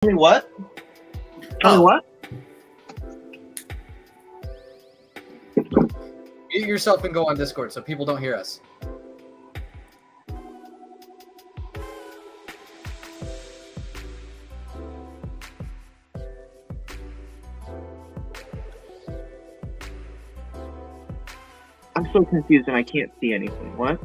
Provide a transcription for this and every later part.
Tell me what? Tell me Oh. what? Mute yourself and go on Discord so people don't hear us. I'm so confused and I can't see anything. What?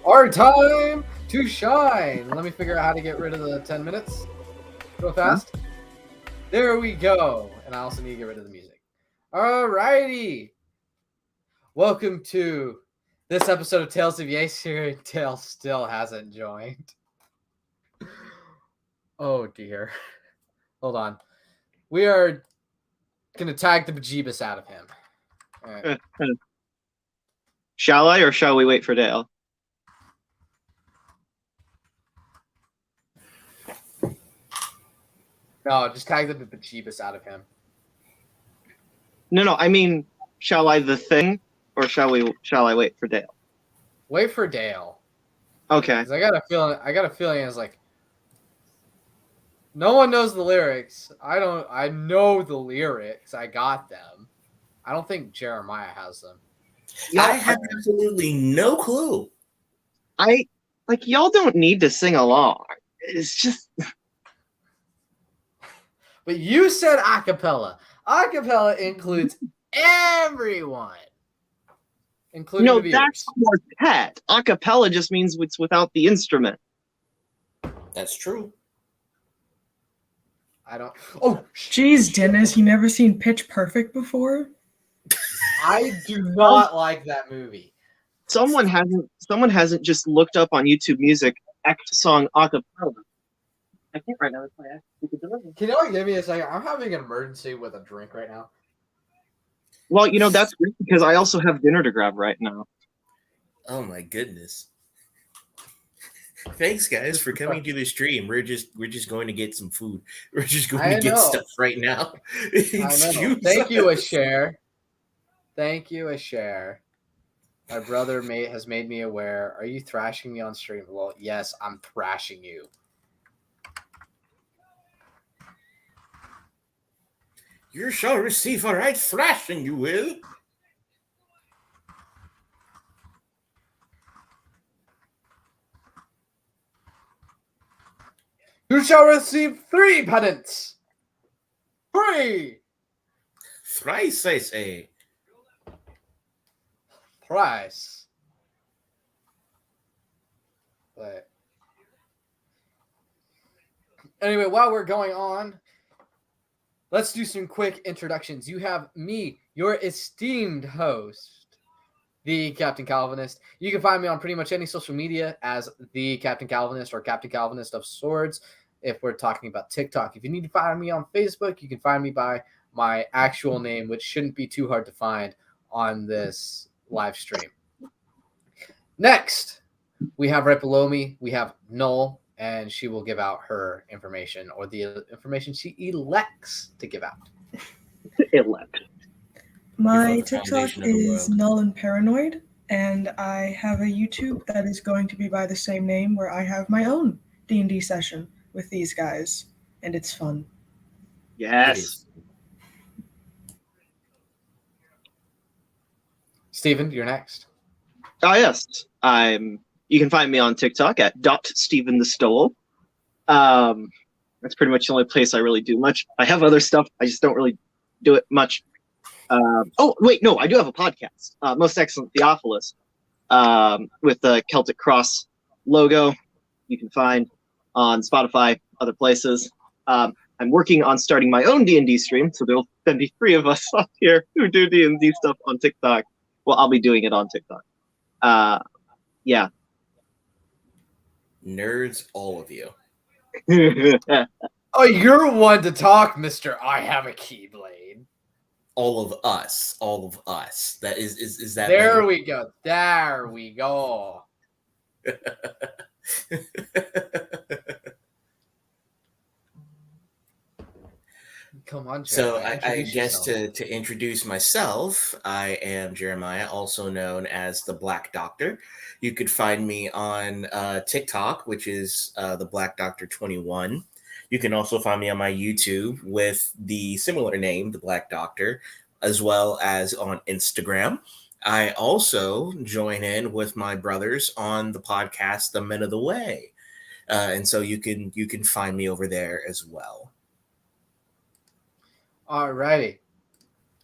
Our time to shine. Let me figure out how to get rid of the 10 minutes. Go fast. Huh? There we go. And I also need to get rid of the music. Alrighty. Welcome to this episode of Tales of Yesteryear. Tail still hasn't joined. Oh dear. Hold on. We are going to tag the bejeebus out of him. All right. Shall I, or shall we wait for Dale? No, just tag the bejeebus out of him. No, I mean, shall I the thing, or shall I wait for Dale? Wait for Dale. Okay. I got a feeling it's like no one knows the lyrics. I know the lyrics. I got them. I don't think Jeremiah has them. I have absolutely no clue. Y'all don't need to sing along. It's just. But you said acapella. Acapella includes everyone, including the viewers. No, that's quartet. Acapella just means it's without the instrument. That's true. I don't. Oh, jeez, Dennis, you never seen Pitch Perfect before? I do not like that movie. Someone hasn't just looked up on YouTube Music X song acapella. I can't right now. That's my Can you give me a second? I'm having an emergency with a drink right now. Well, that's great because I also have dinner to grab right now. Oh my goodness. Thanks guys for coming to the stream. We're just going to get some food. We're just going to get stuff right now. I know. Thank you, Asher. Thank you, Asher. My brother has made me aware. Are you thrashing me on stream? Well, yes, I'm thrashing you. You shall receive a right thrashing, you will. You shall receive 3 penance. 3. Thrice, I say. Thrice. But anyway, while we're going on, let's do some quick introductions. You have me, your esteemed host, the Captain Calvinist. You can find me on pretty much any social media as the Captain Calvinist or Captain Calvinist of Swords. If we're talking about TikTok, if you need to find me on Facebook, you can find me by my actual name, which shouldn't be too hard to find on this live stream. Next, we have right below me, we have Null, and she will give out her information or the information she elects to give out. Elect. My TikTok is Null and Paranoid, and I have a YouTube that is going to be by the same name where I have my own D&D session with these guys, and it's fun. Yes. Steven, you're next. Yes. You can find me on TikTok at .StevenTheStole. That's pretty much the only place I really do much. I have other stuff. I just don't really do it much. Oh, wait, no, I do have a podcast. Most Excellent Theophilus with the Celtic Cross logo. You can find on Spotify, other places. I'm working on starting my own D&D stream, so there'll then be 3 of us up here who do D&D stuff on TikTok. Well, I'll be doing it on TikTok. Yeah. Nerds, all of you. Oh, you're one to talk, Mr. I have a Keyblade. All of us. That is that. There better? We go. There we go. Come on, Jeremiah. So I guess to introduce myself, I am Jeremiah, also known as the Black Doctor. You could find me on TikTok, which is the Black Doctor 21. You can also find me on my YouTube with the similar name, the Black Doctor, as well as on Instagram. I also join in with my brothers on the podcast, The Men of the Way. And so you can find me over there as well. Alrighty.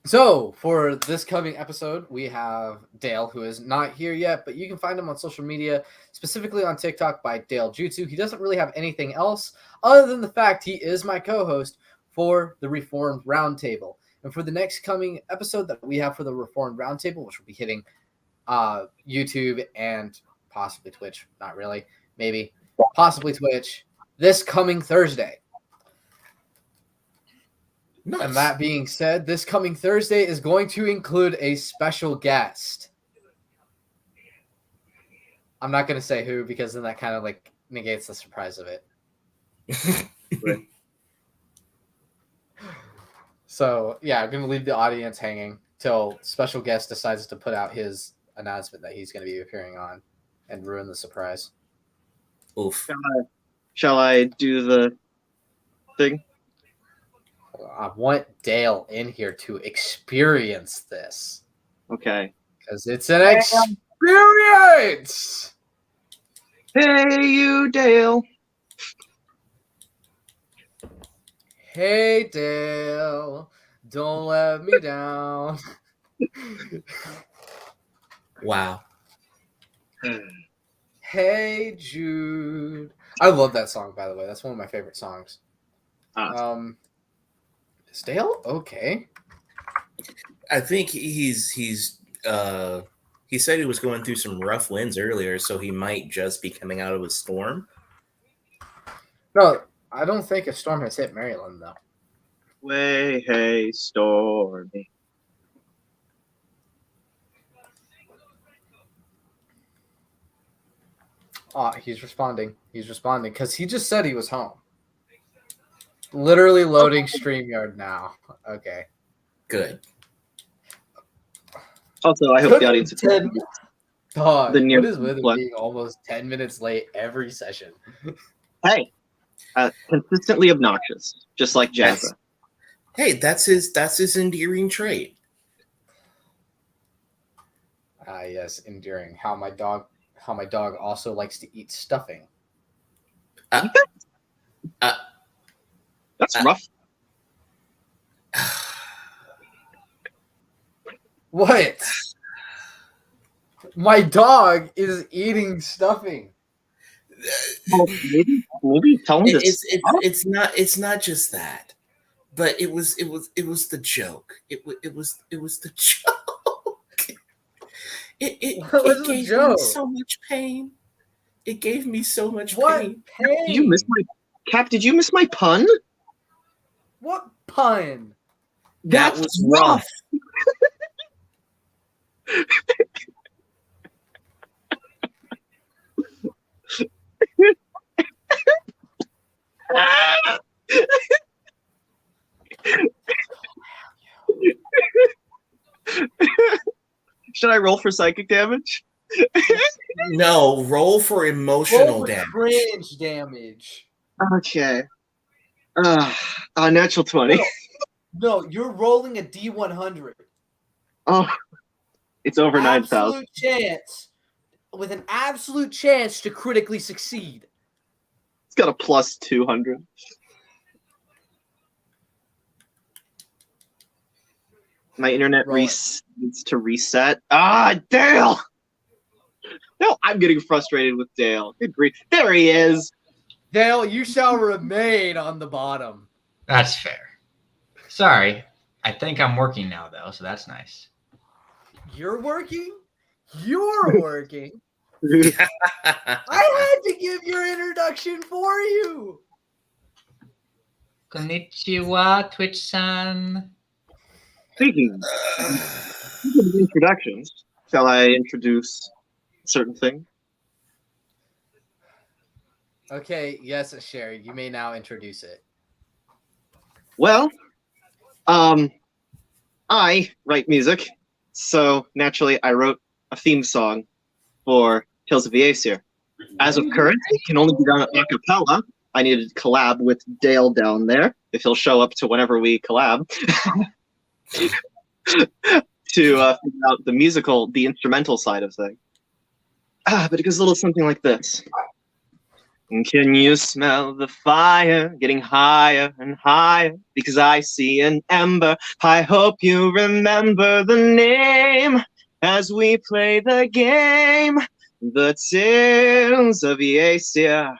So, for this coming episode, we have Dale, who is not here yet, but you can find him on social media, specifically on TikTok by Dale Jutsu. He doesn't really have anything else other than the fact he is my co-host for the Reformed Roundtable. And for the next coming episode that we have for the Reformed Roundtable, which will be hitting YouTube and possibly Twitch, not really, maybe, possibly Twitch, this coming Thursday. Nice. And that being said, this coming Thursday is going to include a special guest. I'm not going to say who because then that kind of like negates the surprise of it. Right. So, yeah, I'm going to leave the audience hanging till special guest decides to put out his announcement that he's going to be appearing on and ruin the surprise. Oof. Shall I do the thing? I want Dale in here to experience this Okay. because it's an experience. Hey, you, Dale. Hey, Dale, don't let me down. Wow. Hey, Jude. I love that song, by the way. That's one of my favorite songs. Is Dale okay? I think he said he was going through some rough winds earlier, so he might just be coming out of a storm. No, I don't think a storm has hit Maryland, though. Way, hey, Stormy. Oh, he's responding. He's responding because he just said he was home. Literally loading StreamYard now. Okay. Good. Also, I hope the audience Dog, The near what is with it blood. being almost 10 minutes late every session? Hey, consistently obnoxious, just like Jazza. Hey, that's his endearing trait. Ah, yes, enduring. How my dog also likes to eat stuffing. That's rough. What? My dog is eating stuffing. Oh, maybe tell me this. It's not just that, but it was the joke. It was the joke. What was It the gave joke? me so much pain. It gave me so much What pain. pain? Did you miss my Cap? Did you miss my pun? What pun? That That's was rough. Should I roll for psychic damage? No, roll for emotional Roll for damage. cringe damage. Okay. Natural 20. No, you're rolling a D100. Oh, it's over 9,000. Absolute chance, with an absolute chance to critically succeed. It's got a plus 200. My internet Roll it. needs to reset. Ah, Dale! No, I'm getting frustrated with Dale. Good grief. There he is. Dale, you shall remain on the bottom. That's fair. Sorry. I think I'm working now, though, so that's nice. You're working? You're working? I had to give your introduction for you. Konnichiwa, Twitch-san. Speaking of introductions, shall I introduce a certain thing? Okay, yes, Sherry, you may now introduce it. Well, I write music, so naturally I wrote a theme song for Tales of the Aesir. As of current, it can only be done a cappella. I needed to collab with Dale down there, if he'll show up to whenever we collab, to figure out the instrumental side of things. But it goes a little something like this. Can you smell the fire getting higher and higher? Because I see an ember. I hope you remember the name as we play the game. The tales of Aesir,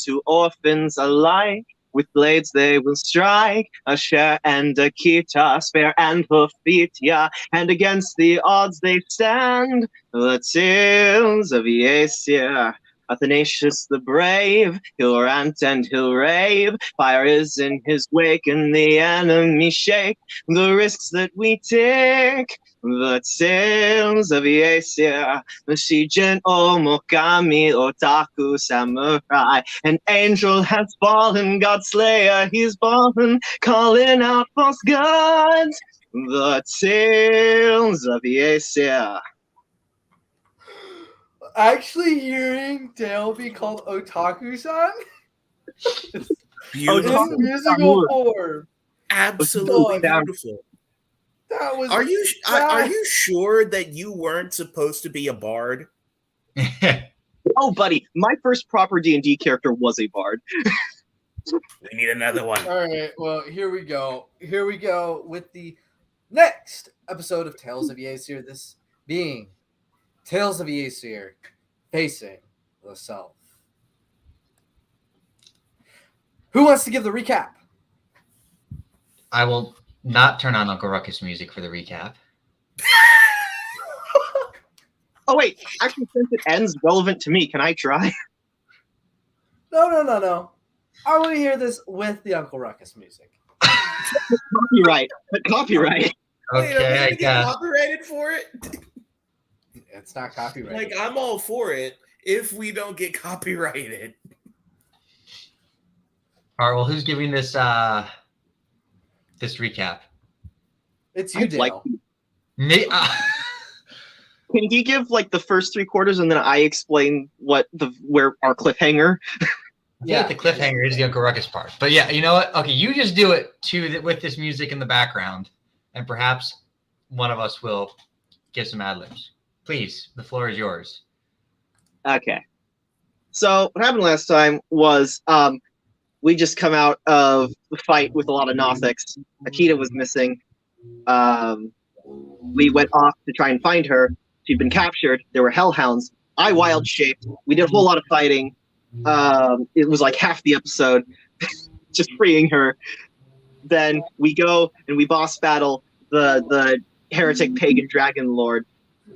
to orphans alike. With blades they will strike, a share and a kita, spare and Prophetia, and against the odds they stand. The tales of Aesir. Athanasius the brave, he'll rant and he'll rave. Fire is in his wake and the enemy shake. The risks that we take, the tales of Aesir. The Shijin Omokami Otaku Samurai. An angel has fallen, God Slayer, he's fallen, calling out false gods. The tales of Aesir. Actually, hearing Dale be called Otaku-san Beautiful. in musical form. Absolutely Dog. beautiful. That was. Are you sure that you weren't supposed to be a bard? Oh, buddy, my first proper D&D character was a bard. We need another one. All right. Well, here we go. Here we go with the next episode of Tales of Aesir. This being Tales of Aesir, facing the South. Who wants to give the recap? I will not turn on Uncle Ruckus music for the recap. Oh, wait, actually, since it ends relevant to me, can I try? No. I want to hear this with the Uncle Ruckus music. Copyright. But copyright. Okay, I get guess. copyrighted for it. It's not copyrighted. Like, I'm all for it if we don't get copyrighted. All right. Well, who's giving this this recap? It's you, I'd Dale. like- Me. Can he give like the first 3 quarters and then I explain where our cliffhanger? Yeah, the cliffhanger is the Uncle Ruckus part. But yeah, you know what? Okay, you just do it with this music in the background, and perhaps one of us will give some ad libs. Please, the floor is yours. Okay. So what happened last time was we just come out of the fight with a lot of Nothics. Akita was missing. We went off to try and find her. She'd been captured. There were hellhounds. I wild shaped. We did a whole lot of fighting. It was like half the episode, just freeing her. Then we go and we boss battle the heretic pagan dragon lord.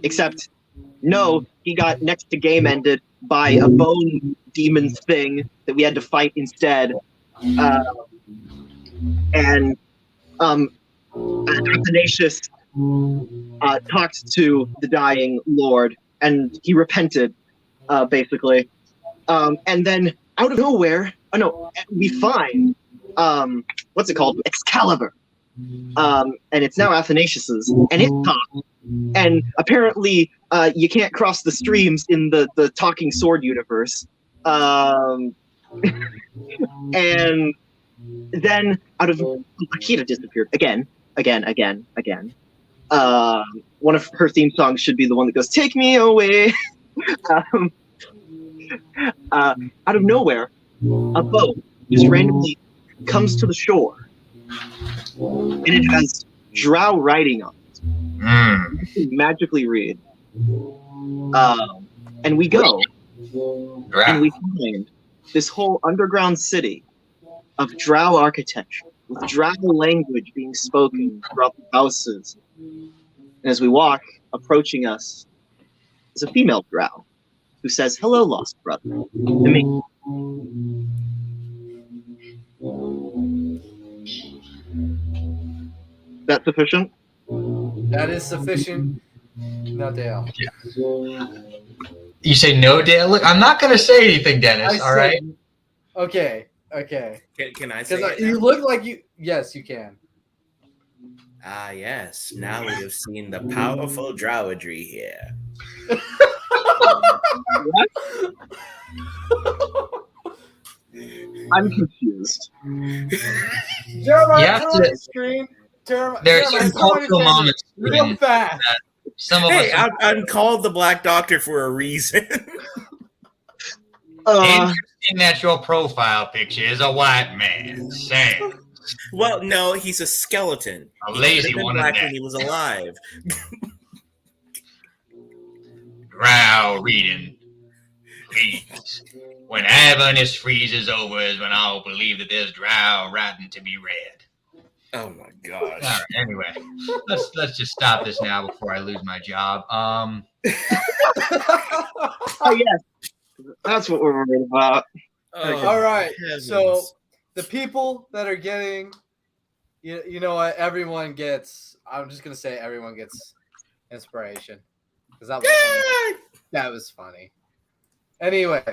Except, no, he got next to game ended by a bone demon thing that we had to fight instead. Athanasius talked to the dying lord, and he repented, basically. And then out of nowhere, we find what's it called? Excalibur. And it's now Athanasius's, and it talks. And apparently, you can't cross the streams in the talking sword universe. And then out of Akita disappeared again. One of her theme songs should be the one that goes, "Take me away." Out of nowhere, a boat just randomly comes to the shore, and it has drow writing on it. You can magically read. And we go, and we find this whole underground city of drow architecture, with drow language being spoken throughout the houses. And as we walk, approaching us is a female drow who says, "Hello, lost brother," to me. That sufficient? That is sufficient. No, Dale. You say no, Dan? Look, I'm not going to say anything, Dennis. All right. Okay. Can I say Because it you now? look like you. Yes, you can. Ah, yes. Now we have seen the powerful drowdry here. I'm confused. Jeremiah, You have turn to- on your screen. There's Jeremiah, some turn on your cultural camera moments. real fast. Some of Hey, us. I'm called the Black Doctor for a reason. Interesting that your profile picture is a white man. Sam. Well, no, he's a skeleton. A He lazy could have been one at black that. when he was alive. Drow reading. Please. When Avernus freezes over is when I'll believe that there's drow writing to be read. Oh my gosh. All right, anyway, let's just stop this now before I lose my job. Oh yes, that's what we're worried about. Oh, All right. heavens. So the people that are getting, you know what? Everyone gets. I'm just gonna say everyone gets inspiration because that was funny. That was funny. Anyway,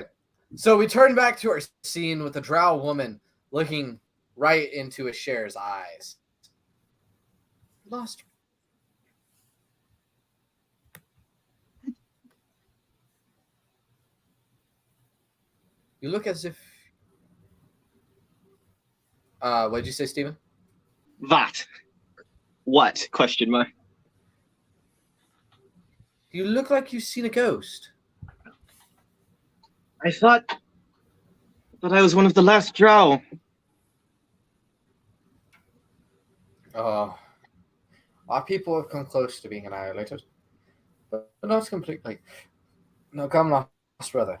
so we turn back to our scene with the drow woman looking right into Asher's eyes. Lost. You look as if. What did you say, Stephen? What? Question mark. You look like you've seen a ghost. I thought I was one of the last drow. Oh, our people have come close to being annihilated, but not completely. No, come on, brother.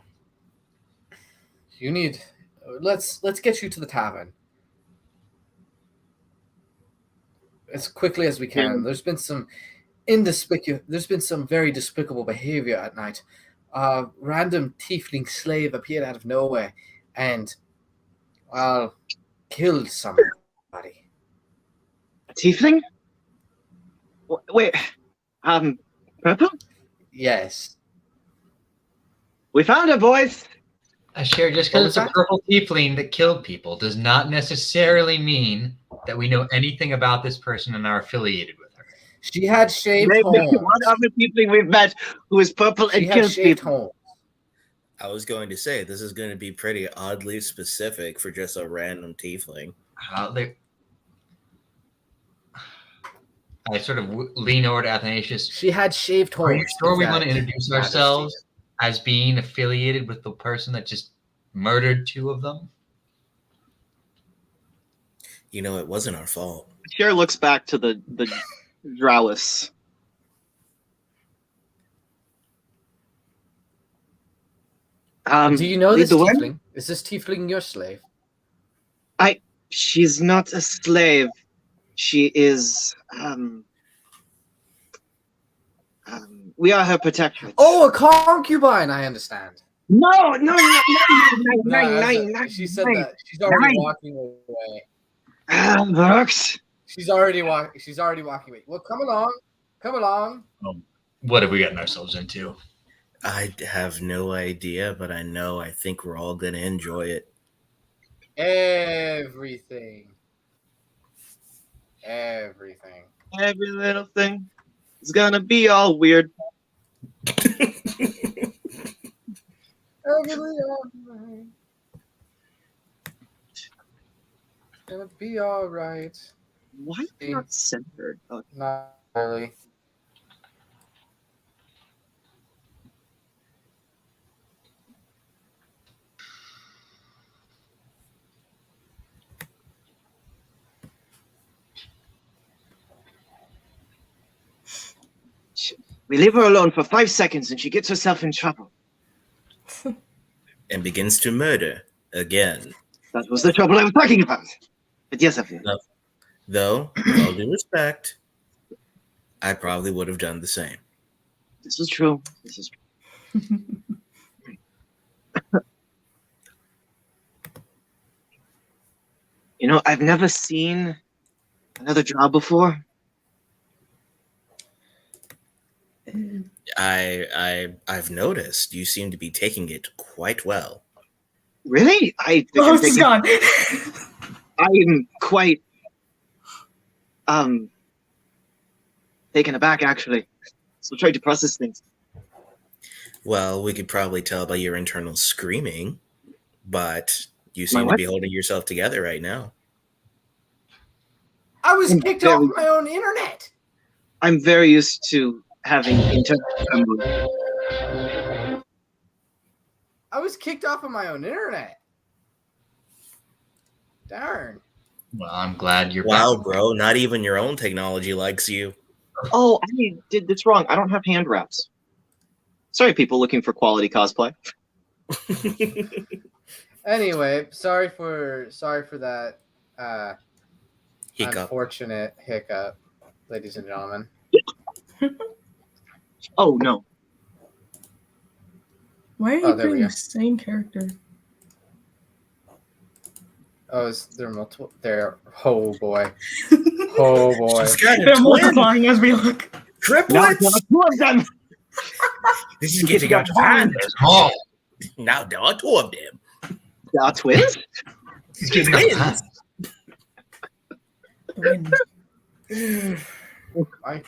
You need. Let's get you to the tavern as quickly as we can. There's been some There's been some very despicable behavior at night. Random tiefling slave appeared out of nowhere and killed somebody. A tiefling? Wait, purple? Yes. We found her, boys. Asher, just because it's a purple tiefling that killed people does not necessarily mean that we know anything about this person and are affiliated with her. She had shaved Maybe horns. one other tiefling we've met who is purple She and had kills shaved people. horns. I was going to say, this is going to be pretty oddly specific for just a random tiefling. I sort of lean over to Athanasius. She had shaved horns. Are you sure we want to introduce ourselves as being affiliated with the person that just murdered two of them? You know, it wasn't our fault. Cher looks back to the Drowless. Do you know lead this the way? tiefling? Is this tiefling your slave? She's not a slave. She is. We are her protectorate. Oh, a concubine. I understand. No. She said that she's already walking away. Brooks. She's already walking away. Well, come along. What have we gotten ourselves into? I have no idea, but I think we're all going to enjoy it. Everything. Every little thing is gonna be all weird. Gonna be all right. Why is it not centered? Oh, Not really. we leave her alone for 5 seconds and she gets herself in trouble. And begins to murder again. That was the trouble I was talking about. But yes, I feel. Though, with all due respect, I probably would have done the same. This is true. You know, I've never seen another drow before. I've noticed you seem to be taking it quite well. Really? I think Oh, it's gone. I am quite taken aback, actually. So trying to process things. Well, we could probably tell by your internal screaming, but you seem to be holding yourself together right now. I was kicked off my own internet. I'm very used to having internal I was kicked off of my own internet. Darn. Well, I'm glad you're Wow, back. bro. Not even your own technology likes you. Oh, I did this wrong. I don't have hand wraps. Sorry, people looking for quality cosplay. Anyway, sorry for that Hiccup. unfortunate hiccup, ladies and gentlemen. Oh no. Why are you Oh, there we playing go. the same character? Oh, is there multiple? There. Oh boy. Oh boy. She's got a They're twin. multiplying as we look. Now Triplets. there are two of them. This is getting out of hand. Oh, Now there are two of them. There are twins. he's getting up. Wind. My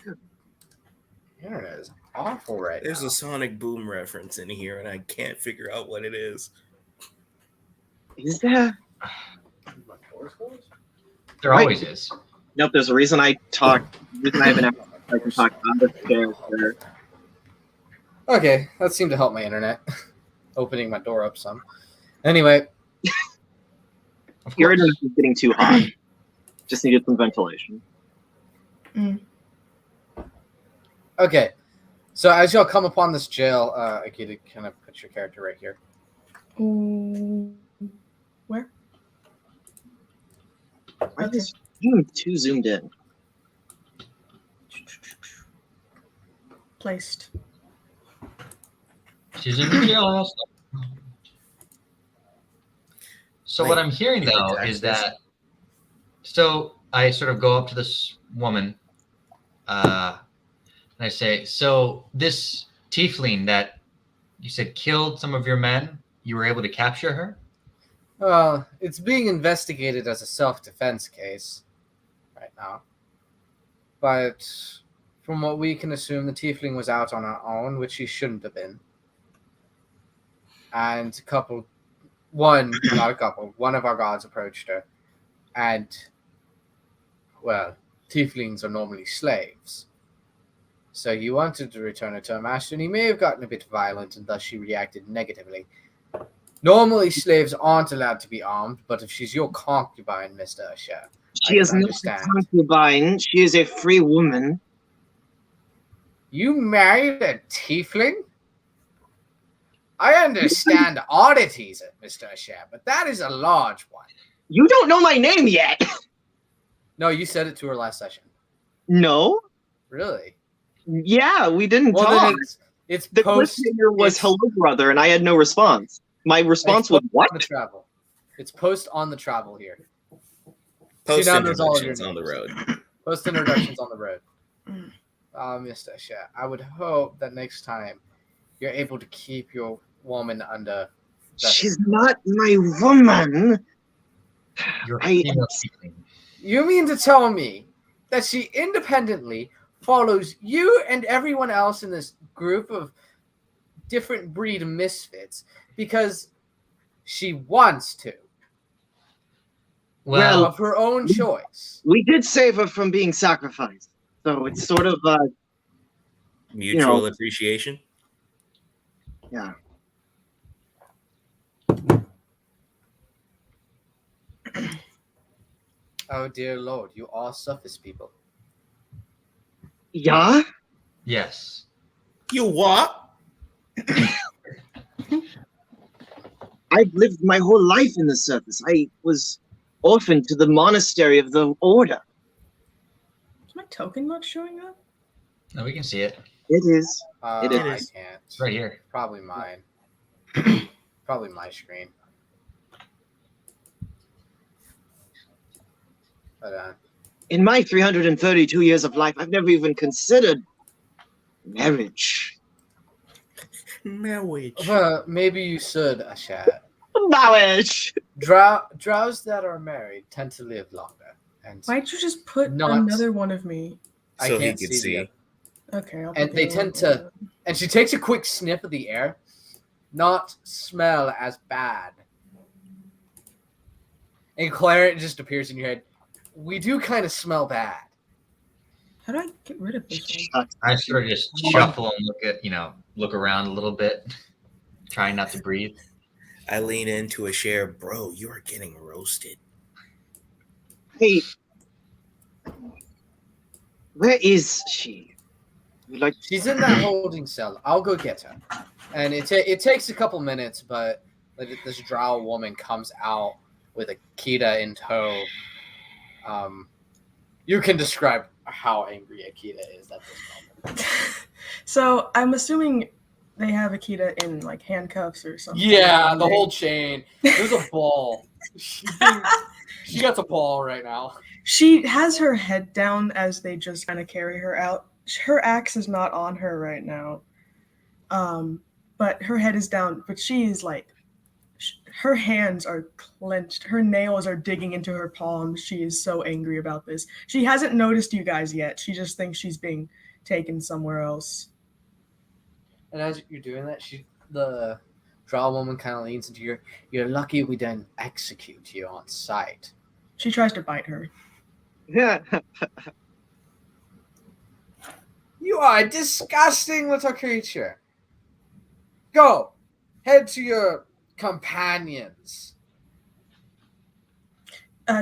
internet is awful right There's now. a Sonic Boom reference in here, and I can't figure out what it is. Is there? There always is. Nope. There's a reason I talk. The reason I have an app I can talk on the character. Okay, that seemed to help my internet. Opening my door up some. Anyway, Of Your course. internet is getting too hot. Just needed some ventilation. okay. So as y'all come upon this jail, I get to kind of put your character right here. Oh, where? Why is I'm too zoomed in? Placed. She's in the jailhouse. So what Wait, I'm hearing you though attack is this? that. So I sort of go up to this woman, and I say, "So this tiefling that you said killed some of your men, you were able to capture her?" Well, it's being investigated as a self-defense case right now. But from what we can assume, the tiefling was out on her own, which she shouldn't have been. And one of our gods approached her. And, well, tieflings are normally slaves. So you wanted to return her to her master, and he may have gotten a bit violent, and thus she reacted negatively. Normally, slaves aren't allowed to be armed, but if she's your concubine, Mr. Usher, She is can not a understand. concubine. She is a free woman. You married a tiefling? I understand oddities, Mr. Usher, but that is a large one. You don't know my name yet. No, you said it to her last session. No. Really? Yeah, we didn't Well, talk. then it's The post. cliffhanger was it's- "Hello, brother," and I had no response. My response it's was post "What?" On the travel. It's post on the travel here. Post now knows all of your introductions on the names. road. Post introductions on the road. Mr. Usher, I would hope that next time you're able to keep your woman under. She's not my woman. You're a I- female tiefling. You mean to tell me that she independently follows you and everyone else in this group of different breed misfits because she wants to, Well, of her own choice? We did save her from being sacrificed, so it's sort of Mutual know. appreciation. yeah. Oh dear Lord, you are surface people. Yeah. yes. You what? I've lived my whole life in the surface. I was orphaned to the monastery of the order. Is my token not showing up? No, we can see it. It is. It I is. can't. It's right here. Probably mine. Probably my screen. But In my 332 years of life, I've never even considered marriage. Marriage. maybe you should, Usher. Marriage. Drows that are married tend to live longer. And Why'd you just put Not- another one of me? I So he can't could see. see. the- Okay. I'll And put they the tend other to- And she takes a quick sniff of the air, not smell as bad. And Claret just appears in your head. We do kind of smell bad. How do I get rid of this one? I sort of just shuffle and look around a little bit, trying not to breathe. I lean into a chair. Bro, you are getting roasted. Hey, where is she? Like, She's in that holding cell. I'll go get her. And it takes a couple minutes, but this drow woman comes out with Akita in tow. You can describe how angry Akita is at this moment. So I'm assuming they have Akita in like handcuffs or something. Yeah, the whole chain. There's a ball. She got a ball right now. She has her head down as they just kind of carry her out. Her axe is not on her right now. But her head is down, but she is like, her hands are clenched. Her nails are digging into her palms. She is so angry about this. She hasn't noticed you guys yet. She just thinks she's being taken somewhere else. And as you're doing that, the drow woman kind of leans into you're lucky we didn't execute you on sight. She tries to bite her. yeah. You are a disgusting little creature. Go. Head to your companions.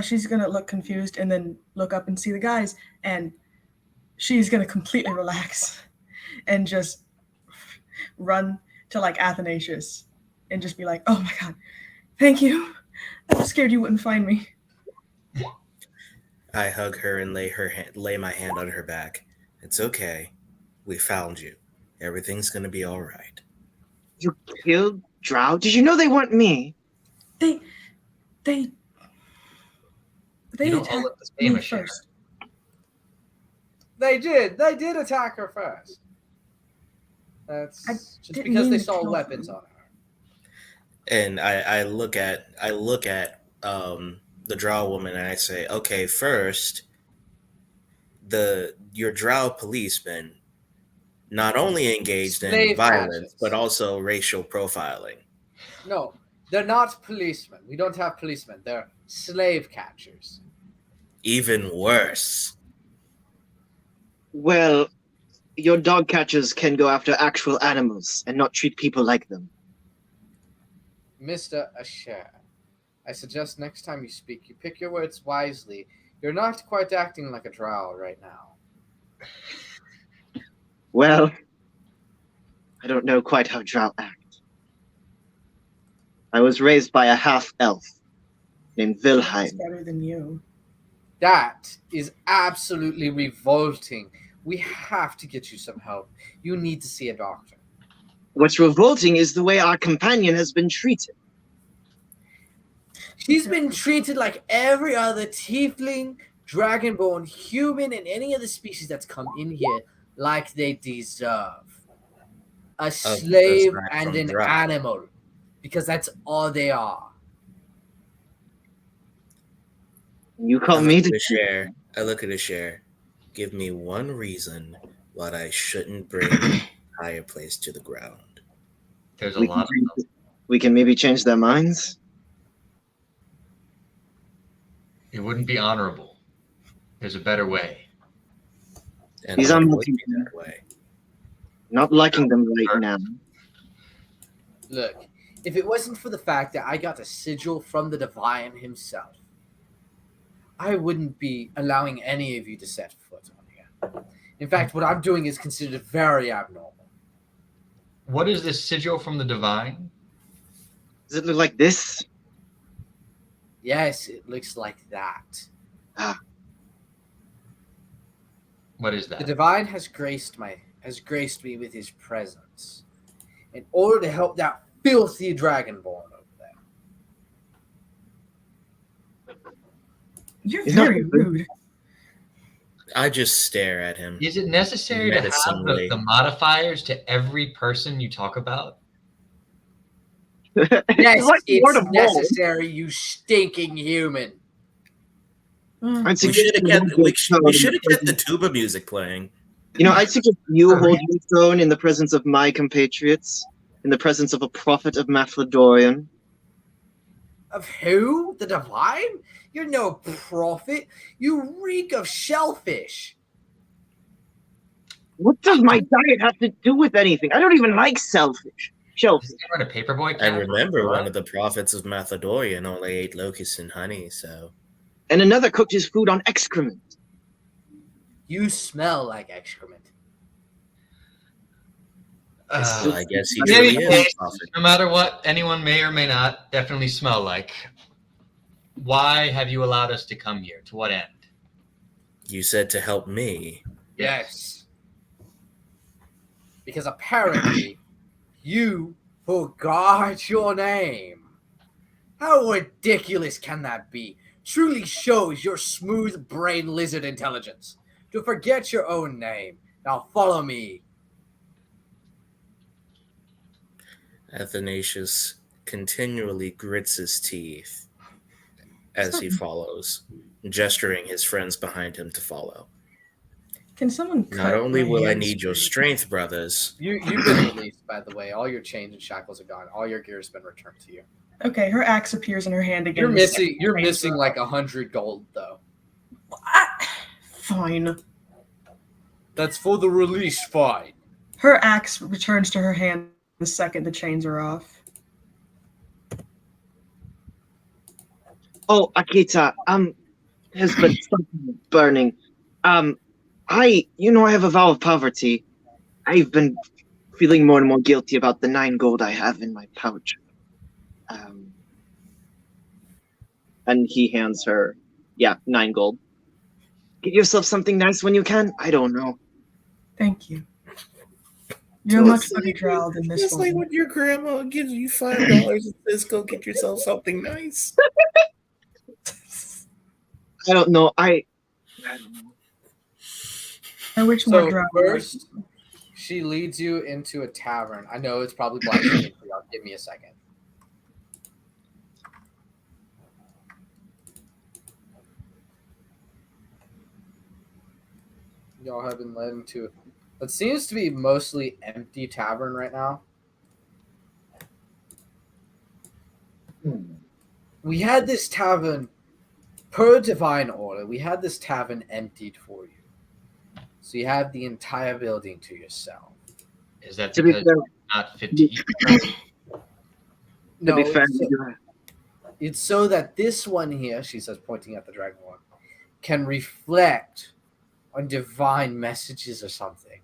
She's gonna look confused and then look up and see the guys, and she's gonna completely relax and just run to like Athanasius and just be like, "Oh my god, thank you. I was scared you wouldn't find me." I hug her and lay my hand on her back. It's okay. We found you. Everything's gonna be all right. You killed drow? Did you know they want me? They You don't attacked owe it the same me as Sharon. first. They did attack her first. That's I just didn't because mean they to saw kill weapons them. on her. And I look at the drow woman and I say, okay, first, your drow policemen not only engaged in Slave violence catchers. but also racial profiling. No, they're not policemen. We don't have policemen. They're slave catchers. Even worse. Well, your dog catchers can go after actual animals and not treat people like them. Mr. Asher, I suggest next time you speak, you pick your words wisely. You're not quite acting like a drow right now. Well, I don't know quite how drow act. I was raised by a half-elf named It's Wilhelm. better than you. That is absolutely revolting. We have to get you some help. You need to see a doctor. What's revolting is the way our companion has been treated. She's been treated like every other tiefling, dragonborn, human, and any other species that's come in here like they deserve. A slave aside and from an drow. animal. Because that's all they are. You call I me look at to a share. I look at a share. Give me one reason why I shouldn't bring higher place to the ground. There's a we lot of can, them. we can maybe change their minds. It wouldn't be honorable. There's a better way. And He's what on would the- be that way? Not liking them right now. Look, if it wasn't for the fact that I got a sigil from the divine himself, I wouldn't be allowing any of you to set foot on here. In fact, what I'm doing is considered very abnormal. What is this sigil from the divine? Does it look like this? Yes, it looks like that. What is The that? divine has graced me with his presence in order to help that filthy dragonborn over there. You're It's not very good. rude. I just stare at him. Is it necessary to have Menacingly. the modifiers to every person you talk about? Yes, Like Lord it's of War. necessary, you stinking human. Mm. I'd We suggest should have you kept, hold we your should, tone we in should the have kept the presence- tuba music playing. You know, I'd suggest you Oh, hold yeah. your tone in the presence of my compatriots, in the presence of a prophet of Mathlodorian. Of who? The divine? You're no prophet. You reek of shellfish. What does my diet have to do with anything? I don't even like shellfish. shelves. Did you run a paperboy? And remember, one of the prophets of Macedonian only ate locusts and honey, so. And another cooked his food on excrement. You smell like excrement. I guess he Maybe truly is a prophet. no matter what anyone may or may not definitely smell like. Why have you allowed us to come here? To what end? You said to help me. Yes. Because apparently you forgot your name. How ridiculous can that be? Truly shows your smooth brain lizard intelligence. To forget your own name. Now follow me. Athanasius continually grits his teeth as he follows, gesturing his friends behind him to follow. Can someone cut Not only my will I hands need your free? strength, brothers. You've been released, by the way. All your chains and shackles are gone. All your gear has been returned to you. Okay, her axe appears in her hand again. You're missing like 100 gold, though. Fine. That's for the release fine. Her axe returns to her hand the second the chains are off. Oh, Akita, there's been something burning. I have a vow of poverty. I've been feeling more and more guilty about the 9 gold I have in my pouch. And he hands her, 9 gold. Get yourself something nice when you can. I don't know. Thank you. You're much better drow than this It's one. like when your grandma gives you $5 and says, "Go get yourself something nice." I don't know. I don't know. I wish more So drow. first, she leads you into a tavern. I know it's probably blasphemy for y'all. Give me a second. Y'all have been led into what seems to be mostly empty tavern right now. We had this tavern, per divine order, we had this tavern emptied for you. So you have the entire building to yourself. Is that To be because fair, you're not fatigued? to be fair, It's so that this one here, she says, pointing at the dragon one, can reflect on divine messages or something.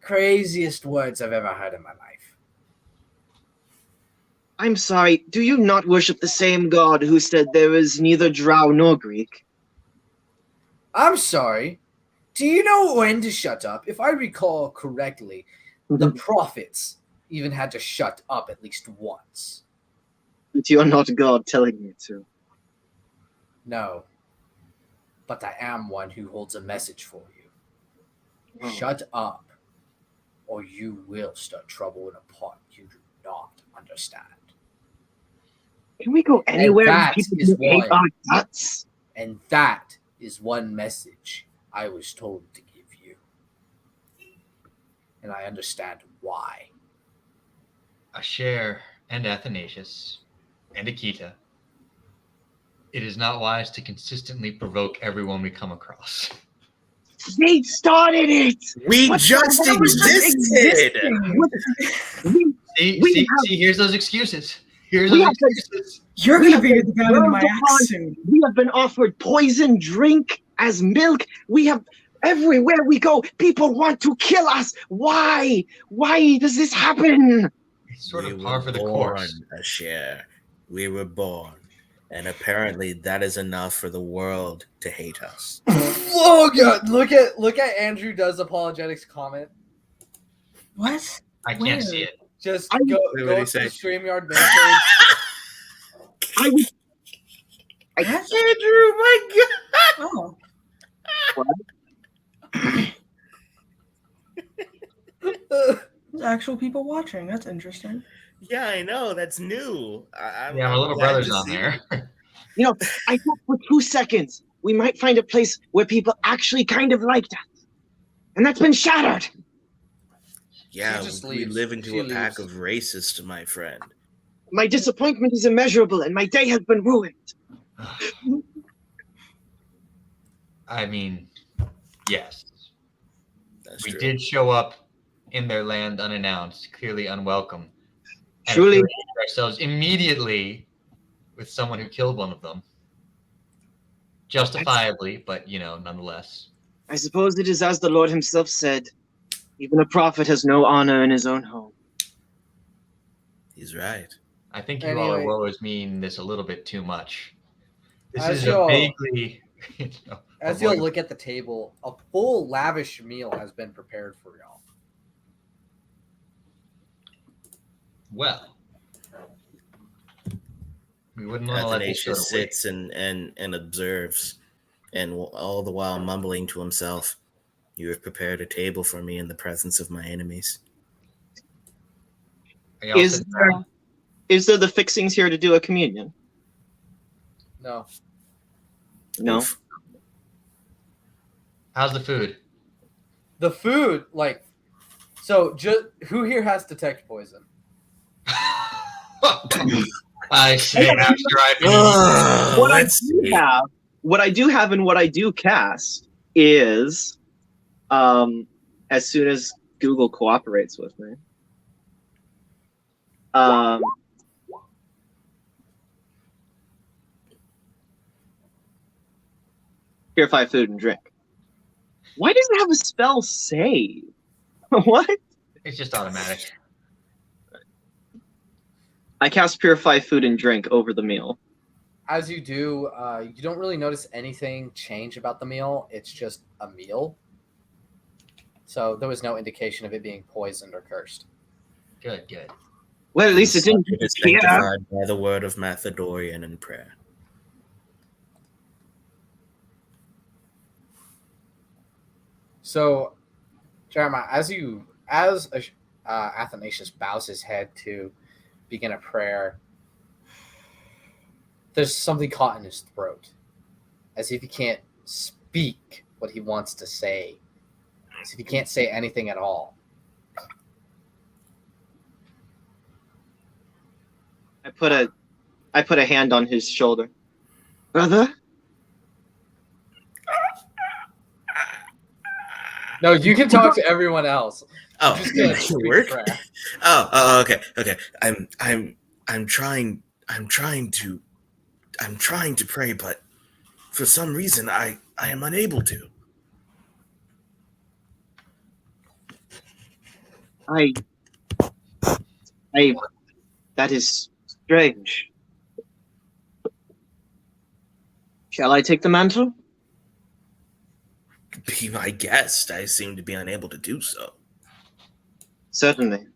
Craziest words I've ever heard in my life. I'm sorry. Do you not worship the same God who said there is neither drow nor Greek? I'm sorry. Do you know when to shut up? If I recall correctly, the prophets even had to shut up at least once. But you are not God telling me to. No. But I am one who holds a message for you. Oh. Shut up, or you will start trouble in a pot you do not understand. Can we go anywhere that people is hate why. our guts? And that is one message I was told to give you. And I understand why. Asher and Athanasius and Akita. It is not wise to consistently provoke everyone we come across. They started it! We What just the hell is existed. See, here's those excuses. Here's We those have to- excuses. You're We gonna have be been the gun in my burned upon- axe soon. We have been offered poison drink as milk. We have everywhere we go, people want to kill us. Why? Why does this happen? It's sort We of par were for the born, course. Asher. We were born. And apparently that is enough for the world to hate us. Oh god, look at Andrew does apologetics comment. What? I can't Where? see it. Just I- go What did he to say? the StreamYard main page. I would. What? Andrew, my God! Oh. There's actual people watching. That's interesting. Yeah, I know. That's new. Yeah, my little glad brother's to on see there. You know, I thought for 2 seconds we might find a place where people actually kind of liked us, and that's been shattered. Yeah, She just we leaves. live into She a pack leaves. of racists, my friend. My disappointment is immeasurable, and my day has been ruined. I mean, yes. That's We true. did show up in their land unannounced, clearly unwelcome. Truly, affiliate ourselves immediately with someone who killed one of them. Justifiably, but nonetheless. I suppose it is as the Lord himself said, even a prophet has no honor in his own home. He's right. I think you all are Anyway. woe is meing this a little bit too much. This As is y'all- a vaguely. As you'll look at the table, a full lavish meal has been prepared for y'all. Well, we wouldn't want to let this go Athanasius to waste. sits and observes, and all the while mumbling to himself, "You have prepared a table for me in the presence of my enemies." Are y'all Is sitting there, down? is there the fixings here to do a communion? No. No. Oof. How's the food? The food, so just who here has detect poison? I see. I'm striving. What I Let's do see. have, what I do have, and what I do cast is, as soon as Google cooperates with me, purify food and drink. Why does it have a spell save? What? It's just automatic. I cast purify food and drink over the meal. As you do, you don't really notice anything change about the meal. It's just a meal. So there was no indication of it being poisoned or cursed. Good, good. Well, at least it didn't It is disappear. sanctified by the word of Macedonian and prayer. So, Jeremiah, as Athanasius bows his head to begin a prayer, there's something caught in his throat, as if he can't speak what he wants to say, as if he can't say anything at all. I put a hand on his shoulder. Brother? No, you can talk to everyone else. Oh, Just gonna it speak work? prayer. Okay. I'm trying to pray, but for some reason I am unable to. I that is strange. Shall I take the mantle? Be my guest. I seem to be unable to do so. Certainly.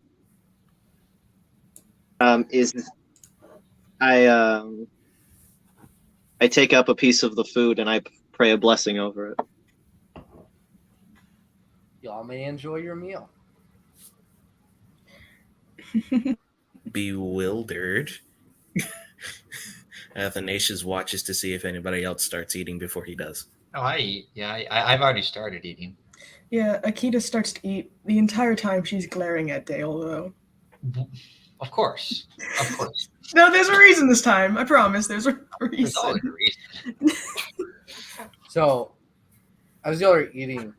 I take up a piece of the food and I pray a blessing over it. Y'all may enjoy your meal. Bewildered, Athanasius watches to see if anybody else starts eating before he does. Oh, I eat. Yeah, I've already started eating. Yeah, Akita starts to eat. The entire time she's glaring at Dale, though. Of course. Of course. No, there's a reason this time. I promise. There's a There's always reason. a reason. So, as y'all are eating,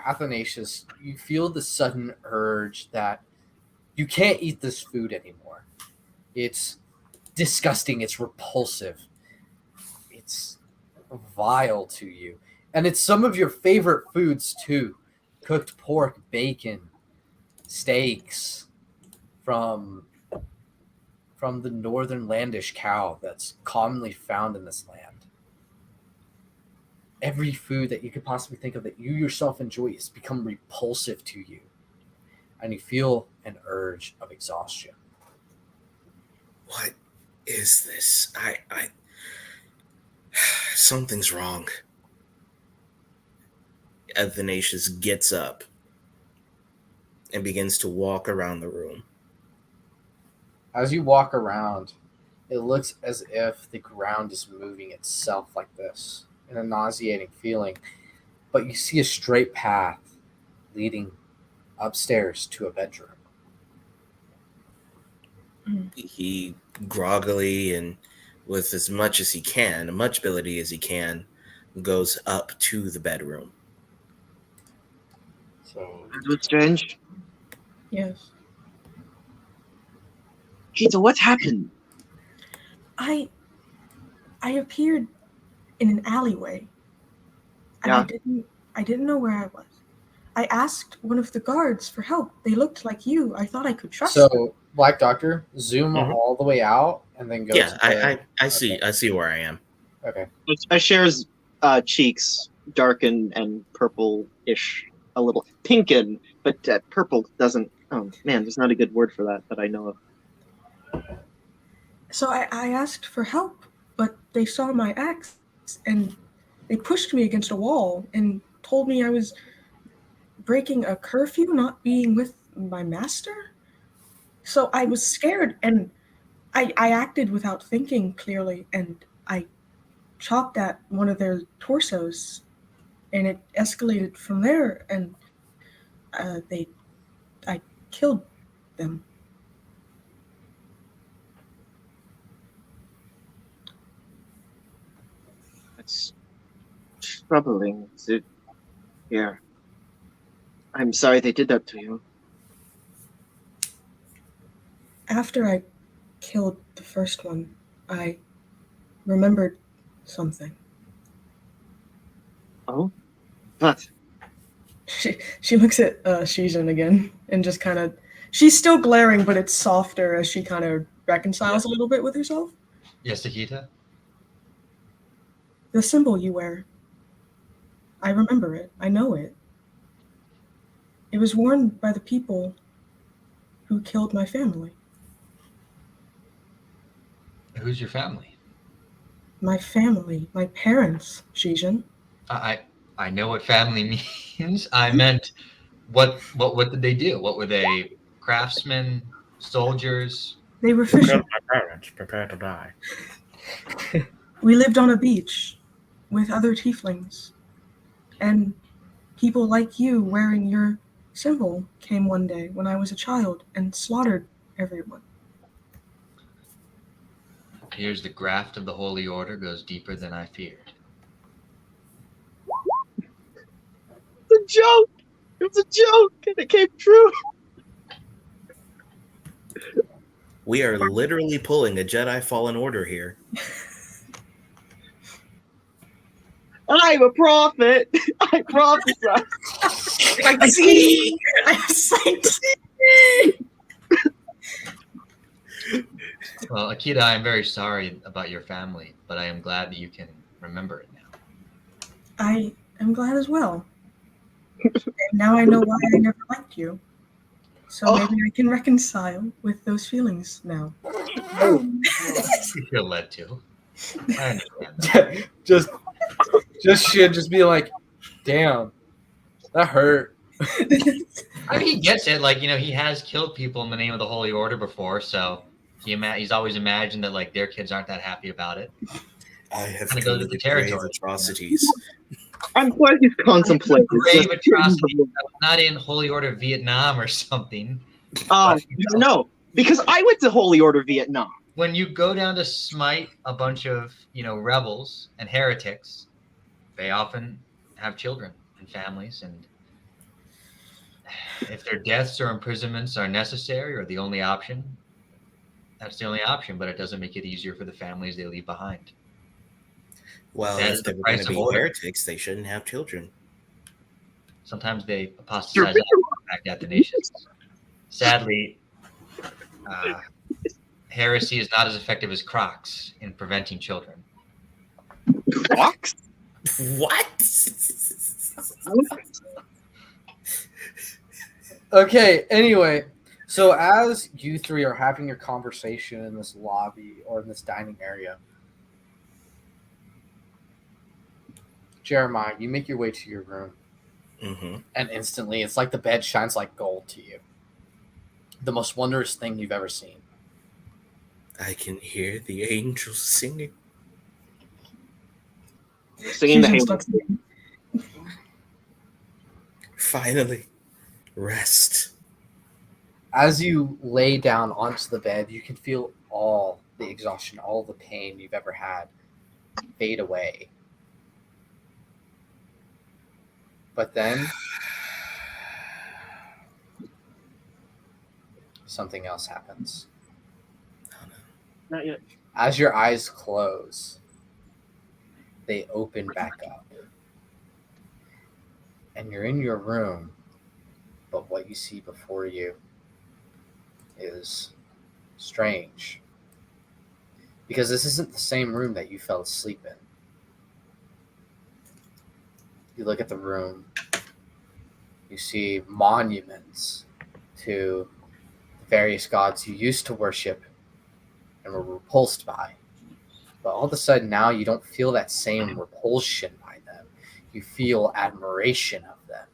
Athanasius, you feel the sudden urge that you can't eat this food anymore. It's disgusting. It's repulsive. It's vile to you. And it's some of your favorite foods, too. Cooked pork, bacon, steaks from the northern landish cow that's commonly found in this land. Every food that you could possibly think of that you yourself enjoy has become repulsive to you. And you feel an urge of exhaustion. What is this? I something's wrong. Athanasius gets up and begins to walk around the room. As you walk around, it looks as if the ground is moving itself like this in a nauseating feeling. But you see a straight path leading upstairs to a bedroom. He groggily and with as much ability as he can, goes up to the bedroom. So That was strange. Yes. Kita, what happened? I appeared in an alleyway. And Yeah. I didn't know where I was. I asked one of the guards for help. They looked like you. I thought I could trust them. So, Black Doctor, zoom Mhm. all the way out and then go Yeah, to the... I see where I am. Okay. Asher's cheeks darken and purple-ish, a little pinken, but purple doesn't. Oh man, there's not a good word for that I know of. So I asked for help, but they saw my axe and they pushed me against a wall and told me I was breaking a curfew, not being with my master. So I was scared and I acted without thinking clearly, and I chopped at one of their torsos, and it escalated from there, and I killed them. That's troubling. Yeah. I'm sorry they did that to you. After I killed the first one, I remembered something. Oh? What? She looks at Shizun again and just kind of... She's still glaring, but it's softer as she kind of reconciles a little bit with herself. Yes, Akita? The symbol you wear. I remember it. I know it. It was worn by the people who killed my family. Who's your family? My family. My parents, Shizun. I know what family means. I meant what did they do? What were they? Craftsmen, soldiers? They were fishermen. My parents prepare to die. We lived on a beach with other tieflings. And people like you wearing your symbol came one day when I was a child and slaughtered everyone. Here's the graft of the Holy Order goes deeper than I feared. It's a joke! It was a joke and it came true! We are literally pulling a Jedi Fallen Order here. I'm a prophet! I prophesy! I see! I have sight! Well, Akita, I'm very sorry about your family, but I am glad that you can remember it now. I am glad as well. And now I know why I never liked you. So maybe I can reconcile with those feelings now. You feel led to. I understand that. just be like, damn, that hurt. I mean, he gets it. Like, he has killed people in the name of the Holy Order before, so he's always imagined that like their kids aren't that happy about it. I have Kinda goes with the committed grave territory. atrocities. I'm glad he's contemplating. Grave atrocity. Not in Holy Order Vietnam or something. No, because I went to Holy Order Vietnam. When you go down to smite a bunch of, rebels and heretics, they often have children and families, and if their deaths or imprisonments are necessary or the only option, that's the only option, but it doesn't make it easier for the families they leave behind. Well, That if is they're the going price to of be order. heretics, they shouldn't have children. Sometimes they apostatize back to Athanasius. Sadly, heresy is not as effective as Crocs in preventing children. Crocs? What? Okay, anyway, so as you three are having your conversation in this lobby or in this dining area, Jeremiah, you make your way to your room, and instantly it's like the bed shines like gold to you. The most wondrous thing you've ever seen. I can hear the angels singing. Singing the Shizun Halo. starts singing. Finally, rest. As you lay down onto the bed, you can feel all the exhaustion, all the pain you've ever had fade away. But then something else happens. Not yet. As your eyes close, they open back up. And you're in your room, but what you see before you is strange. Because this isn't the same room that you fell asleep in. You look at the room, you see monuments to various gods you used to worship and were repulsed by. But all of a sudden now you don't feel that same repulsion by them. You feel admiration of them.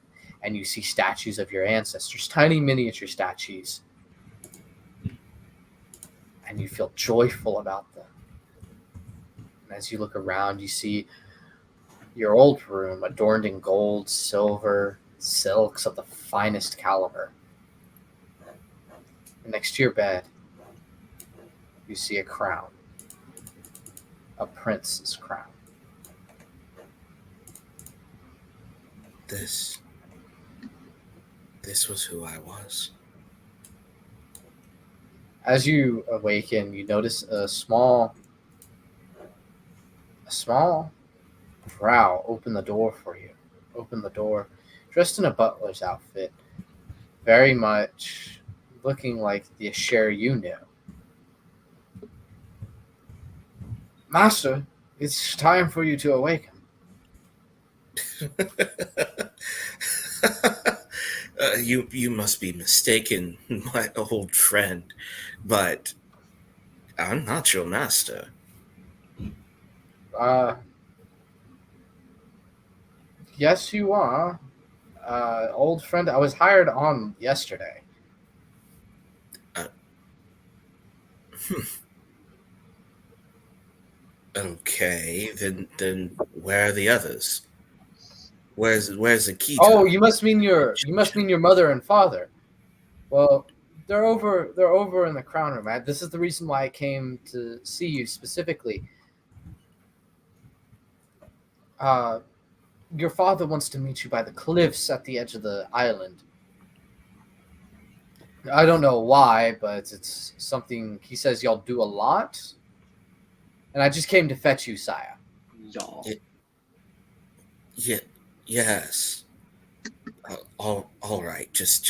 And you see statues of your ancestors, tiny miniature statues. And you feel joyful about them. And as you look around, you see your old room adorned in gold, silver, silks of the finest caliber. And next to your bed, you see a crown, a prince's crown. This was who I was. As you awaken, you notice a small drow open the door for you. Open the door, dressed in a butler's outfit, very much looking like the Asher you knew. Master, it's time for you to awaken. You must be mistaken, my old friend, but I'm not your master. Yes, you are. Old friend, I was hired on yesterday. Okay, then where are the others? Where's the key? Oh, you must mean your mother and father. Well, they're over in the crown room. This is the reason why I came to see you specifically. Your father wants to meet you by the cliffs at the edge of the island. I don't know why, but it's something he says y'all do a lot. And I just came to fetch you, sire. Y'all. Yes. All right. Just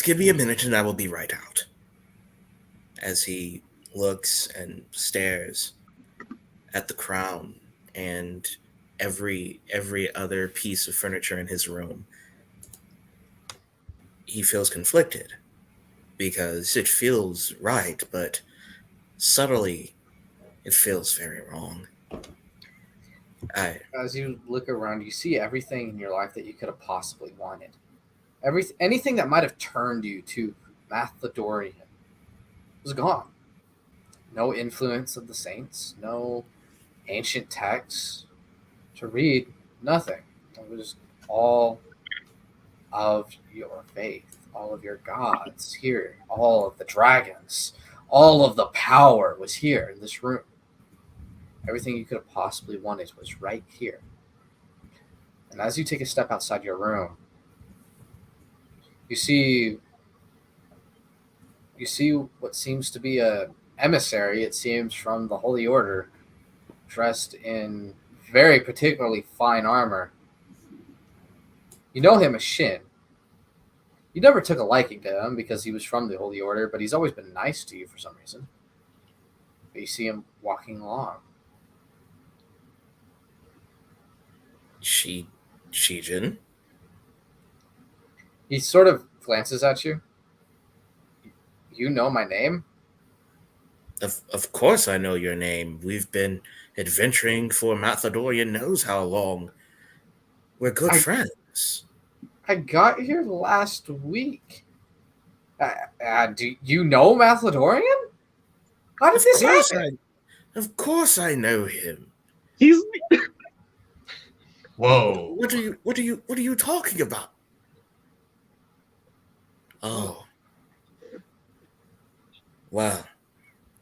give me a minute and I will be right out. As he looks and stares at the crown and every other piece of furniture in his room, he feels conflicted because it feels right, but subtly it feels very wrong. As you look around, you see everything in your life that you could have possibly wanted. Anything that might have turned you to Mathadorian was gone. No influence of the saints, no ancient texts to read, nothing. It was all of your faith, all of your gods here, all of the dragons, all of the power was here in this room. Everything you could have possibly wanted was right here. And as you take a step outside your room, you see what seems to be a emissary, it seems, from the Holy Order, dressed in very particularly fine armor. You know him as Shin. You never took a liking to him because he was from the Holy Order, but he's always been nice to you for some reason. But you see him walking along. Shijin? He sort of glances at you. You know my name? Of course I know your name. We've been adventuring for Mathadorian knows how long. We're good friends. I got here last week. Do you know Mathadorian? How did this happen? Of course I know him. He's Whoa. What are you talking about? Oh. Wow.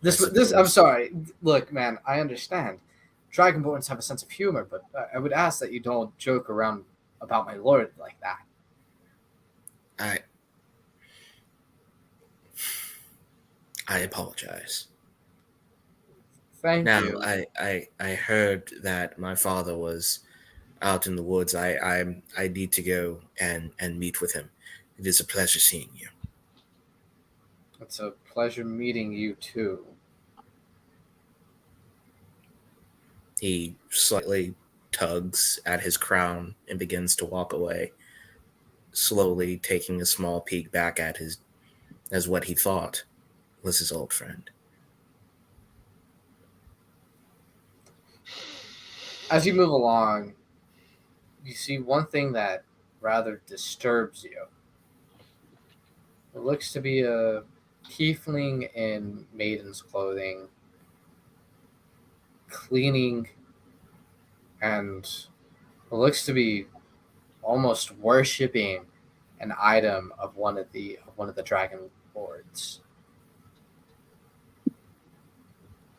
This I'm sorry. Look, man, I understand. Dragonborns have a sense of humor, but I would ask that you don't joke around about my lord like that. I apologize. Thank Now, you. I heard that my father was out in the woods. I need to go and meet with him. It is a pleasure seeing you. It's a pleasure meeting you too. He slightly tugs at his crown and begins to walk away, slowly taking a small peek back at his as what he thought was his old friend. As you move along, you see one thing that rather disturbs you. It looks to be a tiefling in maiden's clothing, cleaning, and it looks to be almost worshiping an item of one of the dragon lords.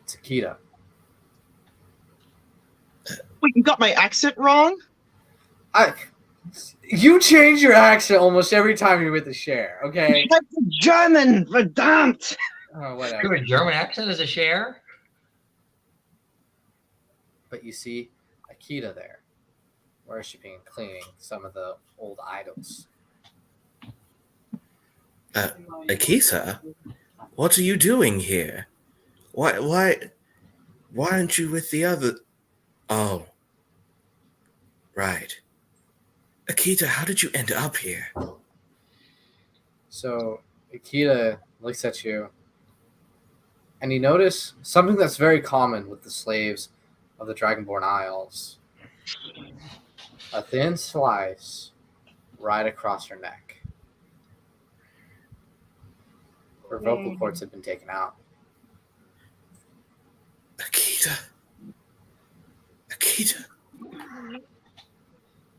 It's Akita. Wait, you got my accent wrong? You change your accent almost every time you're with the share, okay? That's German, verdammt! Oh, Do whatever. a German accent as a share? But you see Akita there, worshiping and cleaning some of the old idols. Akita, what are you doing here? Why aren't you with the other? Oh, right. Akita, how did you end up here? So Akita looks at you, and you notice something that's very common with the slaves of the Dragonborn Isles. A thin slice right across her neck. Her vocal cords have been taken out. Akita. Akita.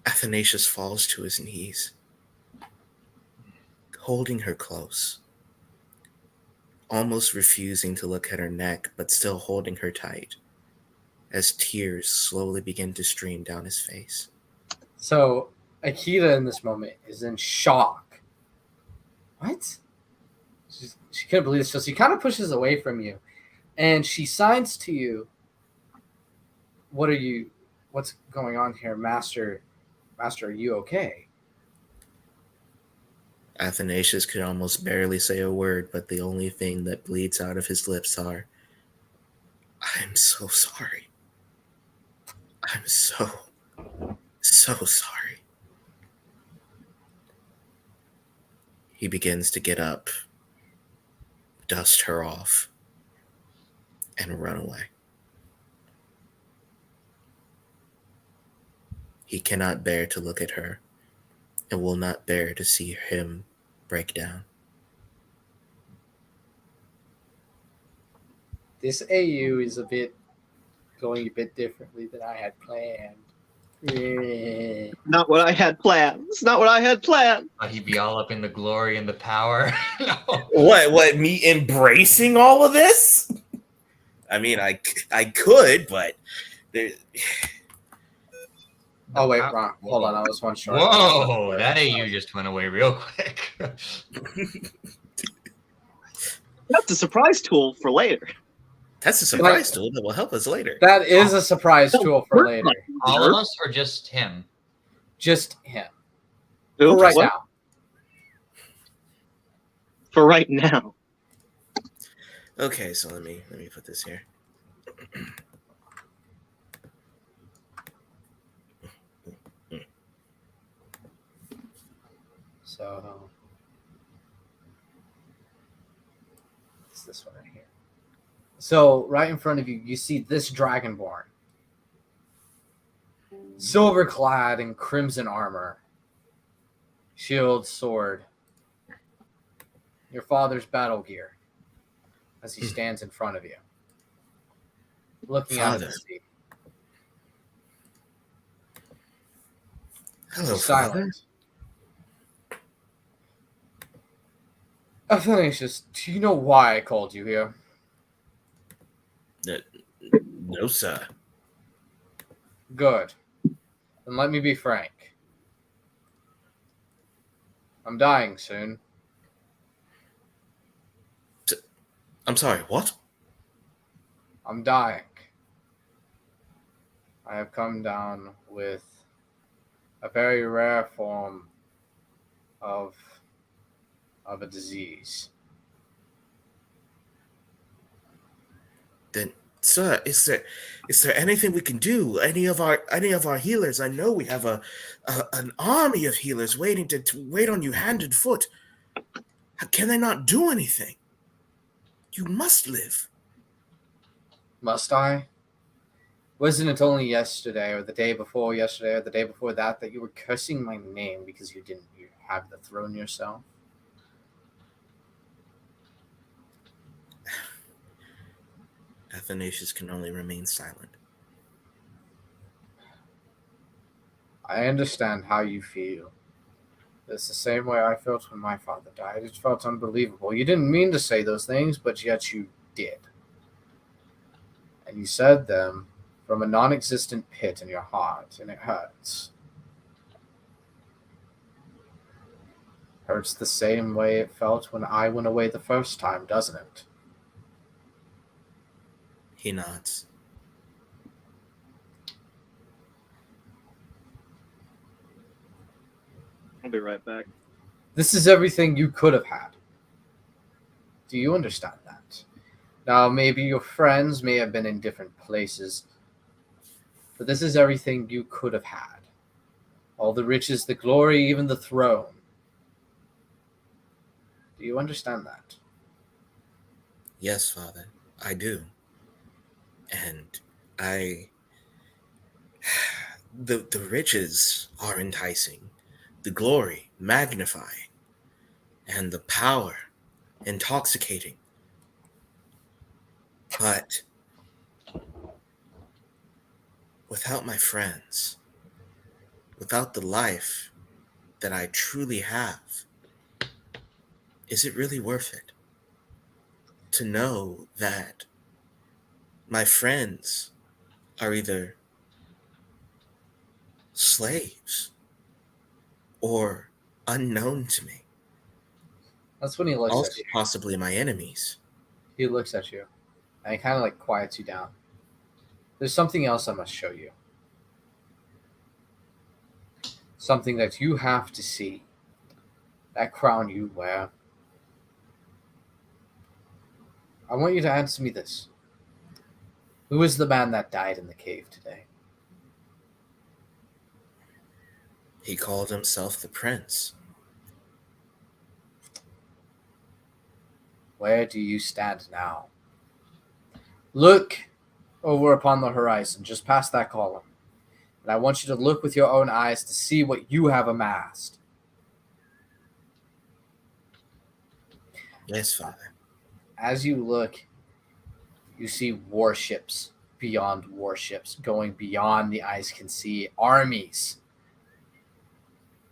Athanasius falls to his knees, holding her close, almost refusing to look at her neck, but still holding her tight, as tears slowly begin to stream down his face. So Akita in this moment is in shock. What? She couldn't believe this. So she kind of pushes away from you, and she signs to you. What's going on here, Master? Master, are you okay? Athanasius could almost barely say a word, but the only thing that bleeds out of his lips are, I'm so sorry. I'm so sorry. He begins to get up, dust her off, and run away. He cannot bear to look at her and will not bear to see him break down. This AU is going a bit differently than I had planned. Yeah. Not what I had planned. It's not what I had planned. Might he be all up in the glory and the power? No. What, me embracing all of this? I mean, I could, but there... Oh wait, wrong. Hold on, I was one short. Whoa, that AU just went away real quick. That's a surprise tool for later. That's a surprise tool that will help us later. That is a surprise tool for later. All of us or just him? Just him. Oops, For right what? now. For right now. Okay, so let me put this here. So it's this one right here. So right in front of you, you see this Dragonborn. Silver clad in crimson armor. Shield, sword. Your father's battle gear. As he stands in front of you. Looking out at the Father. sea. Hello, He's Father. silent. Athanasius, do you know why I called you here? No, sir. Good. Then let me be frank. I'm dying soon. I'm sorry, what? I'm dying. I have come down with a very rare form of a disease. Then, sir, is there anything we can do? Any of our healers? I know we have an army of healers waiting to wait on you hand and foot. Can they not do anything? You must live. Must I? Wasn't it only yesterday or the day before yesterday or the day before that you were cursing my name because you didn't have the throne yourself? Athanasius can only remain silent. I understand how you feel. It's the same way I felt when my father died. It felt unbelievable. You didn't mean to say those things, but yet you did. And you said them from a non-existent pit in your heart, and it hurts. Hurts the same way it felt when I went away the first time, doesn't it? He nods. I'll be right back. This is everything you could have had. Do you understand that? Now, maybe your friends may have been in different places, but this is everything you could have had. All the riches, the glory, even the throne. Do you understand that? Yes, Father, I do. And the riches are enticing, the glory magnifying, and the power intoxicating. But without my friends, without the life that I truly have, is it really worth it to know that my friends are either slaves or unknown to me? That's when he looks Also, at you. possibly my enemies. He looks at you, and he kind of like quiets you down. There's something else I must show you. Something that you have to see. That crown you wear. I want you to answer me this. Who is the man that died in the cave today? He called himself the Prince. Where do you stand now? Look over upon the horizon, just past that column. And I want you to look with your own eyes to see what you have amassed. Yes, Father. As you look, you see warships beyond warships, going beyond the eyes can see, armies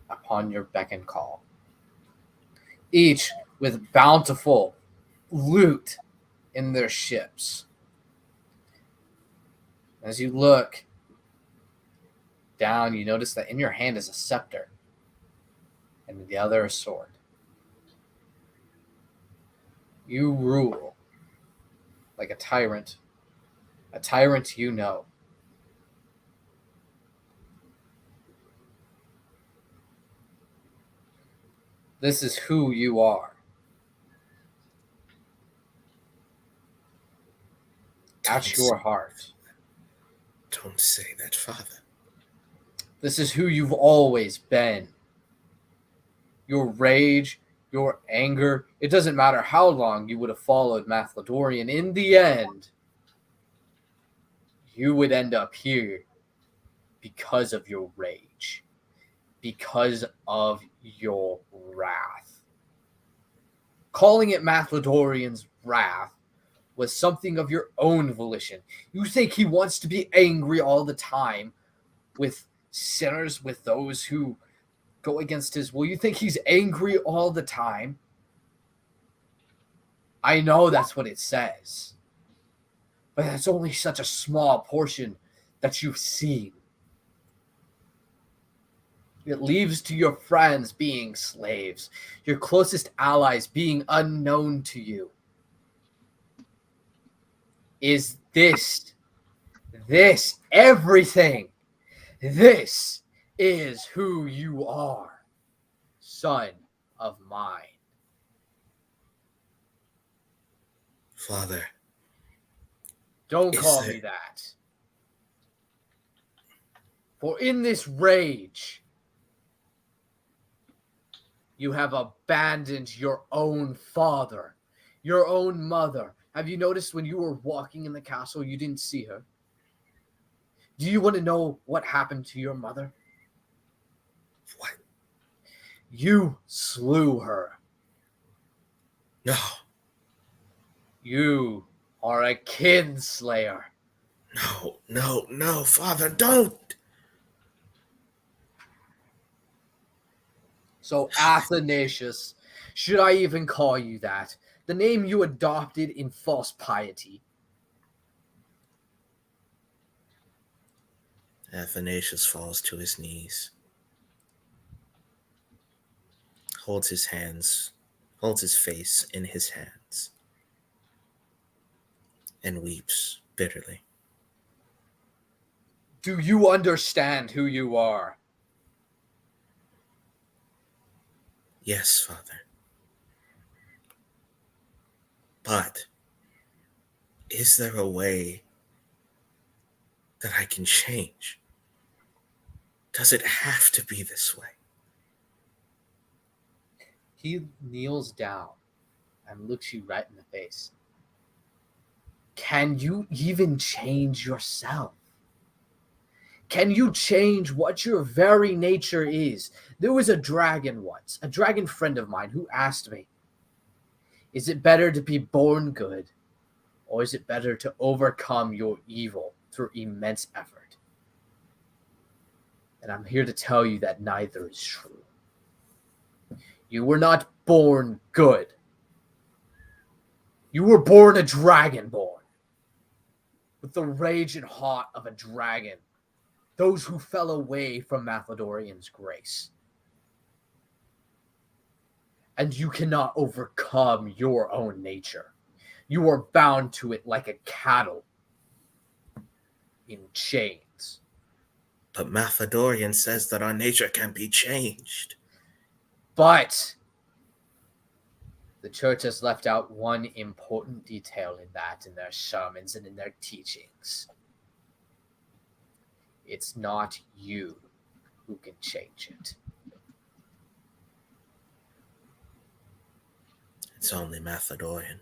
upon your beck and call. Each with bountiful loot in their ships. As you look down, you notice that in your hand is a scepter, and in the other a sword. You rule like a tyrant you know. This is who you are. At your heart. Don't say that, Father. This is who you've always been. Your rage, your anger, it doesn't matter how long you would have followed Mathlodorian. In the end, you would end up here because of your rage, because of your wrath. Calling it Mathlodorian's wrath was something of your own volition. You think he wants to be angry all the time with sinners, with those who go against his will? You think he's angry all the time? I know that's what it says. But that's only such a small portion that you've seen. It leaves to your friends being slaves, your closest allies being unknown to you. is this everything. This is who you are, son of mine. Father, Don't Is call there- me that. For in this rage, you have abandoned your own father, your own mother. Have you noticed when you were walking in the castle, you didn't see her? Do you want to know what happened to your mother? what? You slew her. No, You are a kinslayer. no, Father, don't. So, Athanasius, should I even call you that? The name you adopted in false piety. Athanasius falls to his knees, holds his face in his hands, and weeps bitterly. Do you understand who you are? Yes, Father. But is there a way that I can change? Does it have to be this way? He kneels down and looks you right in the face. Can you even change yourself? Can you change what your very nature is? There was a dragon once, a dragon friend of mine, who asked me, is it better to be born good, or is it better to overcome your evil through immense effort? And I'm here to tell you that neither is true. You were not born good. You were born a dragonborn, with the rage and heart of a dragon. Those who fell away from Mathodorian's grace. And you cannot overcome your own nature. You are bound to it like a cattle in chains. But Mathodorian says that our nature can be changed. But the church has left out one important detail in that, in their sermons and in their teachings. It's not you who can change it. It's only Mathodorian.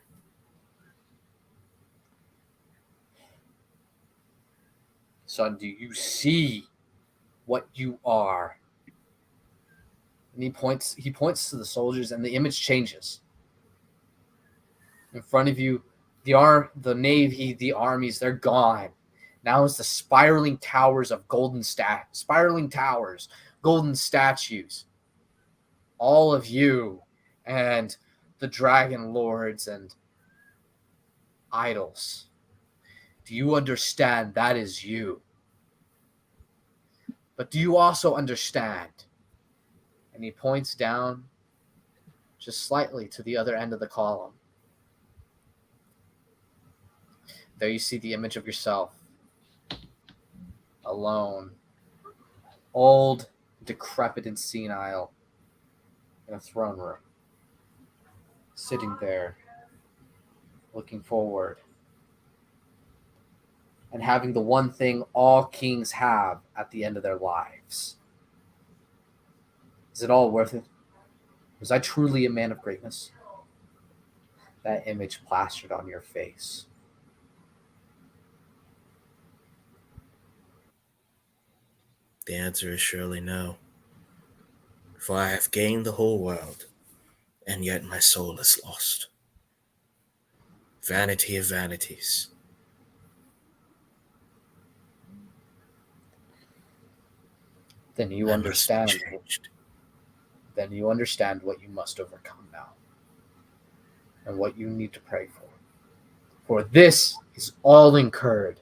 Son, do you see what you are? And he points to the soldiers, and the image changes. In front of you, the navy, the armies, they're gone. Now it's the spiraling towers, golden statues. All of you and the dragon lords and idols. Do you understand that is you? But do you also understand? And he points down just slightly to the other end of the column. There you see the image of yourself, alone, old, decrepit, and senile, in a throne room, sitting there, looking forward, and having the one thing all kings have at the end of their lives. Is it all worth it? Was I truly a man of greatness? That image plastered on your face. The answer is surely no. For I have gained the whole world, and yet my soul is lost. Vanity of vanities. Then you I must be understand. changed. Then you understand what you must overcome now, and what you need to pray for. For this is all incurred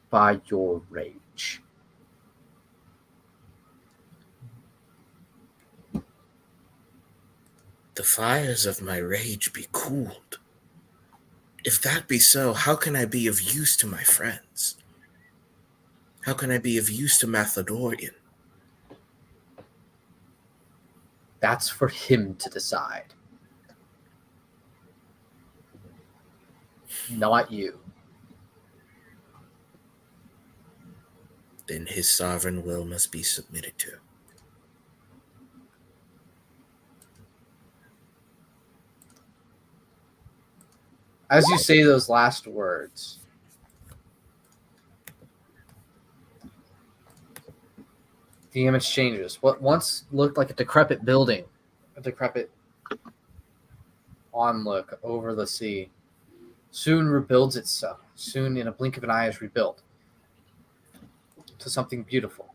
by your rage. The fires of my rage be cooled. If that be so, how can I be of use to my friends? How can I be of use to Mathlodorian? That's for him to decide. Not you. Then his sovereign will must be submitted to. As you say those last words, the image changes. What once looked like a decrepit building, a decrepit onlook over the sea, soon rebuilds itself. Soon, in a blink of an eye, is rebuilt to something beautiful.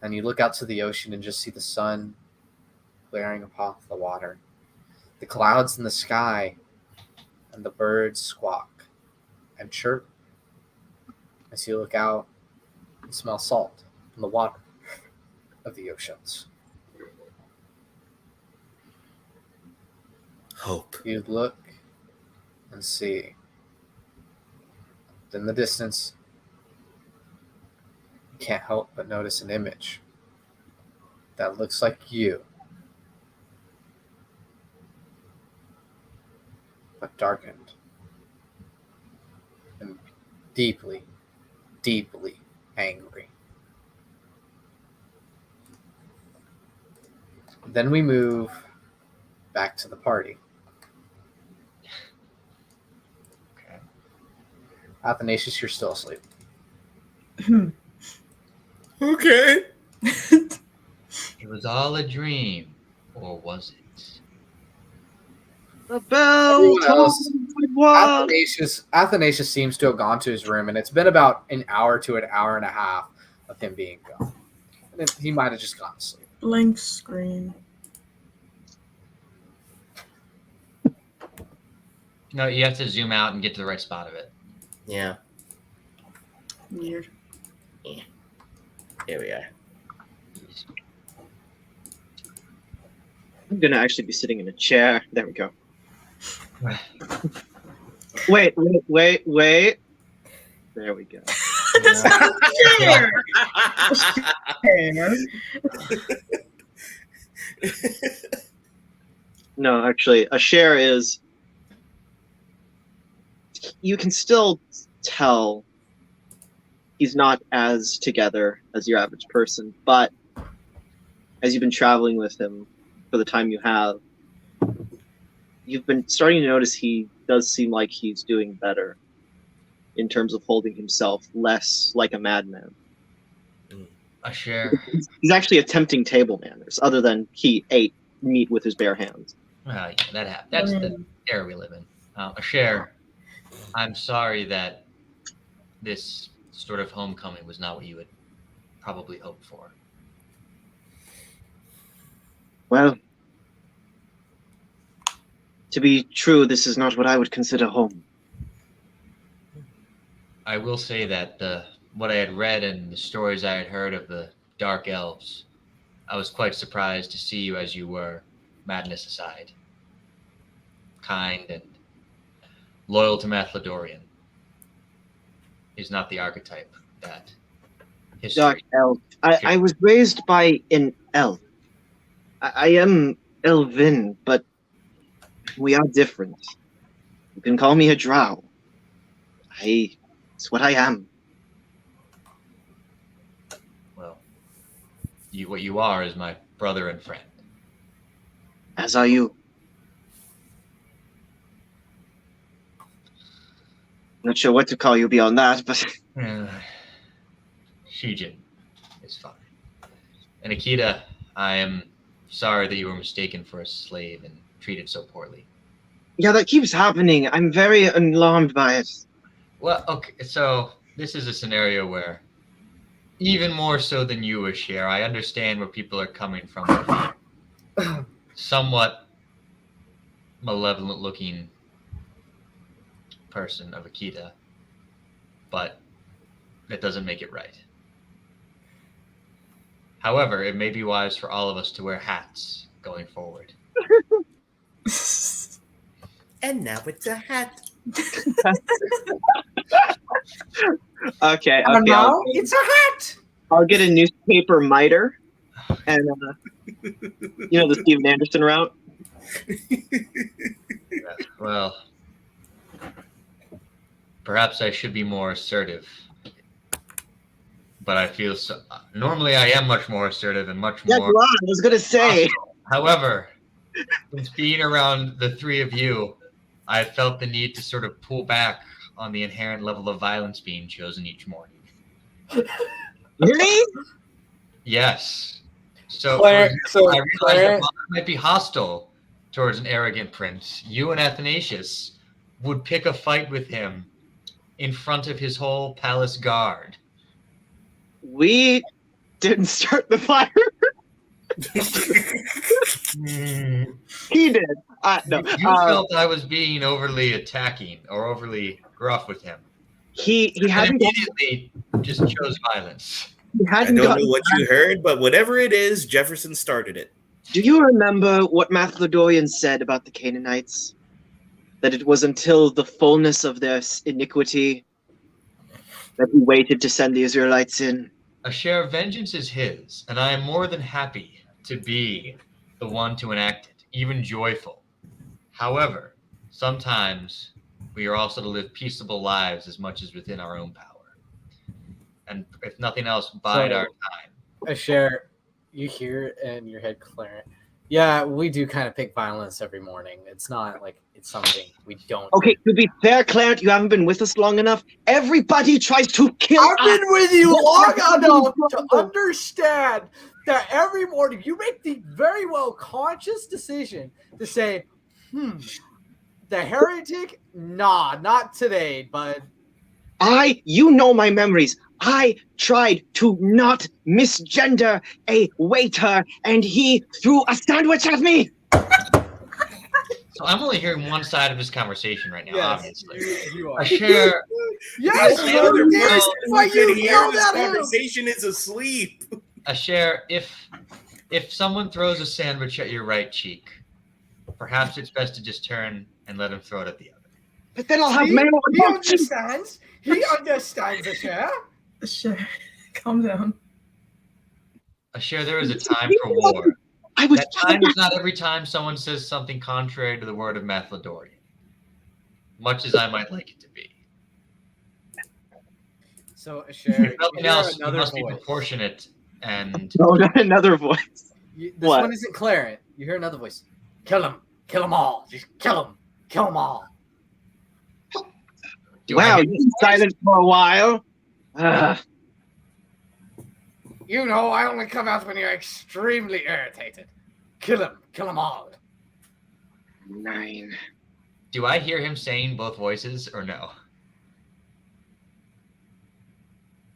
And you look out to the ocean and just see the sun glaring upon the water, the clouds in the sky, and the birds squawk and chirp as you look out and smell salt in the water of the oceans. Hope. You look and see in the distance, you can't help but notice an image that looks like you, but darkened and deeply, deeply angry. Then we move back to the party. Okay. Athanasius, you're still asleep. Okay. It was all a dream, or was it? The bell Everyone else- tolls it was. Athanasius seems to have gone to his room, and it's been about an hour to an hour and a half of him being gone. And then he might have just gone to sleep. Blank screen. No, you have to zoom out and get to the right spot of it. Yeah, Weird. here we are. I'm gonna actually be sitting in a chair. There we go. Wait. There we go. That's not fair. No, actually, a share is. You can still tell he's not as together as your average person, but as you've been traveling with him for the time you have, you've been starting to notice he does seem like he's doing better in terms of holding himself less like a madman. A share. He's actually attempting table manners, other than he ate meat with his bare hands. Well, yeah, that happened. That's the era we live in. A share. I'm sorry that this sort of homecoming was not what you had probably hoped for. Well, to be true, this is not what I would consider home. I will say that what I had read and the stories I had heard of the Dark Elves, I was quite surprised to see you as you were, madness aside. Kind and loyal to Mathlodorian is not the archetype that history. Dark elf. I was raised by an elf. I am elven, but we are different. You can call me a drow. It's what I am. Well, what you are is my brother and friend. As are you. Not sure what to call you beyond that, but Shijin is fine. And Akita, I am sorry that you were mistaken for a slave and treated so poorly. yeah, that keeps happening. I'm very alarmed by it. Well, okay, so this is a scenario where, even more so than you, Ashir, I understand where people are coming from with the somewhat malevolent-looking person of Akita, but that doesn't make it right. However, it may be wise for all of us to wear hats going forward. And now it's a hat. Okay. And now it's a hat. I'll get a newspaper miter, and the Steven Anderson route. Well, perhaps I should be more assertive. But I feel so. Normally, I am much more assertive and much Yeah, more. you are. I was gonna say. However, since being around the three of you, I felt the need to sort of pull back on the inherent level of violence being chosen each morning. Really? Yes. So, Claire- for example, I so realized Claire- that while I might be hostile towards an arrogant prince, you and Athanasius would pick a fight with him in front of his whole palace guard. We didn't start the fire. He did. No. You felt I was being overly attacking or overly gruff with him. He And hadn't. immediately just chose violence. He I hadn't don't gotten know what you heard, but whatever it is, Jefferson started it. Do you remember what Macedonians said about the Canaanites? That it was until the fullness of their iniquity that he waited to send the Israelites in. A share of vengeance is his, and I am more than happy to be the one to enact it, even joyful. However, sometimes we are also to live peaceable lives as much as within our own power. And if nothing else, bide So- our time. I share. You hear in your head, Clarence. Yeah, we do kind of pick violence every morning. It's not like it's something we don't. Okay, to be fair, Clarence, you haven't been with us long enough. Everybody tries to kill I've us. been with you long What enough happened? to understand that every morning you make the very well conscious decision to say, the heretic? Nah, not today, bud. You know my memories. I tried to not misgender a waiter, and he threw a sandwich at me. So I'm only hearing one side of this conversation right now, obviously. you A are. share. Yes, The other you did. person But who you can hear yelled this at him. conversation is asleep. A share. If someone throws a sandwich at your right cheek, perhaps it's best to just turn and let him throw it at the other. But then I'll have See? mail. He understands. He understands, Asher. Sure. Calm down. A share. There is a time for war. I was. That time is not every time someone says something contrary to the word of Macedonian, much as I might like it to be. So, Asher, If nothing else, you must be proportionate and No, not another voice. This What? one isn't Clarence. You hear another voice. Kill him. Kill them all. Just kill them. Kill them all. do Wow, I you've been silent for a while. You know, I only come out when you're extremely irritated. Kill him. Kill them all. 9. do I hear him saying both voices or no?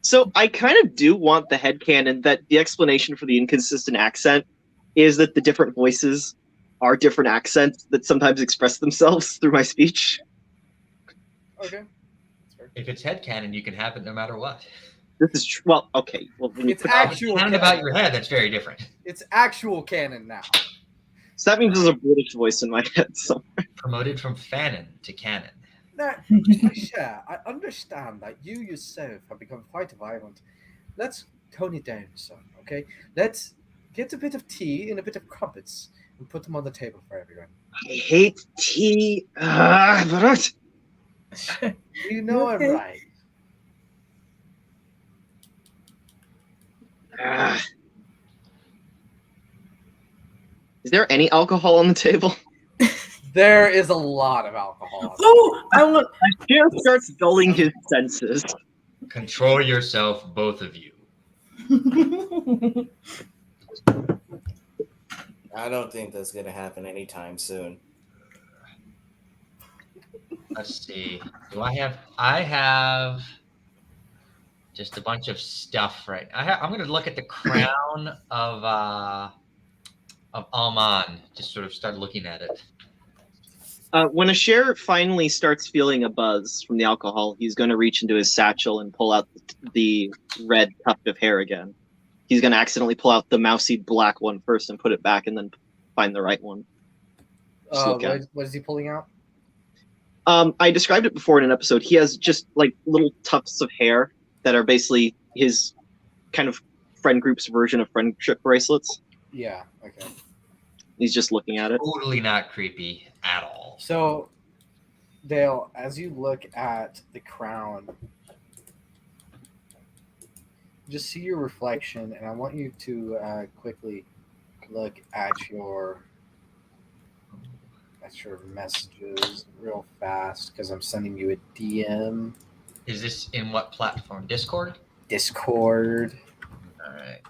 So I kind of do want the headcanon that the explanation for the inconsistent accent is that the different voices are different accents that sometimes express themselves through my speech. Okay. If it's headcanon, you can have it no matter what. This is true. Well, okay. Well, when you It's put- If it's actual canon canon. about your head, that's very different. It's actual canon now. so that means there's a British voice in my head. So Promoted from fanon to canon. Now, Asher, I understand that you yourself have become quite violent. Let's tone it down some, okay? Let's get a bit of tea and a bit of crumpets and put them on the table for everyone. I hate tea. But You know Okay. I'm right. is there any alcohol on the table? There is a lot of alcohol. Oh, I want. Pierre starts dulling his senses. Control yourself, both of you. I don't think that's going to happen anytime soon. Let's see. I have just a bunch of stuff right. I'm going to look at the crown of Alman. Just sort of start looking at it. When Asher finally starts feeling a buzz from the alcohol, he's going to reach into his satchel and pull out the red tuft of hair again. He's going to accidentally pull out the mousy black one first and put it back and then find the right one. Just look at it. What is he pulling out? I described it before in an episode. He has just like little tufts of hair that are basically his kind of friend group's version of friendship bracelets. Yeah. Okay. He's just looking at it. Totally not creepy at all. So, Dale, as you look at the crown, just see your reflection, and I want you to quickly look at your messages real fast because I'm sending you a DM. Is this in what platform? Discord? Discord. All right.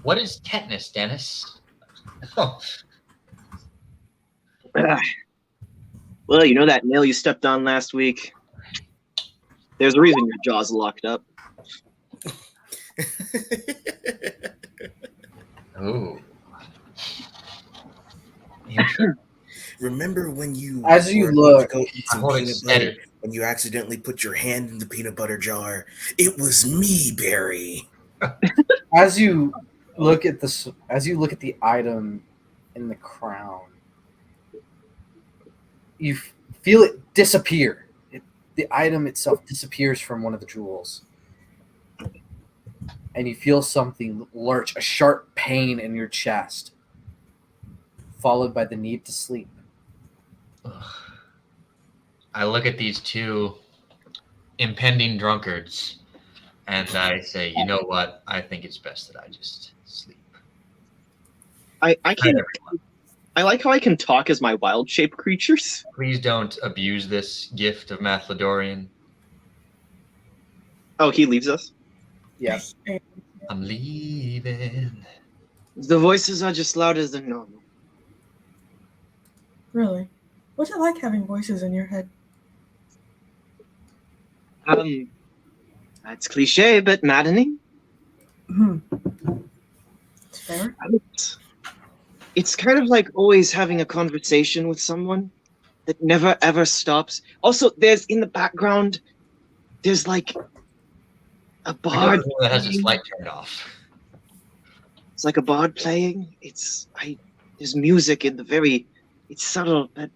What is tetanus, Dennis? Oh, Well, you know that nail you stepped on last week? There's a reason your jaw's locked up. ooh. Remember when you As you were look- about to go eat some Hold it peanut steady. butter when you accidentally put your hand in the peanut butter jar? It was me, Barry. As you look at the item in the crown, you feel it disappear. The item itself disappears from one of the jewels, and you feel something lurch, a sharp pain in your chest, followed by the need to sleep. I look at these two impending drunkards and I say, you know what? I think it's best that I just sleep. I Night, can. everyone. I like how I can talk as my wild shape creatures. Please don't abuse this gift of Mathlodorian. Oh, he leaves us. Yes. I'm leaving. The voices are just louder than normal. Really? What's it like having voices in your head? That's cliche, but maddening. It's fair. It's kind of like always having a conversation with someone that never ever stops. Also, there's in the background, there's like a I know bard. the one that has its light turned off. It's like a bard playing. There's music in the very. It's subtle, but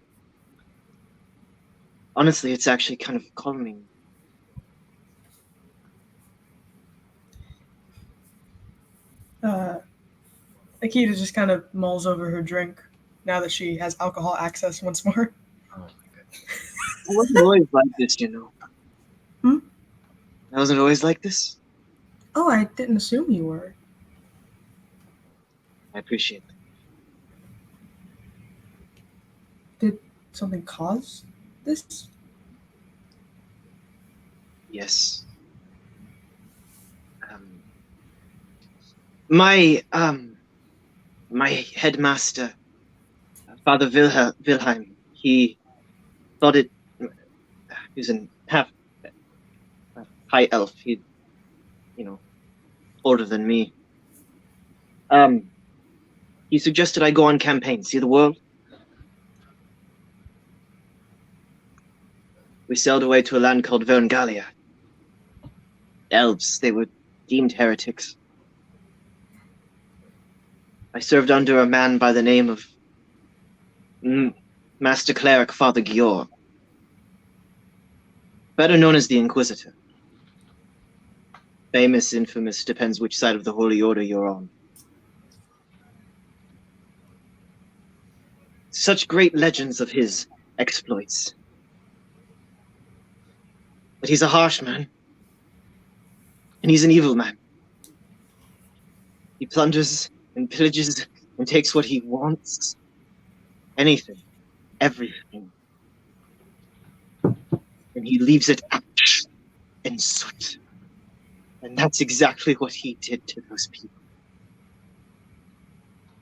honestly, it's actually kind of calming. Akita just kind of mulls over her drink now that she has alcohol access once more. Oh my goodness. I wasn't always like this, you know. Hmm? I wasn't always like this. Oh, I didn't assume you were. I appreciate that. Did something cause this? Yes. My headmaster, Father Wilhelm, he thought he was an half high elf. He, older than me. He suggested I go on campaign, see the world. We sailed away to a land called Verngalia. Elves, they were deemed heretics. I served under a man by the name of Master Cleric Father Gior, better known as the Inquisitor. Famous, infamous, depends which side of the Holy Order you're on. Such great legends of his exploits. But he's a harsh man. And he's an evil man. He plunders and pillages and takes what he wants. Anything. Everything. And he leaves it ash and soot. And that's exactly what he did to those people.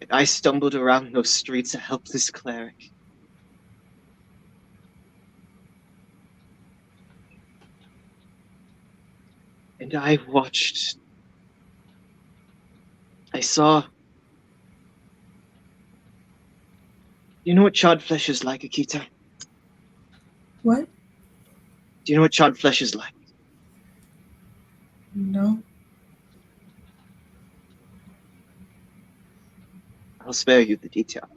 And I stumbled around those streets a helpless cleric. And I watched. I saw. You know what charred flesh is like, Akita? What? Do you know what charred flesh is like? No. I'll spare you the detail.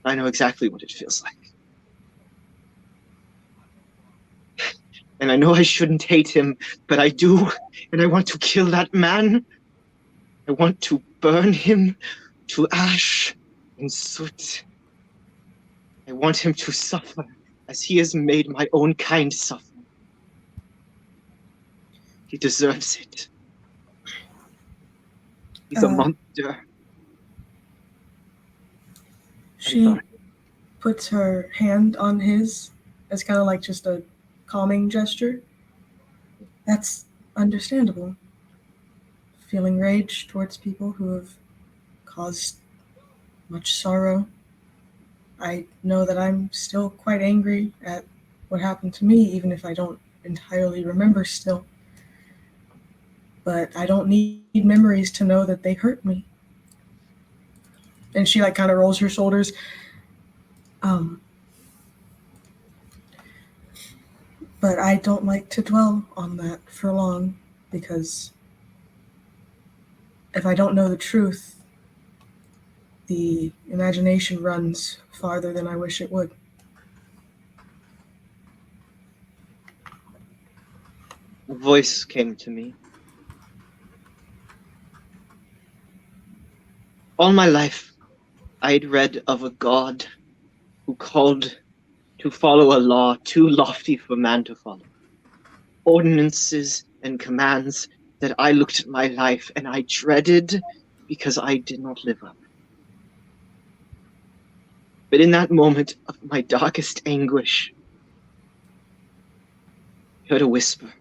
I know exactly what it feels like. And I know I shouldn't hate him, but I do, and I want to kill that man. I want to burn him to ash and soot. I want him to suffer as he has made my own kind suffer. He deserves it. He's a monster. She puts her hand on his as kind of like just a calming gesture. That's understandable. Feeling rage towards people who have caused much sorrow. I know that I'm still quite angry at what happened to me, even if I don't entirely remember still. But I don't need memories to know that they hurt me. And she like kind of rolls her shoulders. But I don't like to dwell on that for long, because if I don't know the truth, the imagination runs farther than I wish it would. A voice came to me. All my life, I'd read of a god who called to follow a law too lofty for man to follow. Ordinances and commands that I looked at my life and I dreaded because I did not live up. But in that moment of my darkest anguish, I heard a whisper.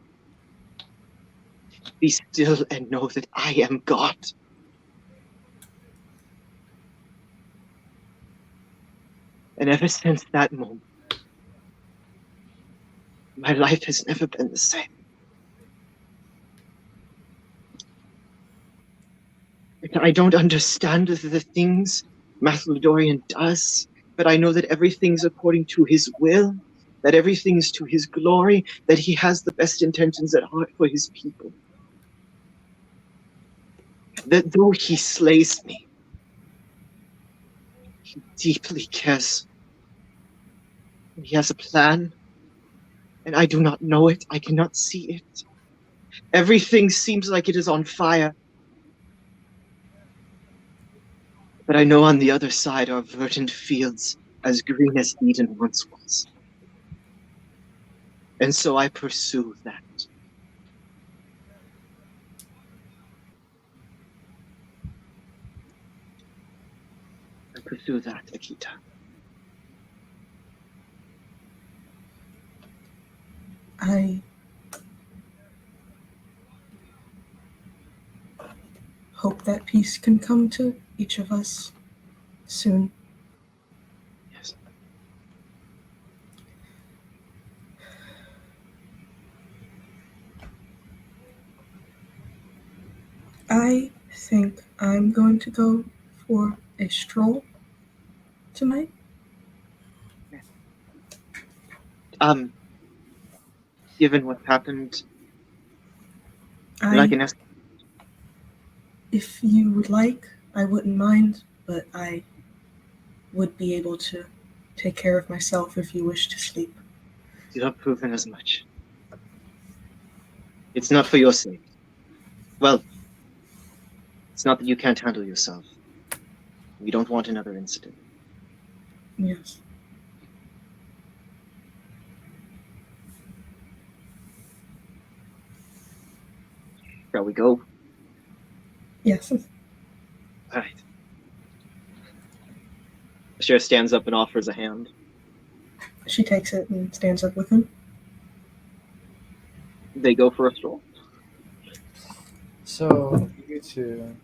Be still and know that I am God. And ever since that moment, my life has never been the same. I don't understand the things Mathlodorian does, but I know that everything's according to his will, that everything's to his glory, that he has the best intentions at heart for his people. That though he slays me, he deeply cares. He has a plan, and I do not know it. I cannot see it. Everything seems like it is on fire. But I know on the other side are verdant fields as green as Eden once was. And so I pursue that. I pursue that, Akita. I hope that peace can come to each of us soon. Yes. I think I'm going to go for a stroll tonight. Given what happened, If you would like, I wouldn't mind, but I would be able to take care of myself if you wish to sleep. You have proven as much. It's not for your sake. Well, it's not that you can't handle yourself. We don't want another incident. Yes. Shall we go? Yes. All right. The sheriff stands up and offers a hand. She takes it and stands up with him. They go for a stroll. So you get to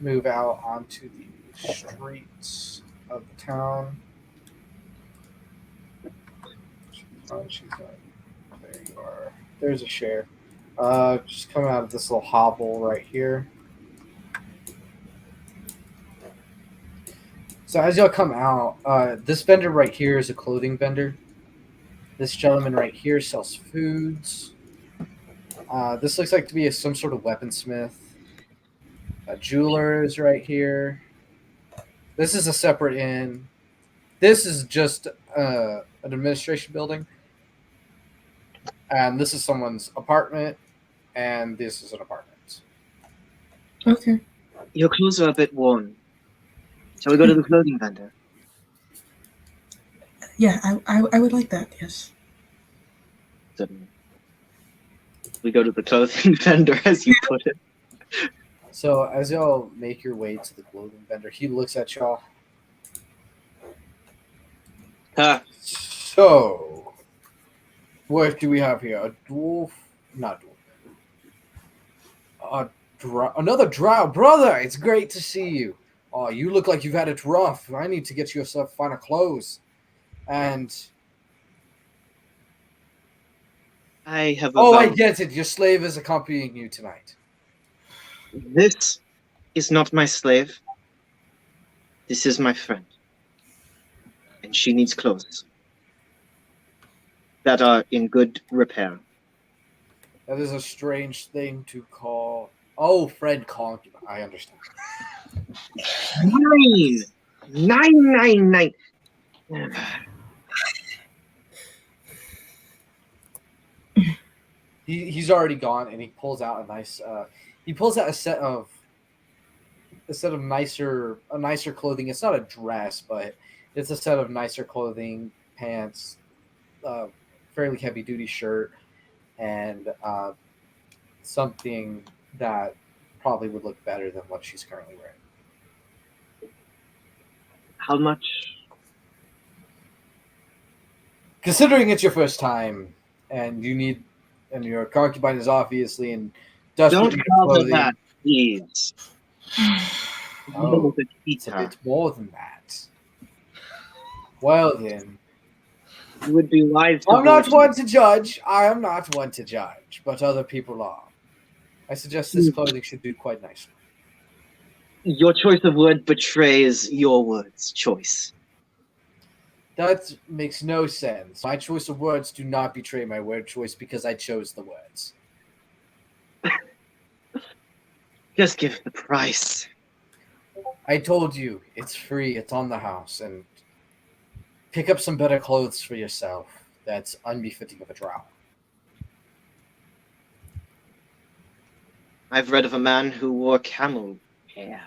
move out onto the streets of the town. She's not. There you are. There's a share. Just coming out of this little hovel right here. So as y'all come out, this vendor right here is a clothing vendor. This gentleman right here sells foods. This looks like to be some sort of weaponsmith. A jeweler is right here. This is a separate inn. This is just an administration building, and this is someone's apartment, and this is an apartment. Okay. Your clothes are a bit worn. Shall we go to the clothing vendor? Yeah, I would like that. Yes. Certainly. We go to the clothing vendor, as you put it. So as y'all make your way to the clothing vendor, he looks at y'all. Ah, So, what do we have here? A dwarf? Not dwarf. Another drow. Brother, it's great to see you. Oh, you look like you've had it rough. I need to get you yourself finer clothes. And, I have a oh, I vow. get it. Your slave is accompanying you tonight. This is not my slave. This is my friend. And she needs clothes that are in good repair. That is a strange thing to call. Oh, friend concubine. I understand. 999. He's already gone, and he pulls out a nice. He pulls out a set of nicer clothing. It's not a dress, but it's a set of nicer clothing, pants, fairly heavy duty shirt, and something that probably would look better than what she's currently wearing. How much? Considering it's your first time, and your concubine is obviously in desperate Don't call her clothing. that, please. Oh, it's a bit more than that. Well then, You would be wise to I'm not vote. one to judge. I am not one to judge, but other people are. I suggest this clothing should do quite nicely. Your choice of word betrays your words choice. That makes no sense. My choice of words do not betray my word choice because I chose the words. Just give the price. I told you, it's free, it's on the house, and pick up some better clothes for yourself. That's unbefitting of a drow. I've read of a man who wore camel hair.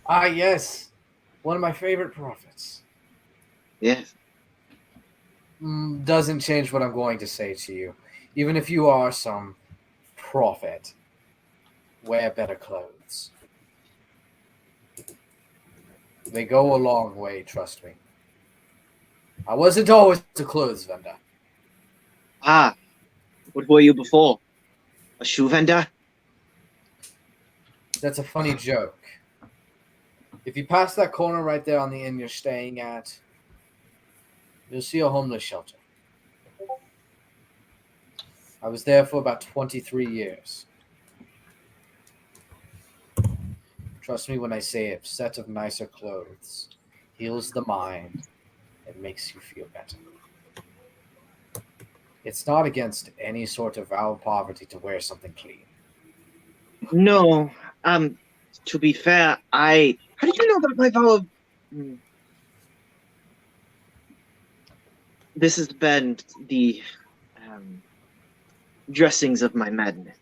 Ah, yes. One of my favorite prophets. Yes. Doesn't change what I'm going to say to you. Even if you are some prophet, wear better clothes. They go a long way, trust me. I wasn't always a clothes vendor. Ah, what were you before? A shoe vendor? That's a funny joke. If you pass that corner right there on the inn you're staying at, you'll see a homeless shelter. I was there for about 23 years. Trust me when I say a set of nicer clothes heals the mind and makes you feel better. It's not against any sort of vow of poverty to wear something clean. No. To be fair, how did you know about my vow of... This has been the dressings of my madness.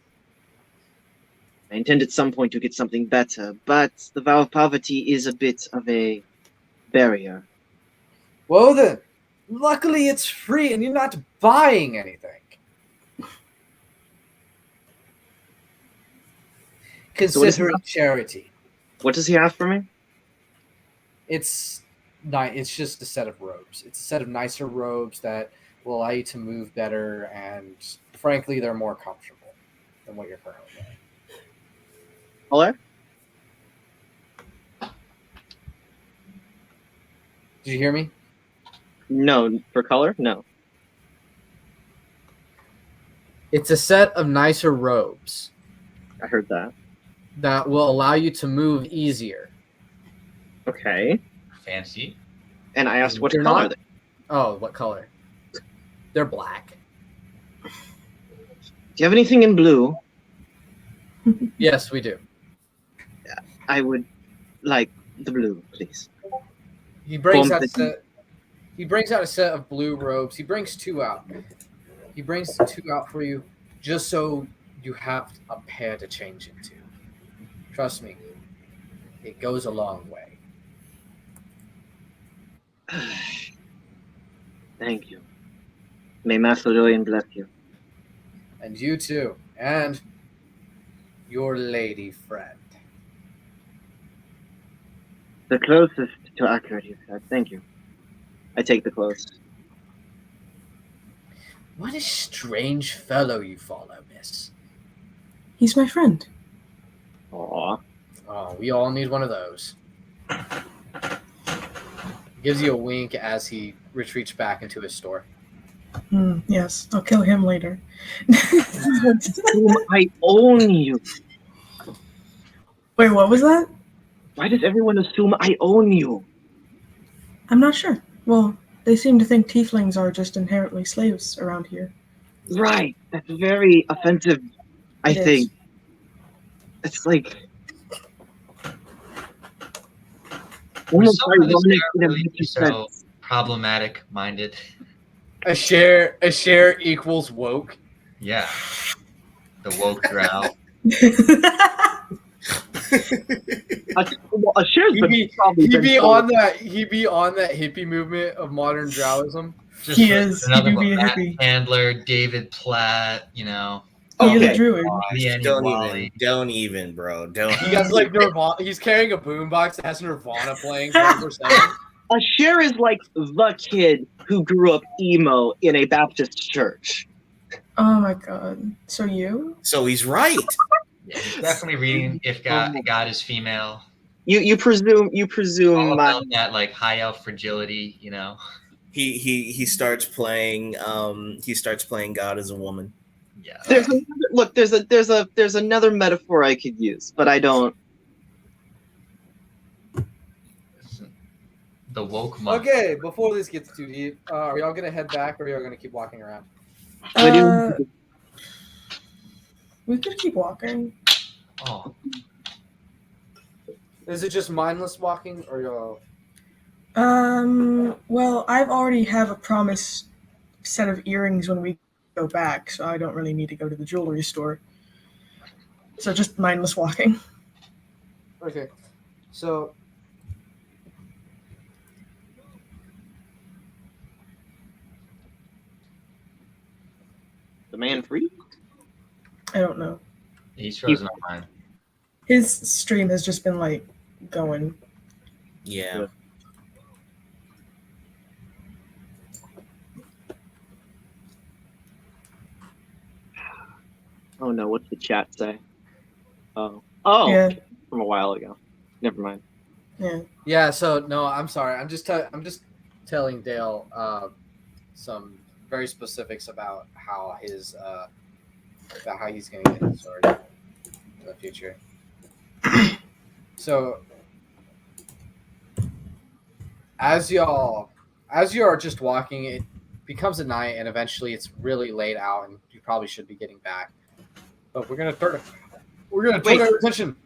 I intend at some point to get something better, but the vow of poverty is a bit of a barrier. Well then, luckily it's free and you're not buying anything. Consider it charity. What does he have for me? It's just a set of robes. It's a set of nicer robes that will allow you to move better, and frankly, they're more comfortable than what you're currently wearing. Color? Did you hear me? No. For color? No. It's a set of nicer robes I heard that. that will allow you to move easier. Okay. Fancy. And I asked what They're color not- they... Oh, what color? They're black. Do you have anything in blue? Yes, we do. I would like the blue, please. He brings out a set. He brings out a set of blue robes. He brings 2 out. He brings 2 out for you, just so you have a pair to change into. Trust me, it goes a long way. Thank you. May Master Dorian bless you. And you too, and your lady friend. The closest to accurate, you said. Thank you. I take the clothes. What a strange fellow you follow, miss. He's my friend. Aw. Oh, we all need one of those. Gives you a wink as he retreats back into his store. Yes, I'll kill him later. I own you. Wait, what was that? Why does everyone assume I own you? I'm not sure. Well, they seem to think tieflings are just inherently slaves around here. Right. That's very offensive, I It is. think. It's like... Would almost someone ironic there in a really be wicked so sense. problematic minded? A share equals woke. Yeah. The woke drow. A share's been probably He'd been be sold. on that hippie movement of modern drowism. Just He like is. He another do one. be a Matt hippie. Handler, David Platt, you know. He is a Okay. druid. Danny Don't Wally. even, bro. Don't. He has like Nirvana. He's carrying a boombox that has Nirvana playing 24/7. A share is like the kid who grew up emo in a Baptist church. Oh my god. So you? So he's right. Yeah, he's definitely reading If God is Female. You presume All about that like high elf fragility, you know. He starts playing God as a woman. Yeah. there's another, there's another metaphor I could use, but I don't. The woke monk. Okay, before this gets too deep, are y'all gonna head back or are y'all gonna keep walking around? We could keep walking. Oh. Is it just mindless walking or y'all? Well, I've already have a promise set of earrings when we go back, so I don't really need to go to the jewelry store. So just mindless walking. Okay, so The man free? I don't know. He's frozen on mine. His stream has just been like going. Yeah. Oh no, what's the chat say? Oh, Yeah, from a while ago. Never mind. yeah. yeah. So no, I'm sorry. I'm just telling Dale some very specifics about how he's gonna get his sword in the future. So as you are just walking, it becomes a night, and eventually it's really late out, and you probably should be getting back. But we're gonna turn Wait. our attention.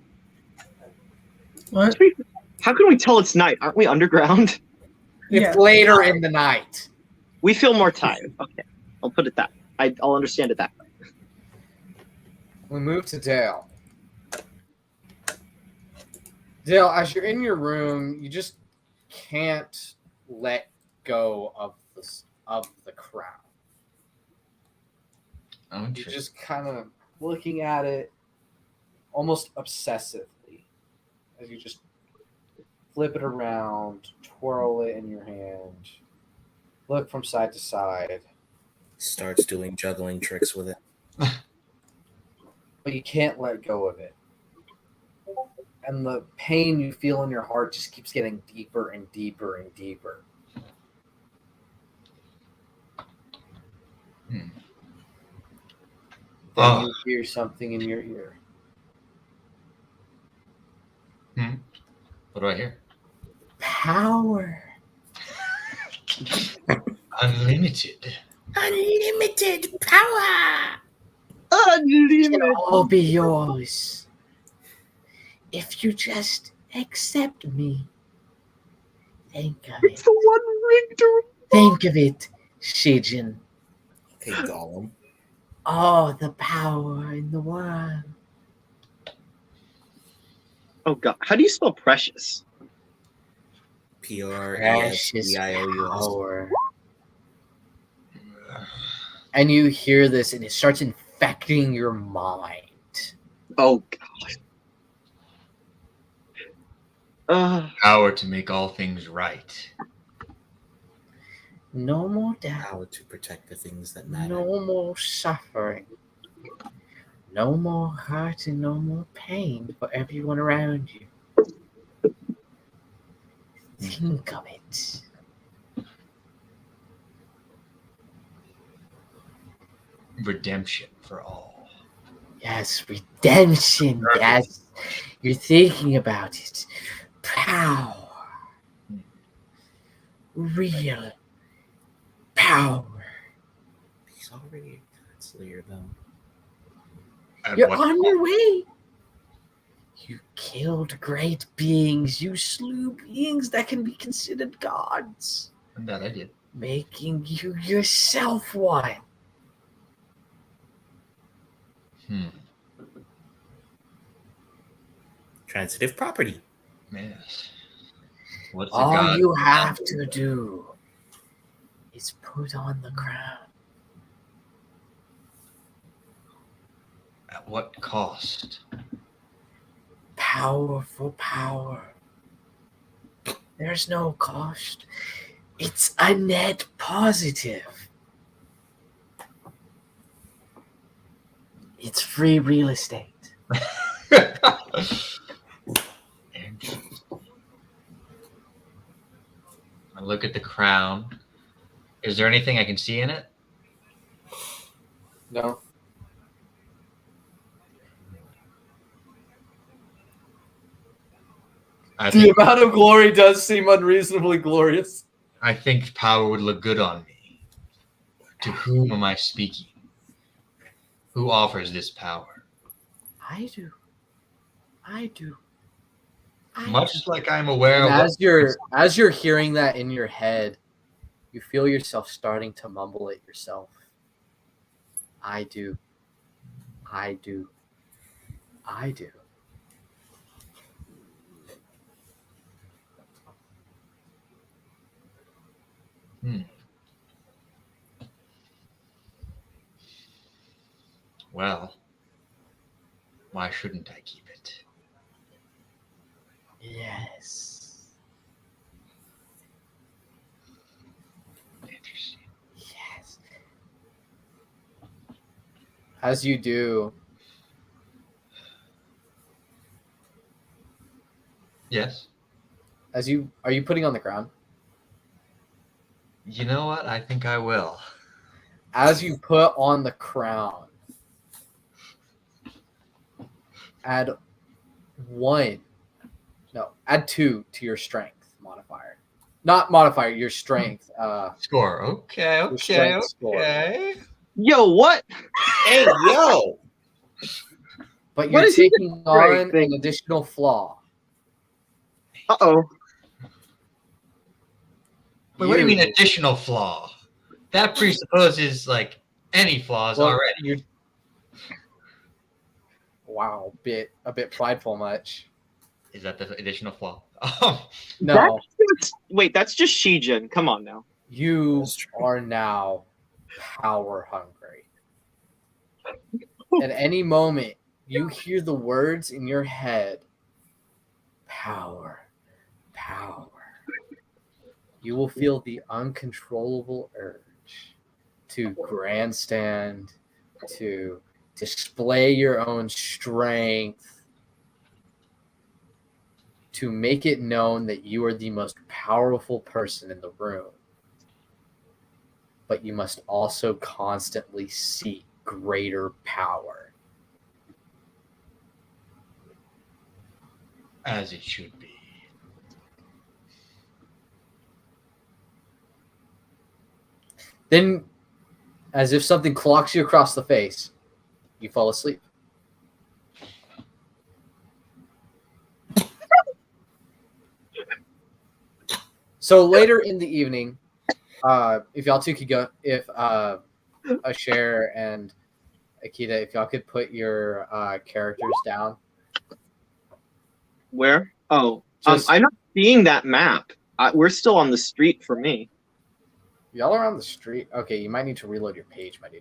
What? How can we tell it's night? Aren't we underground? It's Yeah. later in the night. We feel more tired. Okay, I'll put it that. I'll understand it that way. We move to Dale. Dale, as you're in your room, you just can't let go of the crown. Oh, You're just kind of looking at it almost obsessively as you just flip it around, twirl it in your hand, look from side to side, Starts doing juggling tricks with it. but you can't let go of it. And the pain you feel in your heart just keeps getting deeper and deeper and deeper. Hmm. Then Oh. you hear something in your ear. What do I hear? Power. Unlimited. Unlimited power. Unlimited. All be yours. If you just accept me, Think of It's it. the one ring to Think of it, Shijin. Okay, Gollum. All the power in the world. Oh god, how do you spell precious? Precious Precious. power. And you hear this, and it starts infecting your mind. Oh god. Power to make all things right. No more death. Power to protect the things that matter. No more suffering. No more hurt and no more pain for everyone around you. Think of it. Redemption for all. Yes, redemption. Perfect. Yes, you're thinking about it. Power. Real power. He's already a Slayer, though. At You're what on cost? your way. You killed great beings. You slew beings that can be considered gods, That I did. making you yourself one. Transitive property. Yes. What's a All god? you have to do is put on the crown. At what cost? Power for power. There's no cost. It's a net positive. It's free real estate. Interesting. I look at the crown. Is there anything I can see in it? No. I The think, amount of glory does seem unreasonably glorious. I think power would look good on me. To whom am I speaking? Who offers this power? I do. I do. Much like I'm aware And of as you're hearing that in your head, you feel yourself starting to mumble it yourself. I do. I do. I do. Well, why shouldn't I keep it? Yes. Interesting. Yes. As you do, Yes. are you putting on the crown? You know what? I think I will. As you put on the crown, add 2 to your strength modifier. Not modifier, your strength. Score. Okay. Your strength score. Yo, what? Hey, yo! But What you're is he taking great on thing? an additional flaw. Uh-oh. Wait, what do you mean additional flaw? That presupposes like any flaws Well, already. Wow, a bit prideful much. Is that the additional flaw? No, That's just Shijin. Come on now. you That's true. are now power hungry. At any moment, you hear the words in your head, power, power. You will feel the uncontrollable urge to grandstand, to display your own strength, to make it known that you are the most powerful person in the room. But you must also constantly seek greater power. As it should be. Then, as if something clocks you across the face, you fall asleep. So later in the evening, if y'all two could go, if Asher and Akita, if y'all could put your characters down. Where? Oh, Just- I'm not seeing that map. We're still on the street for me. Y'all are on the street. Okay, you might need to reload your page, my dude.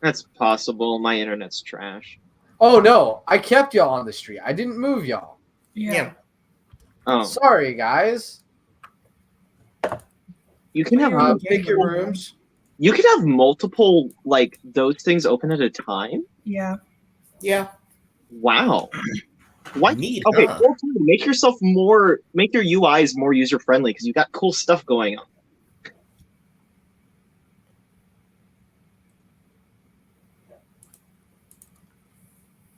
That's possible. My internet's trash. Oh no, I kept y'all on the street. I didn't move y'all. Yeah. Oh, Sorry, guys. you can have Pick your rooms. you can have multiple like those things open at a time. Yeah. Yeah. Wow. What? Neat, Okay, huh? well, make your UIs more user friendly because you got cool stuff going on.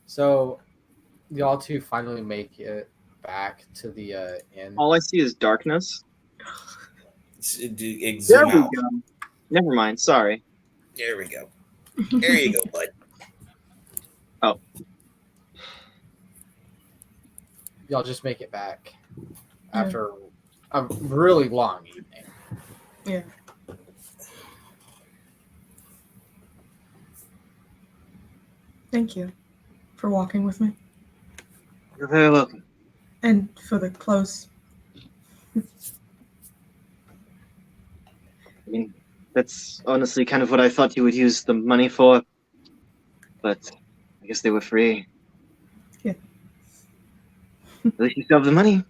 So, y'all two finally make it back to the inn. All I see is darkness. Zoom There we out. go. Never mind. Sorry. There we go. There you go, bud. Y'all just make it back after a really long evening. Yeah. Thank you for walking with me You're very welcome. and for the clothes. I mean, that's honestly kind of what I thought you would use the money for, but I guess they were free. Yeah. At least you still have the money.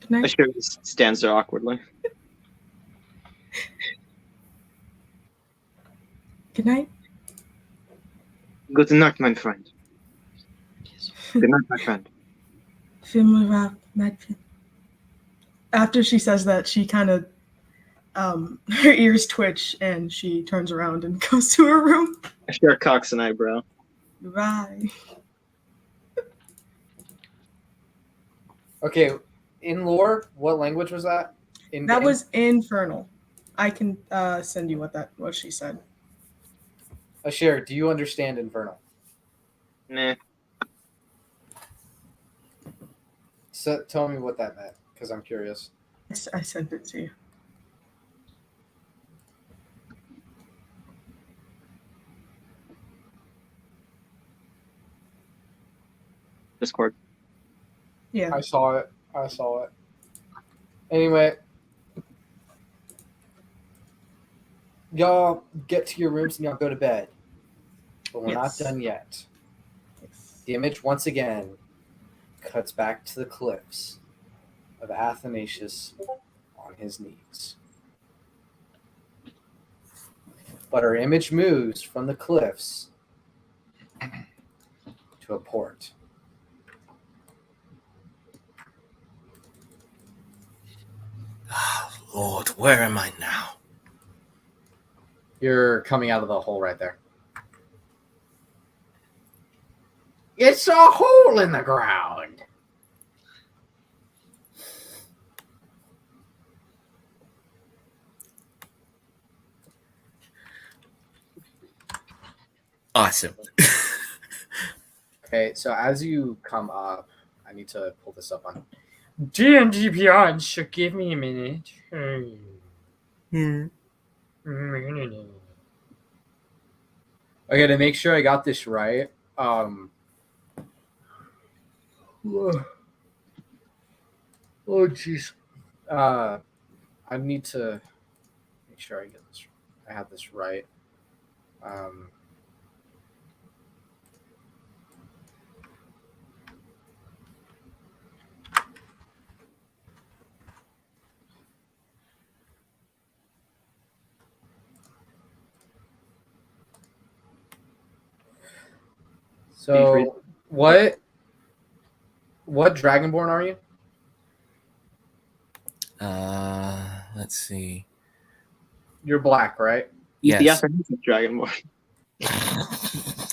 Good night. Ashir just stands there awkwardly. Good night. Good night, my friend. Good night, my friend. After she says that, she kind of, her ears twitch and she turns around and goes to her room. Ashir cocks an eyebrow. Bye. Okay, in lore, what language was that? That was infernal. I can send you what she said. Asher, do you understand Infernal? Nah. So, tell me what that meant, because I'm curious. I sent it to you. Discord. Yeah. I saw it. Anyway, y'all get to your rooms and y'all go to bed. But we're Yes. not done yet. The image once again cuts back to the cliffs of Athanasius on his knees. But our image moves from the cliffs to a port. Lord, where am I now? You're coming out of the hole right there. It's a hole in the ground. Awesome. Okay, so as you come up, I need to pull this up on D&D Beyond. So give me a minute. Okay, to make sure I got this right, oh jeez, I need to make sure I have this right. So what Dragonborn are you? Let's see. You're black, right? He's the Yes. Athanasius Dragonborn.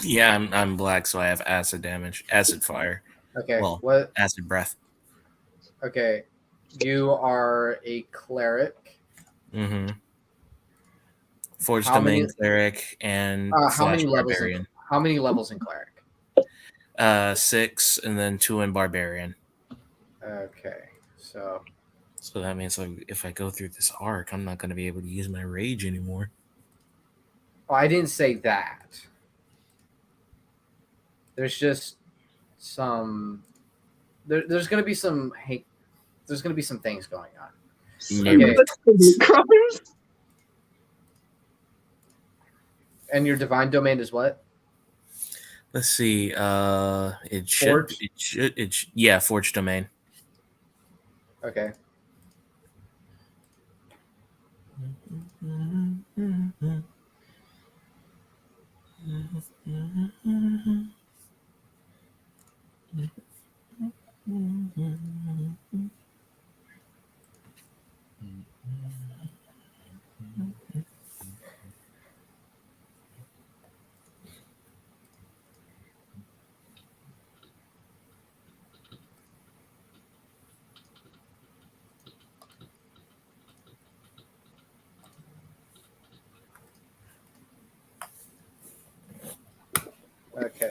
Yeah, I'm black, so I have acid damage, acid fire, Okay. Well- What? acid breath. Okay. You are a cleric. Mm-hmm. Forged How domain many- cleric and How slash many levels? barbarian. How many levels in cleric? 6, and then 2 in barbarian. Okay, so So that means like if I go through this arc, I'm not going to be able to use my rage anymore. I didn't say that. There's just some. There's going to be some hate. There's going to be some things going on. Okay. Crimes? And your divine domain is what? Let's see. It should. Forge? Yeah, forge domain. Okay. Okay.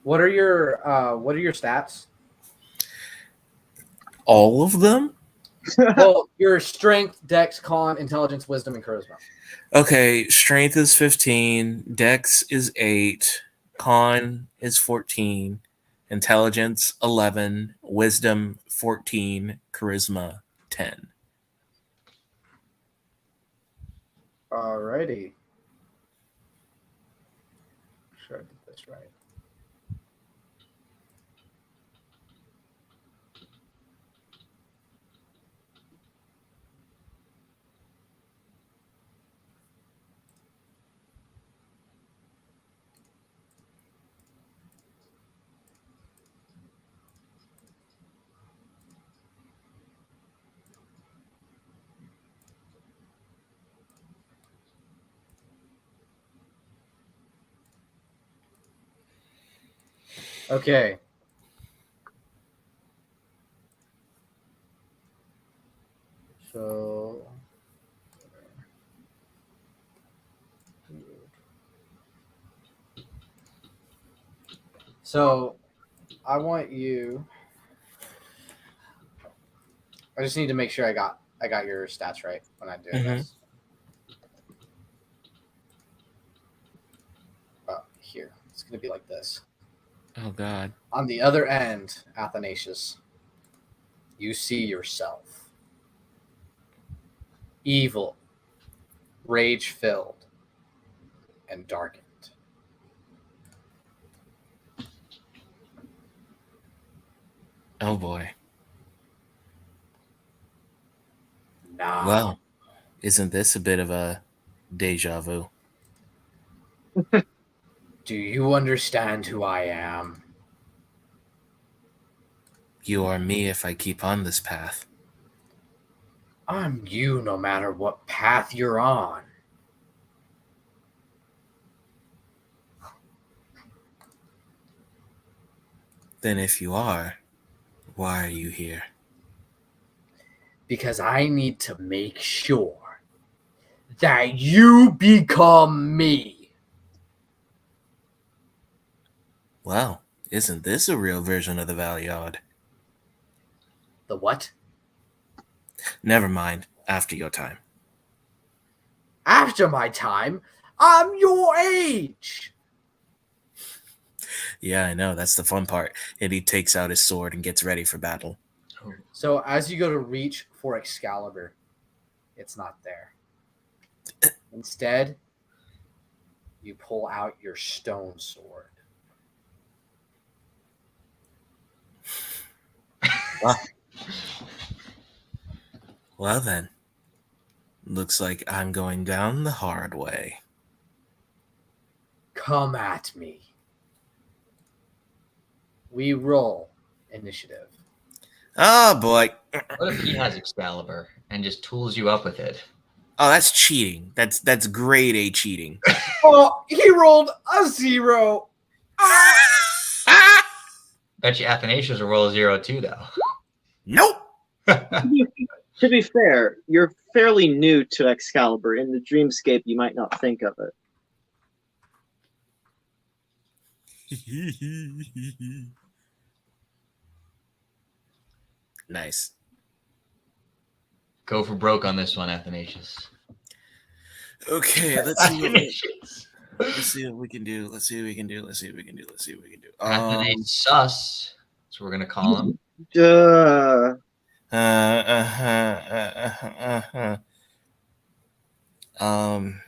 What are your stats? All of them? Well, your strength, dex, con, intelligence, wisdom, and charisma. Okay, strength is 15, dex is 8, con is 14, intelligence 11, wisdom 14, charisma 10. Alrighty. Sure, I did this right. Okay. So I want you. I just need to make sure I got your stats right when I do this. Here, it's gonna be like this. Oh God. On the other end, Athanasius, you see yourself. Evil, rage-filled, and darkened. Oh boy. Now, Well, isn't this a bit of a deja vu? do you understand who I am? You are me if I keep on this path. I'm you no matter what path you're on. Then if you are, why are you here? Because I need to make sure that you become me. Well, isn't this a real version of the Valiard? The what? Never mind, after your time. After my time, I'm your age. Yeah, I know, that's the fun part. And he takes out his sword and gets ready for battle. So as you go to reach for Excalibur, it's not there. Instead, you pull out your stone sword. Well then, looks like I'm going down the hard way. Come at me. We roll initiative. Oh boy. What if he has Excalibur and just tools you up with it? Oh, that's cheating. That's grade A cheating. Oh, he rolled a 0. Bet you Athanasius will roll a 0 too, though. Nope. To be fair, you're fairly new to Excalibur. In the Dreamscape, you might not think of it. Nice. Go for broke on this one, Athanasius. Okay, let's see what Athanasius. we can do. Let's see what we can do. Athanasius Sus. That's what we're gonna call him. Duh.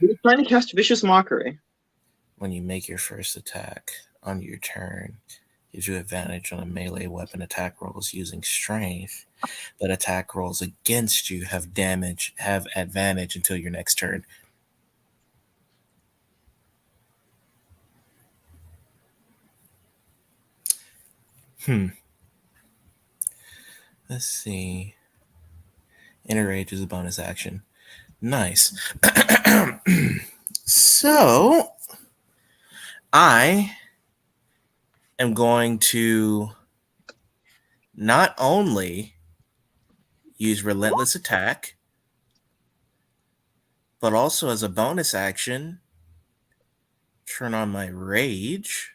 You're trying to cast Vicious Mockery. When you make your first attack on your turn, gives you advantage on a melee weapon attack rolls using strength. But attack rolls against you have advantage until your next turn. Let's see. Inner Rage is a bonus action. Nice. So, I am going to not only use Relentless Attack, but also as a bonus action, turn on my Rage.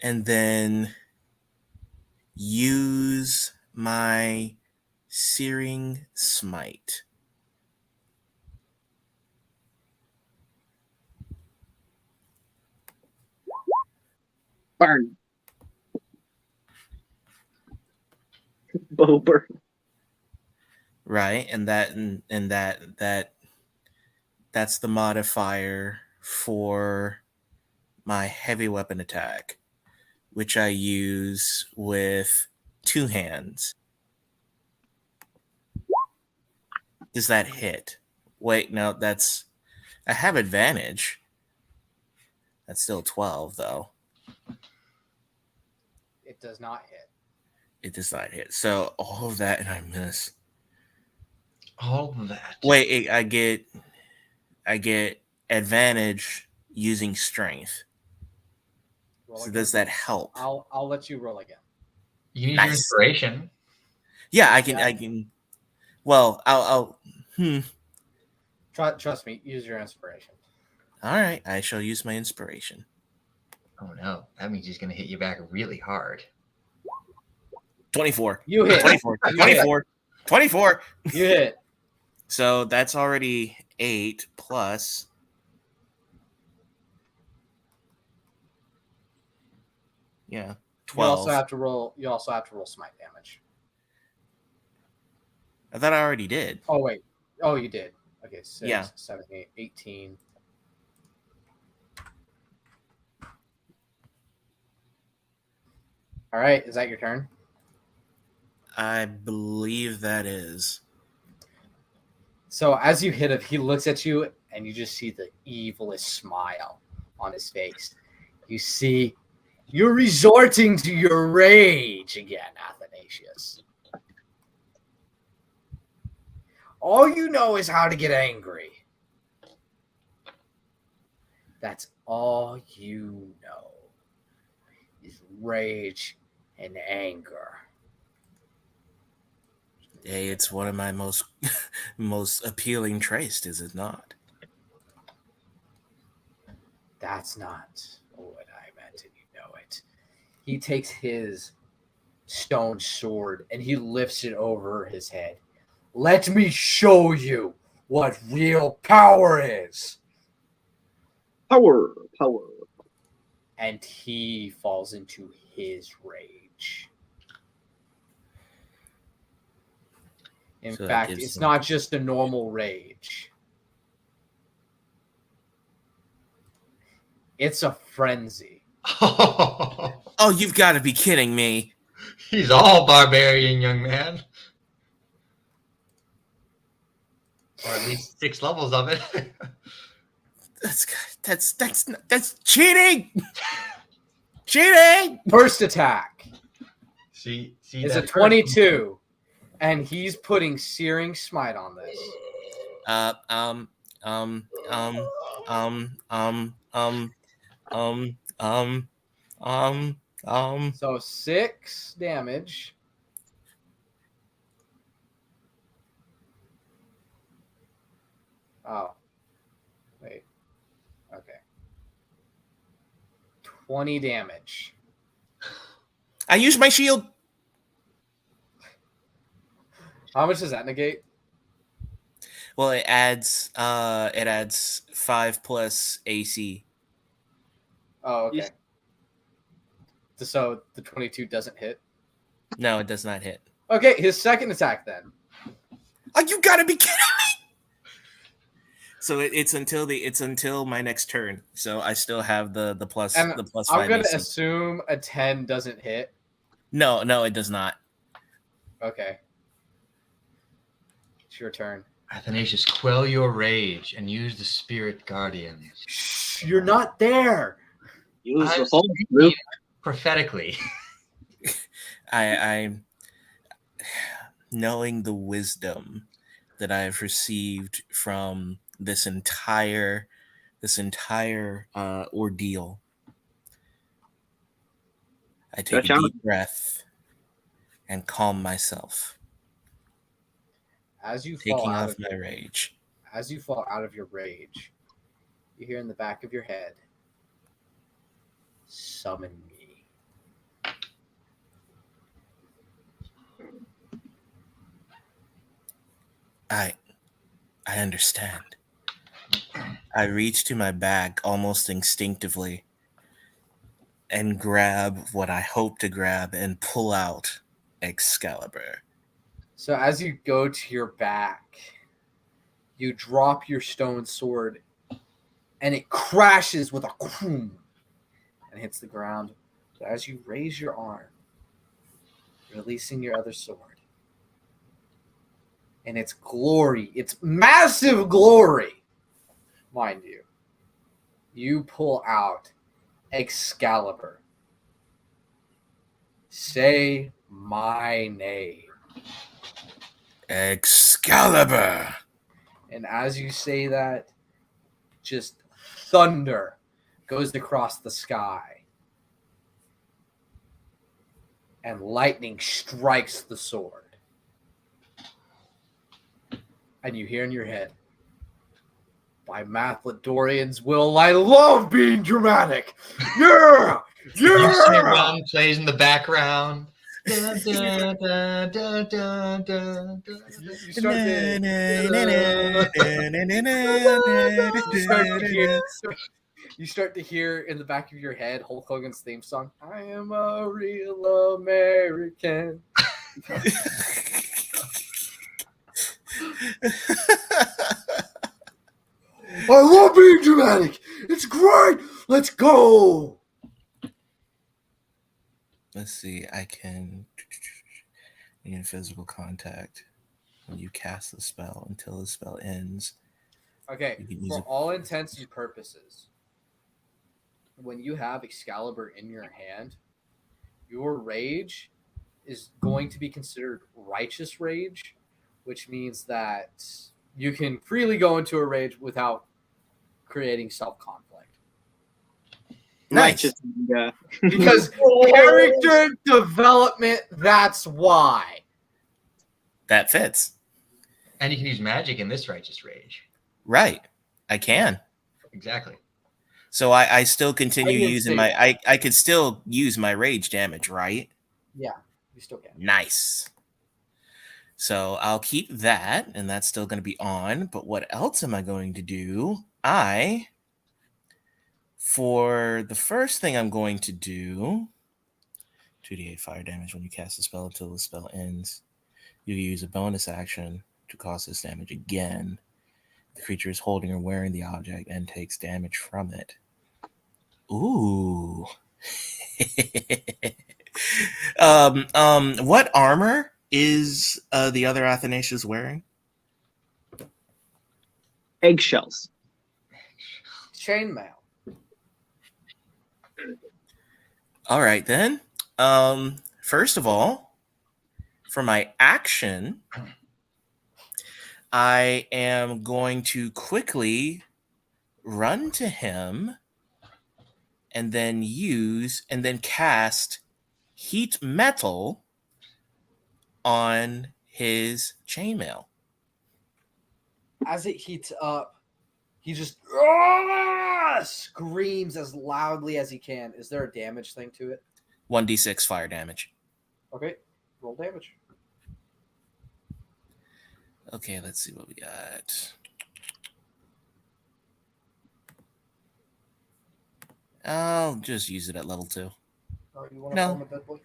And then use my Searing Smite. Burn. Bow burn. Right, and that's the modifier for my heavy weapon attack, which I use with 2 hands. Does that hit? Wait, no, I have advantage. That's still 12, though. It does not hit. It does not hit. So all of that, and I miss. All of that. Wait, I get advantage using strength. Roll So again. does that help? I'll let you roll again. You need Nice. your inspiration. Yeah, I can. Well, I'll. Trust me. Use your inspiration. All right, I shall use my inspiration. Oh no, that means he's gonna hit you back really hard. 24. You hit. 24. 24. 24. You hit. So that's already 8 plus. Yeah, 12. You also have to roll smite damage. I thought I already did. Oh wait. Oh, you did. Okay, 6, Yeah. 7, 8, 18. All right, is that your turn? I believe that is. So as you hit him, he looks at you, and you just see the evilest smile on his face. You see, you're resorting to your rage again, Athanasius. All you know is how to get angry. That's all you know is rage and anger. Hey, it's one of my most appealing traits, is it not? That's not what I meant, and you know it. He takes his stone sword and he lifts it over his head. Let me show you what real power is. Power. And he falls into his rage. In So that fact, gives it's him- not just a normal rage. It's a frenzy. Oh, you've got to be kidding me. He's all barbarian, young man. Or at least 6 levels of it. That's cheating. Cheating. First attack See is a that 22, and he's putting Searing Smite on this. So 6 damage. Oh, 20 damage. I use my shield. How much does that negate? Well, it adds 5 plus AC. Oh, okay. So the 22 doesn't hit. No, it does not hit. Okay, his second attack then. Oh, you gotta be kidding me! So it's until my next turn. So I still have the plus And the plus I'm 5 gonna AC. assume a 10 doesn't hit. No, it does not. Okay. It's your turn. Athanasius, quell your rage and use the spirit guardians. Shh, you're not there. Use I the was whole thinking group. prophetically. I'm knowing the wisdom that I have received from this entire ordeal. I take Stretch a out. deep breath and calm myself, As you fall taking out off of my rage. As you fall out of your rage, you hear in the back of your head, "Summon me." I understand. I reach to my bag almost instinctively and grab what I hope to grab and pull out Excalibur. So as you go to your back, you drop your stone sword, and it crashes with a croom and hits the ground. So as you raise your arm, releasing your other sword, and its glory, its massive glory, mind you, you pull out Excalibur. Say my name. Excalibur! And as you say that, just thunder goes across the sky. And lightning strikes the sword. And you hear in your head, by Mathlodorian's will, I love being dramatic. Yeah! Usually Yeah! Run plays in the background. Dun, dun, dun, dun, dun, dun, dun. You start to hear in the back of your head Hulk Hogan's theme song. I am a real American. I love being dramatic. It's great. Let's go. Let's see, I can in physical contact when you cast the spell until the spell ends. Okay, You can use for it. all intents and purposes, when you have Excalibur in your hand, your rage is going to be considered righteous rage, which means that you can freely go into a rage without creating self-conflict. Nice. Righteous. Because character development, that's why. That fits. And you can use magic in this righteous rage. Right. I can. Exactly. So I still continue I didn't using say my that. I could still use my rage damage, right? Yeah, you still can. Nice. So I'll keep that, and that's still going to be on. But what else am I going to do? For the first thing I'm going to do, 2d8 fire damage when you cast a spell until the spell ends. You use a bonus action to cause this damage again. The creature is holding or wearing the object and takes damage from it. Ooh. What armor is the other Athanasius wearing? Eggshells. Chainmail. All right, then. First of all, for my action, I am going to quickly run to him and then cast heat metal on his chainmail. As it heats up, he just screams as loudly as he can. Is there a damage thing to it? 1d6 fire damage. Okay, roll damage. Okay, let's see what we got. I'll just use it at level 2. Oh, you want to No. call him a dead boy?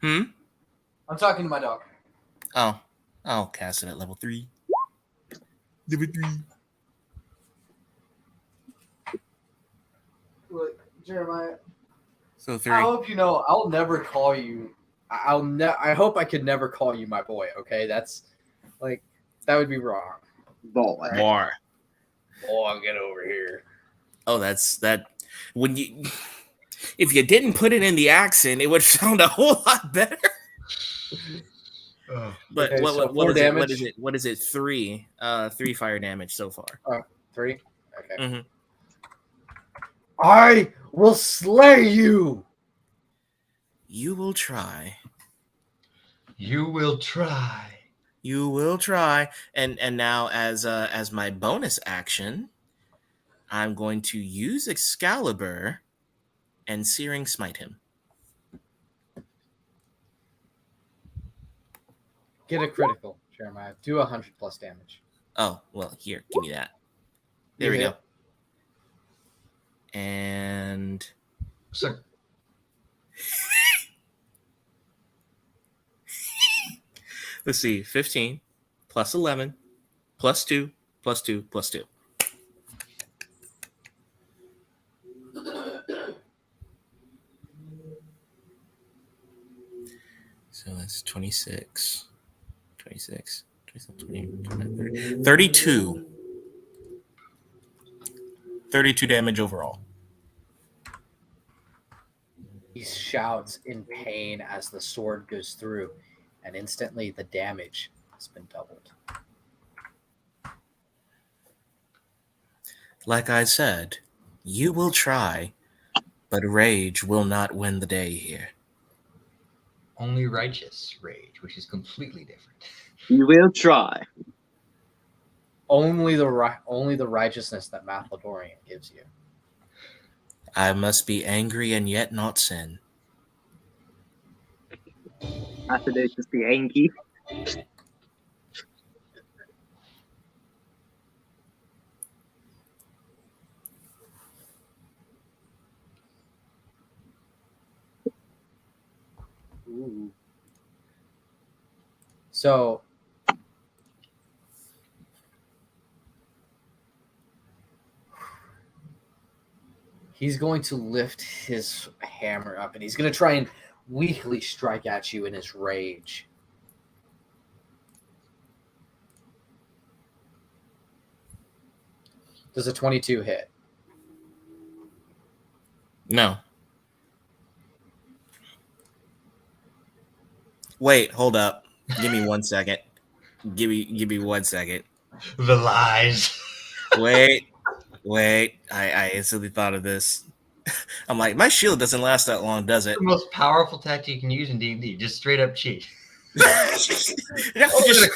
Hmm? I'm talking to my dog. Oh, I'll cast it at level 3. Level 3. Look, Jeremiah. So 3. I hope you know I'll never call you. I hope I could never call you my boy. Okay, that's like that would be wrong. Boy. More. Oh, get over here. Oh, that's that. When you, if you didn't put it in the accent, it would sound a whole lot better. But Okay, so what 4 is it? What damage. is it? What is it? 3. 3 fire damage so far. 3. Okay. Mm-hmm. I will slay you. You will try. You will try. You will try. And now as my bonus action, I'm going to use Excalibur and Searing Smite him. Get a critical, Jeremiah. Do 100+ damage. Oh, well, here, give me that. There we go. And So let's see, 15 plus 11 plus 2 plus 2 plus 2. So that's 26, 27, 20, 30, 32. 32 damage overall. He shouts in pain as the sword goes through, and instantly the damage has been doubled. Like I said, you will try, but rage will not win the day here. only righteous rage, which is completely different. You will try. Only the righteousness that Mathlodorian gives you. I must be angry and yet not sin. Athanasius the Anki. Ooh. So he's going to lift his hammer up and he's going to try and weakly strike at you in his rage. Does a 22 hit? No. Wait, hold up. Give me 1 second. Give me 1 second. The lies. Wait. I instantly thought of this. I'm like, my shield doesn't last that long, does it? The most powerful tactic you can use in D&D. Just straight up cheat. just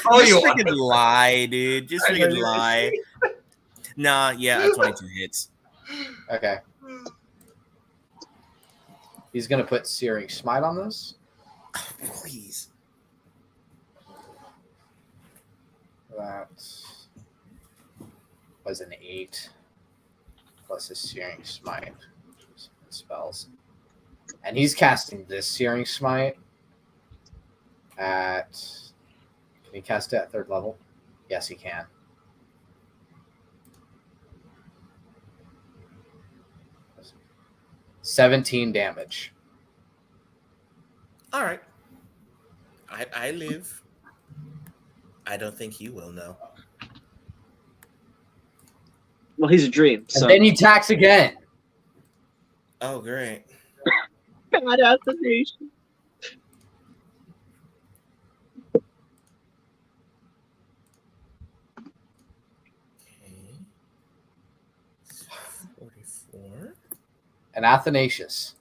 call you on freaking it. lie, dude. Just I know freaking you lie. Nah, yeah, a 22 hits. Okay. He's going to put Searing Smite on this. Oh, please. That was an 8 plus his Searing Smite spells. And he's casting this Searing Smite at... Can he cast it at 3rd level? Yes, he can. $17 damage. All right. I live. I don't think you will know. Well, he's a dream. And So then he attacks again. Oh, great. God, Athanasius. Okay. 44. And Athanasius,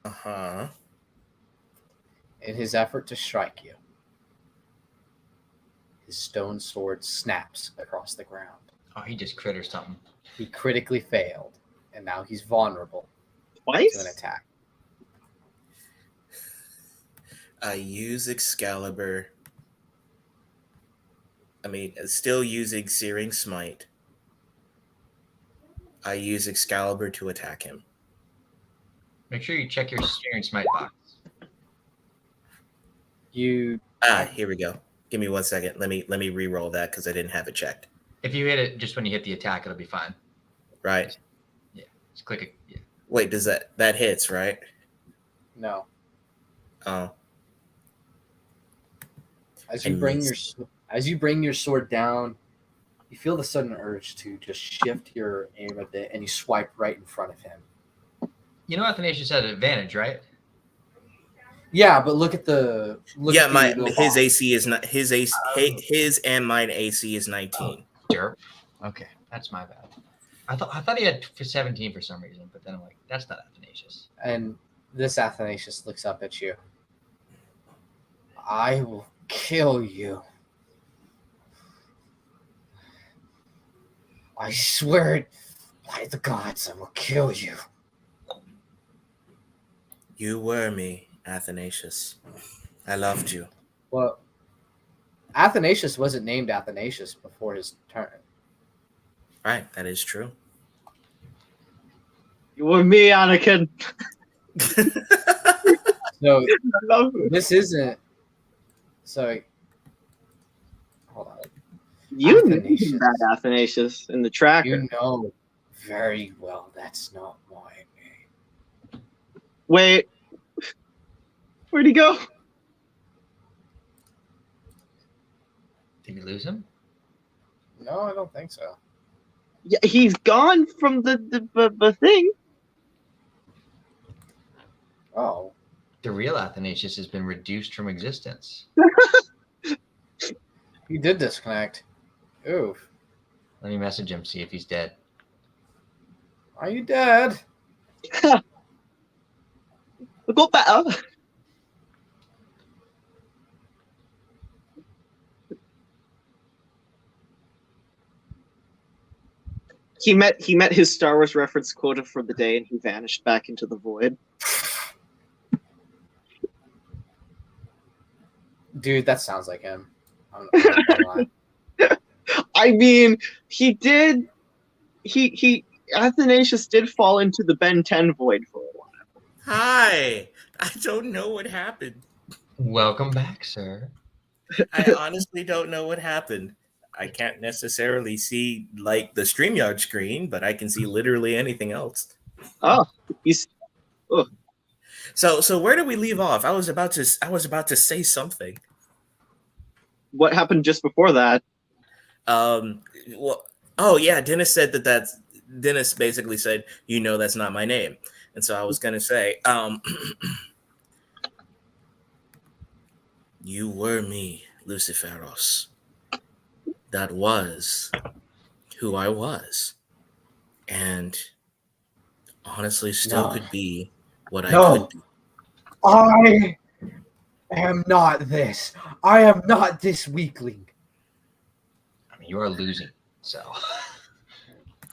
Uh-huh. in his effort to strike you, his stone sword snaps across the ground. Oh, he just crittered something. He critically failed, and now he's vulnerable to an Twice? attack. I use Excalibur. Still using Searing Smite. I use Excalibur to attack him. Make sure you check your Searing Smite box. You Here we go. Give me 1 second. Let me re-roll that because I didn't have it checked. If you hit it just when you hit the attack, it'll be fine. Right. Just click it. Yeah. Wait, does that hits, right? no. Oh. As I you bring missed. your sword down, you feel the sudden urge to just shift your aim a bit, and you swipe right in front of him. You know Athanasius had an advantage, right? Yeah, but look at the His AC is not his AC. His and mine AC is 19. Sure. Okay, that's my bad. I thought he had 17 for some reason, but then I'm like, that's not Athanasius. And this Athanasius looks up at you. I will kill you. I swear it by the gods, I will kill you. You were me, Athanasius. I loved you. Well, Athanasius wasn't named Athanasius before his turn. Right, that is true. You were me, Anakin. So I love it. this isn't. So hold on. You knew Athanasius. that Athanasius in the tracker. You know very well that's not my name. Wait. Where'd he go? Did we lose him? No, I don't think so. Yeah, he's gone from the thing. Oh. The real Athanasius has been reduced from existence. He did disconnect. Oof. Let me message him, see if he's dead. Are you dead? Go better. He met his Star Wars reference quota for the day, and he vanished back into the void. Dude, that sounds like him. I'm not gonna lie. I mean, he did. He Athanasius did fall into the Ben 10 void for a while. Hi. I don't know what happened. Welcome back, sir. I honestly don't know what happened. I can't necessarily see like the StreamYard screen, but I can see literally anything else. Oh, he's So where did we leave off? I was about to say something. what happened just before that? Well, oh yeah, Dennis basically said, you know, that's not my name. And so I was going to say, you were me, Luciferos. That was who I was. And honestly, still could be what I could be. I am not this. I am not this weakling. I mean, you are losing, so.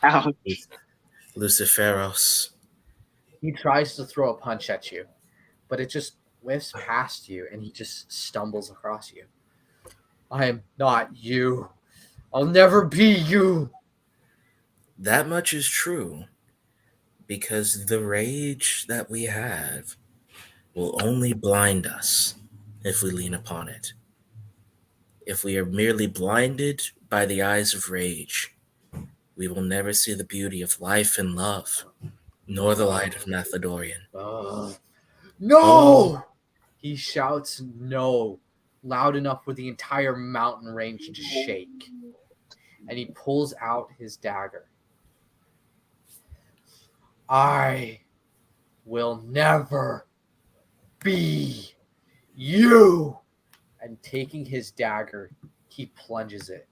Ouch. Luciferos. He tries to throw a punch at you, but it just whiffs past you, and he just stumbles across you. I am not you. I'll never be you. That much is true, because the rage that we have will only blind us if we lean upon it. If we are merely blinded by the eyes of rage, we will never see the beauty of life and love, nor the light of Nathodorian. No! He shouts no loud enough for the entire mountain range to shake. And he pulls out his dagger. I will never be you. And taking his dagger, he plunges it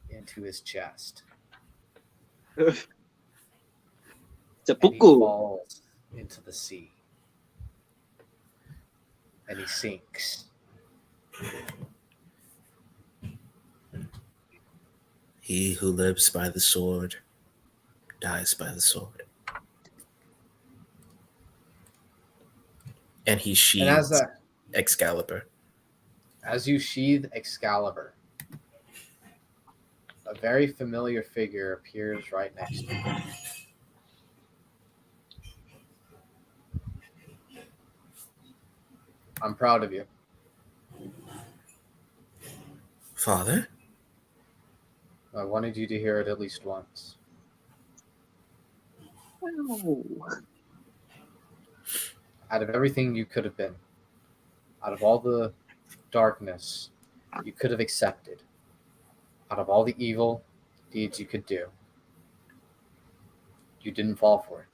into his chest. And he Seppuku. falls into the sea. And he sinks. He who lives by the sword dies by the sword. And he And as sheathes Excalibur. you sheathe Excalibur, a very familiar figure appears right next to you. I'm proud of you. Father? I wanted you to hear it at least once. Oh. Out of everything you could have been, out of all the darkness you could have accepted, out of all the evil deeds you could do, you didn't fall for it.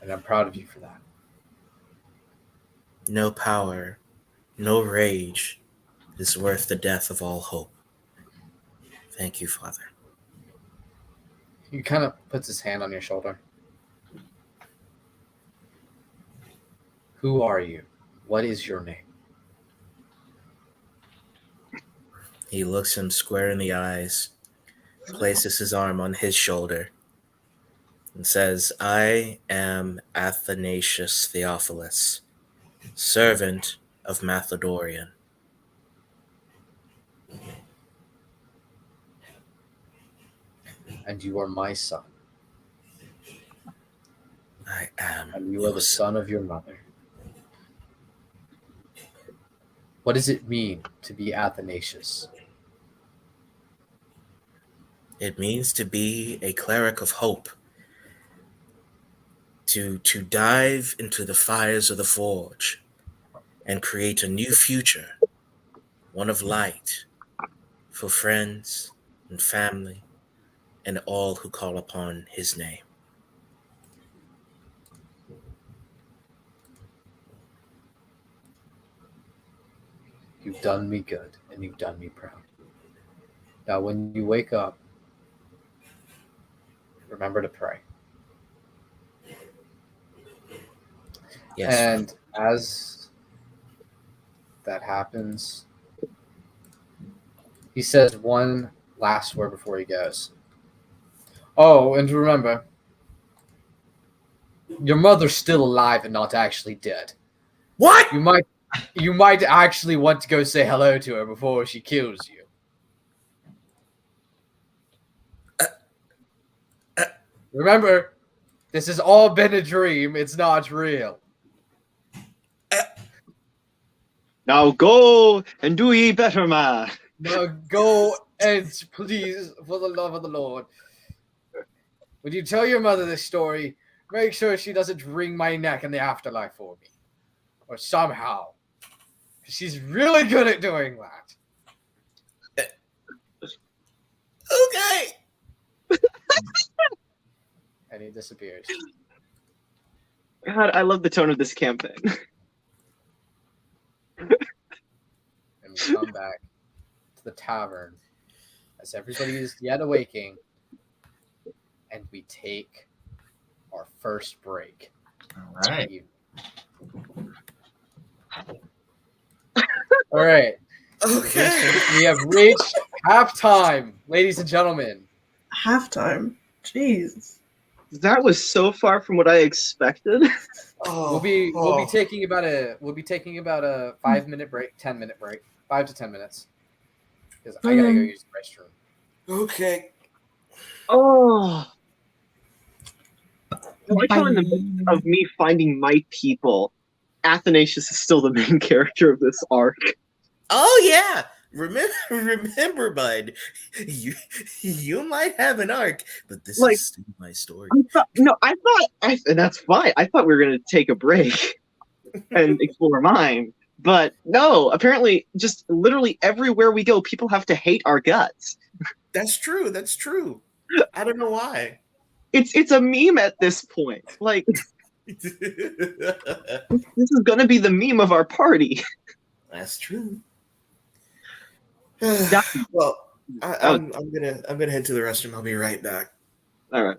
And I'm proud of you for that. No power, no rage is worth the death of all hope. Thank you, Father. He kind of puts his hand on your shoulder. Who are you? What is your name? He looks him square in the eyes, places his arm on his shoulder, and says, I am Athanasius Theophilus, servant of Macedorian. And you are my son. I am. And you are the son of your mother. What does it mean to be Athanasius? It means to be a cleric of hope, to dive into the fires of the forge and create a new future, one of light, for friends and family and all who call upon his name. You've done me good, and you've done me proud. Now, when you wake up, remember to pray. Yes, And as that happens, he says one last word before he goes. Oh, and remember, your mother's still alive and not actually dead. What? You might actually want to go say hello to her before she kills you. Remember, this has all been a dream. It's not real. Now go and do ye better, man. Now go and please, for the love of the Lord, when you tell your mother this story, make sure she doesn't wring my neck in the afterlife for me. Or somehow. She's really good at doing that. Okay. And he disappears. God, I love the tone of this campaign. And we come back to the tavern as everybody is yet awaking. And we take our first break. All right. All right. Okay. We have reached halftime, ladies and gentlemen. Halftime. Jeez. That was so far from what I expected. We'll be taking about a 5-minute break, 10-minute break, 5 to 10 minutes, because I gotta go use the restroom. Okay. Oh. I like how in the midst of me finding my people, Athanasius is still the main character of this arc. Oh yeah. Remember, bud. You might have an arc, but this is still my story. And that's fine. I thought we were gonna take a break and explore mine. But no, apparently just literally everywhere we go, people have to hate our guts. That's true. That's true. I don't know why. It's a meme at this point. Like this is gonna be the meme of our party. That's true. Well, I'm gonna head to the restroom. I'll be right back. All right.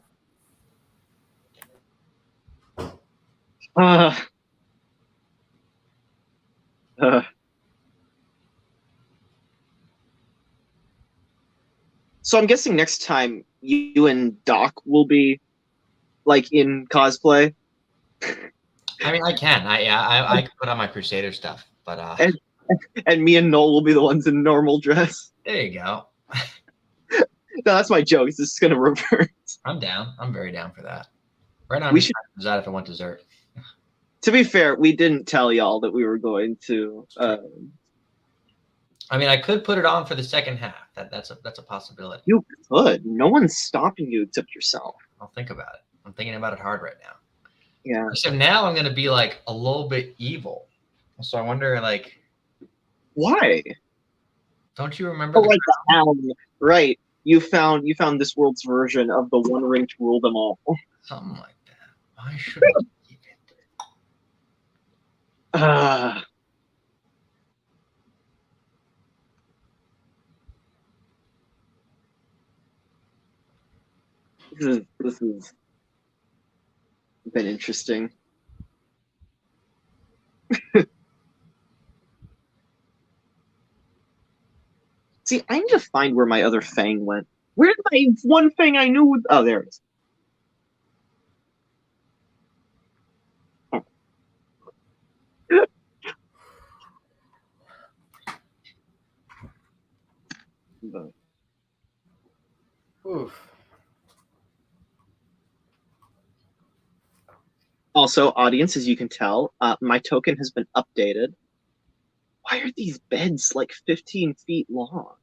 So I'm guessing next time you and Doc will be like in cosplay. I mean, I can. I can put on my Crusader stuff, but And me and Noel will be the ones in normal dress. there you go. No, that's my joke. It's just gonna revert. I'm down. I'm very down for that. Right now, We I'm should- just that if I want dessert. To be fair, we didn't tell y'all that we were going to. I mean, I could put it on for the second half. That's a possibility. You could. No one's stopping you except yourself. I'll think about it. I'm thinking about it hard right now. Yeah. So now I'm gonna be like a little bit evil. So I wonder, like, Why? don't you remember? Oh, like the hound. Right. You found this world's version of the One Ring to rule them all. Something like that. Why should I keep it? This has been interesting. See, I need to find where my other fang went. Where's my one fang I knew? Oh, there it is. Oh. Oof. Also, audience, as you can tell, my token has been updated. Why are these beds like 15 feet long?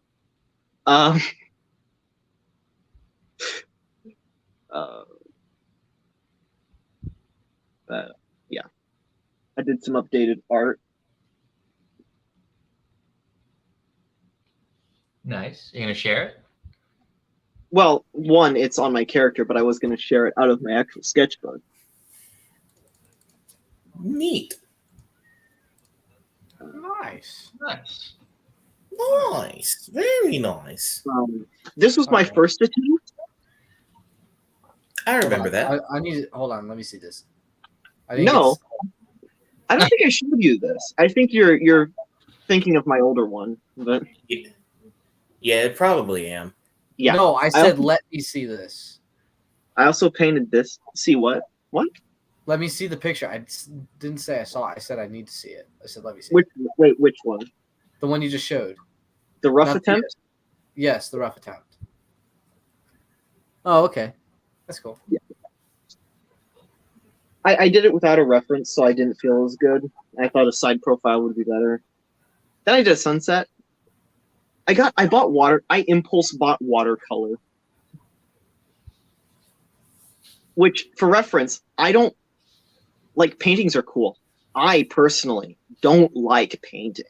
Uh, yeah, I did some updated art. Nice. You gonna share it? Well, one, it's on my character, but I was going to share it out of my actual sketchbook. Neat. Nice. Nice. Nice. Very nice. This was my Okay. first attempt. I remember that. I need to hold on. Let me see this. I think No, it's- I don't think I showed you this. I think you're thinking of my older one, but Yeah, probably am. yeah. No, I said let me see this. I also painted this. See what? What? Let me see the picture. Didn't say I saw it. I said I need to see it. I said let me see Which? it. Wait, which one? The one you just showed. The rough Not attempt? Yes, the rough attempt. Oh, okay. That's cool. I did it without a reference, so I didn't feel as good. I thought a side profile would be better. Then I did sunset. I bought water. I impulse bought watercolor. Which, for reference, I don't like. Paintings are cool. I personally don't like painting.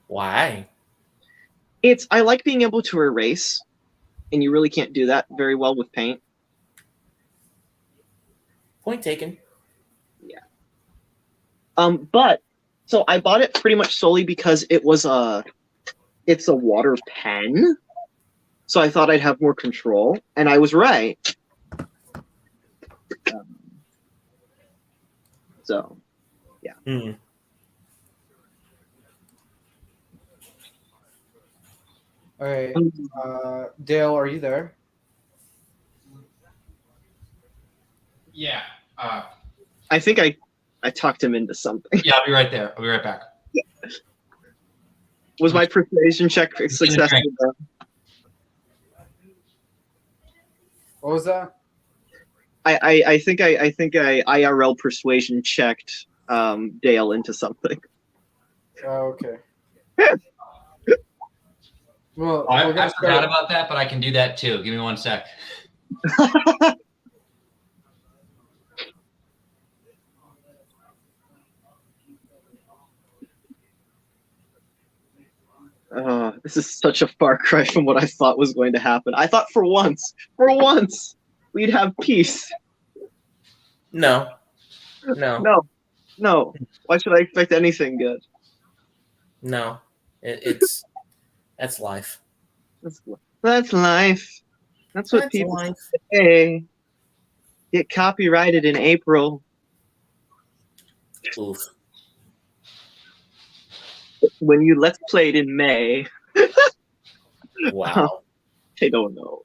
Why? I like being able to erase, and you really can't do that very well with paint. Point taken. But so I bought it pretty much solely because it's a water pen. So I thought I'd have more control, and I was right. So Hmm. All right. Dale, are you there? Yeah. I think I talked him into something. Yeah, I'll be right there. I'll be right back. Was my persuasion check successful? What was that? I think I IRL persuasion checked Dale into something. Oh, okay. Well, Oh, we're I gonna forgot start. about that, but I can do that too. Give me 1 sec. This is such a far cry from what I thought was going to happen. I thought for once, we'd have peace. No. No. No. Why should I expect anything good? No. It's that's life. That's life. That's what That's people life. say. Get copyrighted in April. Oof. when you let's play it in May, Wow. I don't know.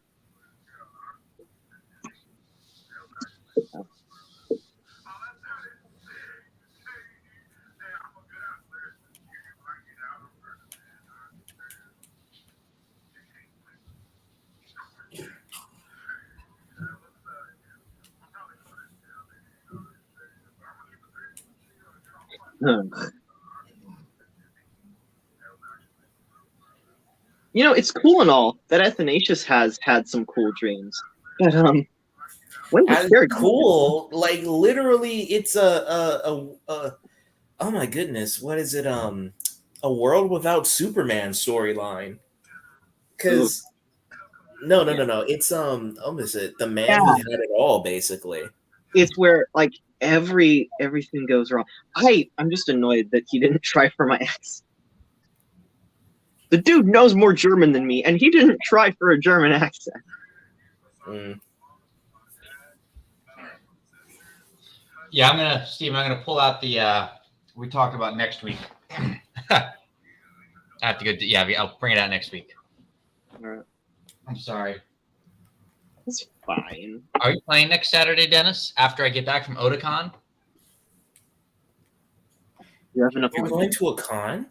You know, it's cool and all that Athanasius has had some cool dreams, but when As they're cool, like literally, it's a oh my goodness, what is it? A world without Superman storyline. Because no. It's is it the man who had it all basically? It's where like everything goes wrong. I'm just annoyed that he didn't try for my accent. The dude knows more German than me, and he didn't try for a German accent. Mm. Yeah, Steve, I'm gonna pull out the we talked about next week. I have to go. I'll bring it out next week. All right. I'm sorry. It's fine. Are you playing next Saturday, Dennis? After I get back from Otakon? You have enough You're money. going to a con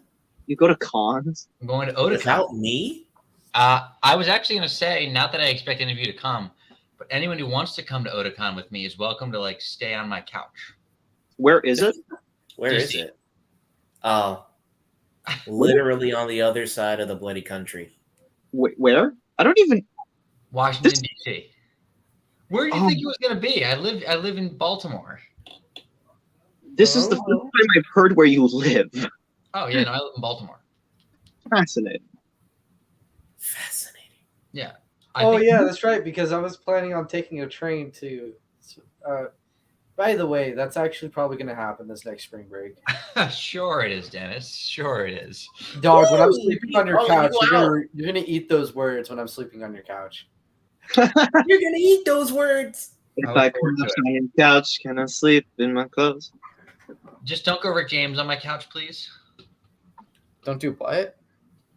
You go to cons. I'm going to Otakon. without me? I was actually going to say, not that I expect any of you to come, but anyone who wants to come to Otakon with me is welcome to like stay on my couch. Where is it? Where is DC. it? Oh, literally on the other side of the bloody country. Where? I don't even. Washington D.C. Where do you think it was going to be? I live in Baltimore. This is the first time I've heard where you live. Oh yeah, no, I live in Baltimore. Fascinating. Yeah. Yeah, that's right. Because I was planning on taking a train to. By the way, that's actually probably going to happen this next spring break. Sure it is, Dennis. Sure it is. Dog, when I'm Woo! sleeping on your Oh, couch, wow. you're gonna eat those words when I'm sleeping on your couch. You're gonna eat those words. If look I forward come to up on your couch, can I sleep in my clothes? Just don't go Rick James on my couch, please. Don't do what?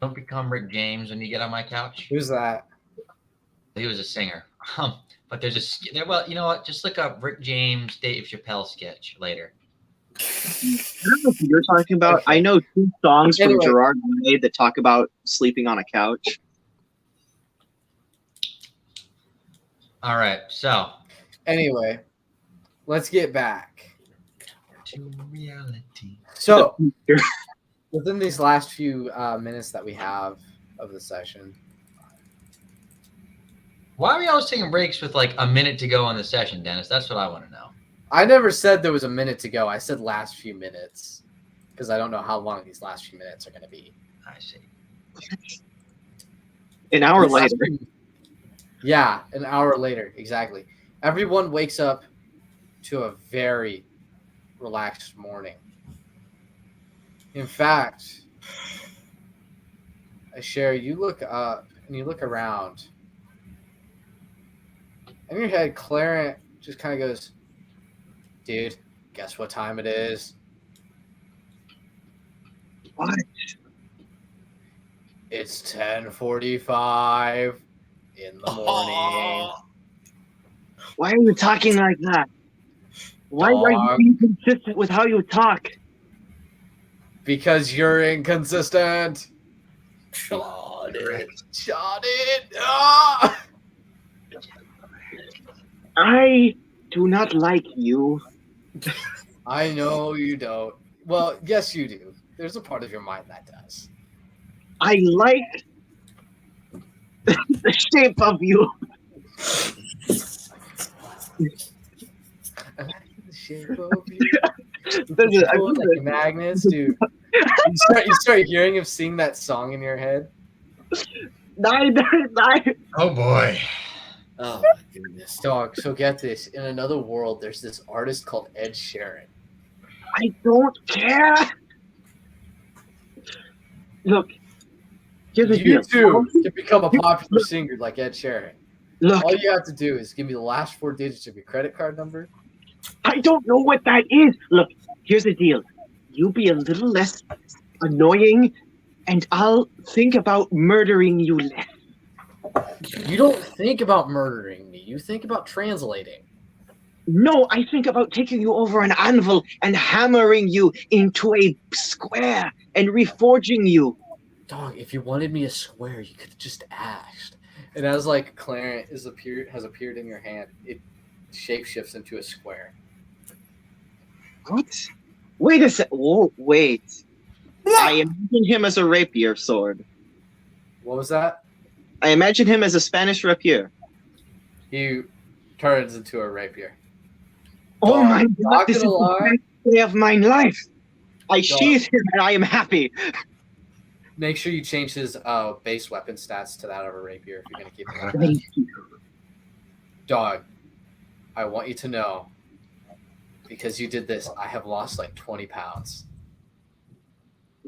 Don't become Rick James when you get on my couch. Who's that? He was a singer. But there's well, you know what? Just look up Rick James, Dave Chappelle sketch later. I don't know what you're talking about. Okay. I know 2 songs from Anyway. Gerard Way that talk about sleeping on a couch. All right, so Anyway, let's get back. to reality. So, within these last few minutes that we have of the session, Why are we always taking breaks with like a minute to go on the session, Dennis? That's what I want to know. I never said there was a minute to go. I said last few minutes because I don't know how long these last few minutes are going to be. I see. An hour These last later. Yeah, an hour later, exactly. Everyone wakes up to a very relaxed morning. In fact, you look up and you look around. In your head, Clarence just kind of goes, dude, guess what time it is? What? It's 10:45 in the morning. Why are you talking like that? Why are you Dog. inconsistent with how you talk? Because you're inconsistent. God, it. Shot it. Ah! I do not like you. I know you don't. Well, yes, you do. There's a part of your mind that does. I like the shape of you. I like the shape of you. Like magnets, dude. You start hearing him sing that song in your head. Nine. Oh boy. Oh my goodness. Dog, so get this. In another world, there's this artist called Ed Sheeran. I don't care. Look, here's the You deal. too can become a popular singer like Ed Sheeran. Look, All you have to do is give me the last 4 digits of your credit card number. I don't know what that is. Look, here's the deal. You be a little less annoying, and I'll think about murdering you less. You don't think about murdering me. You think about translating. No, I think about taking you over an anvil and hammering you into a square and reforging you. Dog, if you wanted me a square, you could have just asked. And as like Clarent has appeared in your hand, it shapeshifts into a square. What? Wait a sec. Whoa, wait. I imagine him as a rapier sword. What was that? I imagine him as a Spanish rapier. He turns into a rapier. Oh Dog, my god, not this is gonna the lie. best day of my life. I sheathe him and I am happy. Make sure you change his base weapon stats to that of a rapier if you're gonna keep him. Thank you. Dog, I want you to know, because you did this, I have lost like 20 pounds.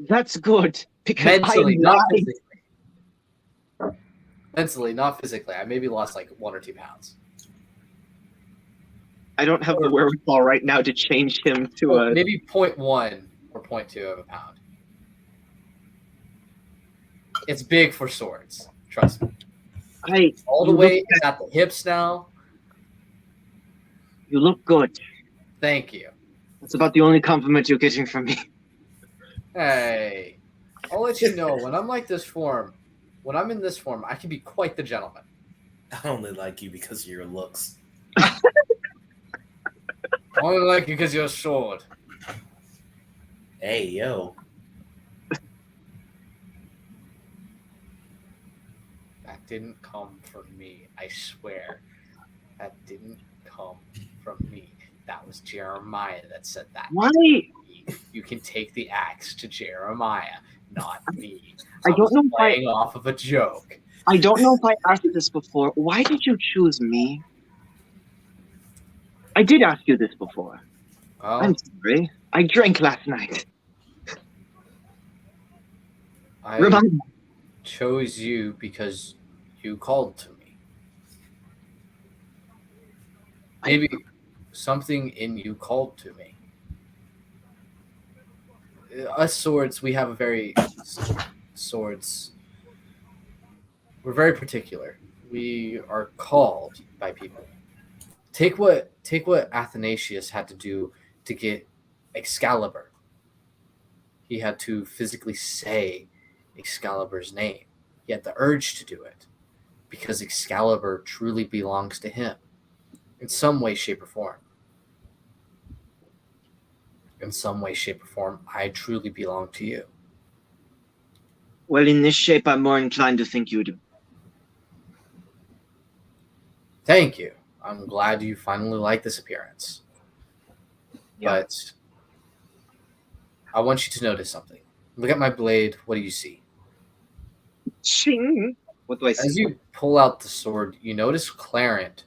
That's good. Because Mentally, I am not light. physically. Mentally, not physically. I maybe lost like 1 or 2 pounds. I don't have the wherewithal right now to change him to a. Maybe 0.1 or 0.2 of a pound. It's big for swords. Trust me. All the weight is at the hips now. You look good. Thank you. That's about the only compliment you're getting from me. Hey, I'll let you know when I'm like this form. When I'm in this form, I can be quite the gentleman. I only like you because of your looks. I only like you because you're a sword. Hey, yo. That didn't come from me. I swear. That didn't come from me. That was Jeremiah that said that. Why? You can take the axe to Jeremiah, not me. I don't know why. Playing off of a joke. I don't know if I asked this before. Why did you choose me? I did ask you this before. Well, I'm sorry. I drank last night. I Remind me. chose you because you called to me. Maybe something in you called to me. Us swords, we have a very swords. We're very particular. We are called by people. Take what Athanasius had to do to get Excalibur. He had to physically say Excalibur's name. He had the urge to do it because Excalibur truly belongs to him in some way, shape, or form. In some way, shape, or form, I truly belong to you. Well, in this shape, I'm more inclined to think you do. Thank you. I'm glad you finally like this appearance. Yeah. But I want you to notice something. Look at my blade. What do you see? Ching! What do I see? As you pull out the sword, you notice Clarent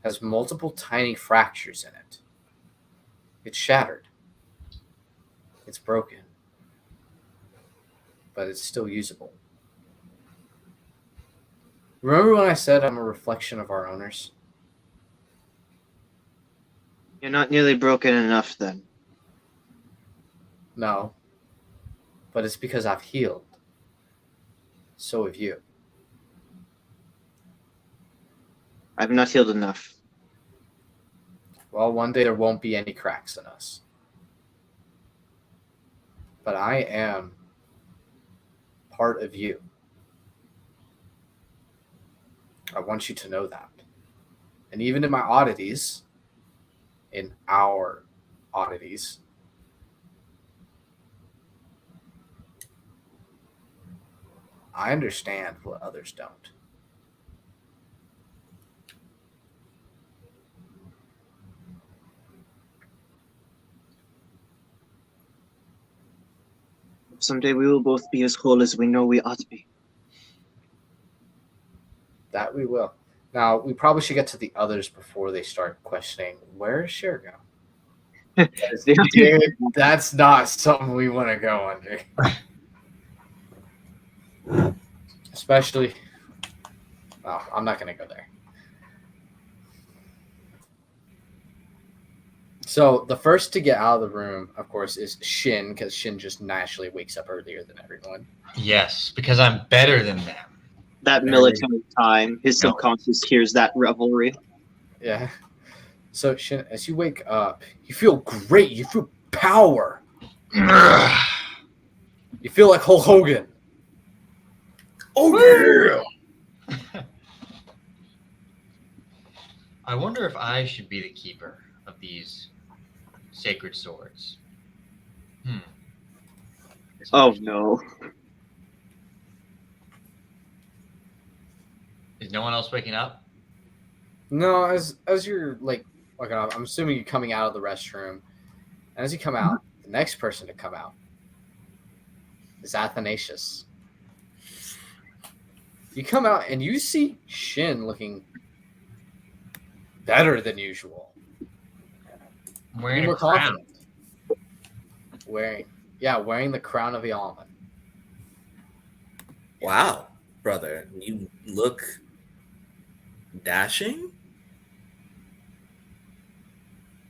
has multiple tiny fractures in it. It's shattered. It's broken. But it's still usable. Remember when I said I'm a reflection of our owners? You're not nearly broken enough, then. No. But it's because I've healed. So have you. I've not healed enough. Well, one day there won't be any cracks in us. But I am part of you. I want you to know that. And even in my oddities, in our oddities, I understand what others don't. Someday we will both be as whole as we know we ought to be. That we will. Now, we probably should get to the others before they start questioning, where is Shergo? Dude, that's not something we want to go under. Especially, oh, I'm not going to go there. So the first to get out of the room, of course, is Shin, because Shin just naturally wakes up earlier than everyone. Yes, because I'm better than them. That military time, his No. subconscious hears that revelry. Yeah. So Shin, as you wake up, you feel great. You feel power. You feel like Hulk Hogan. Oh yeah! I wonder if I should be the keeper of these sacred swords. Oh no. Is no one else waking up? No, as you're like waking up, I'm assuming you're coming out of the restroom. And as you come out, the next person to come out is Athanasius. You come out and you see Shin looking better than usual. I'm wearing More a crown. confident. Wearing the crown of the almond. Wow, brother, you look dashing.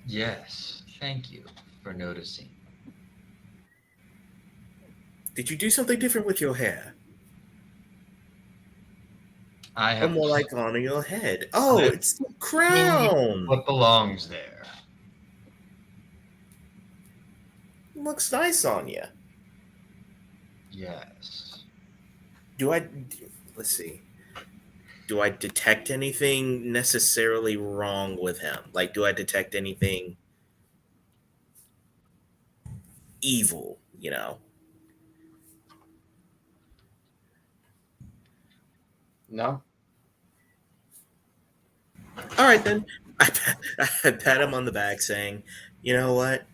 Yes, thank you for noticing. Did you do something different with your hair? I Or have more like on your head? Oh, it's the crown. what belongs there. Looks nice on you. Yes. Let's see. Do I detect anything necessarily wrong with him? Like, do I detect anything evil, you know? No? All right, then. I pat him on the back saying, you know what?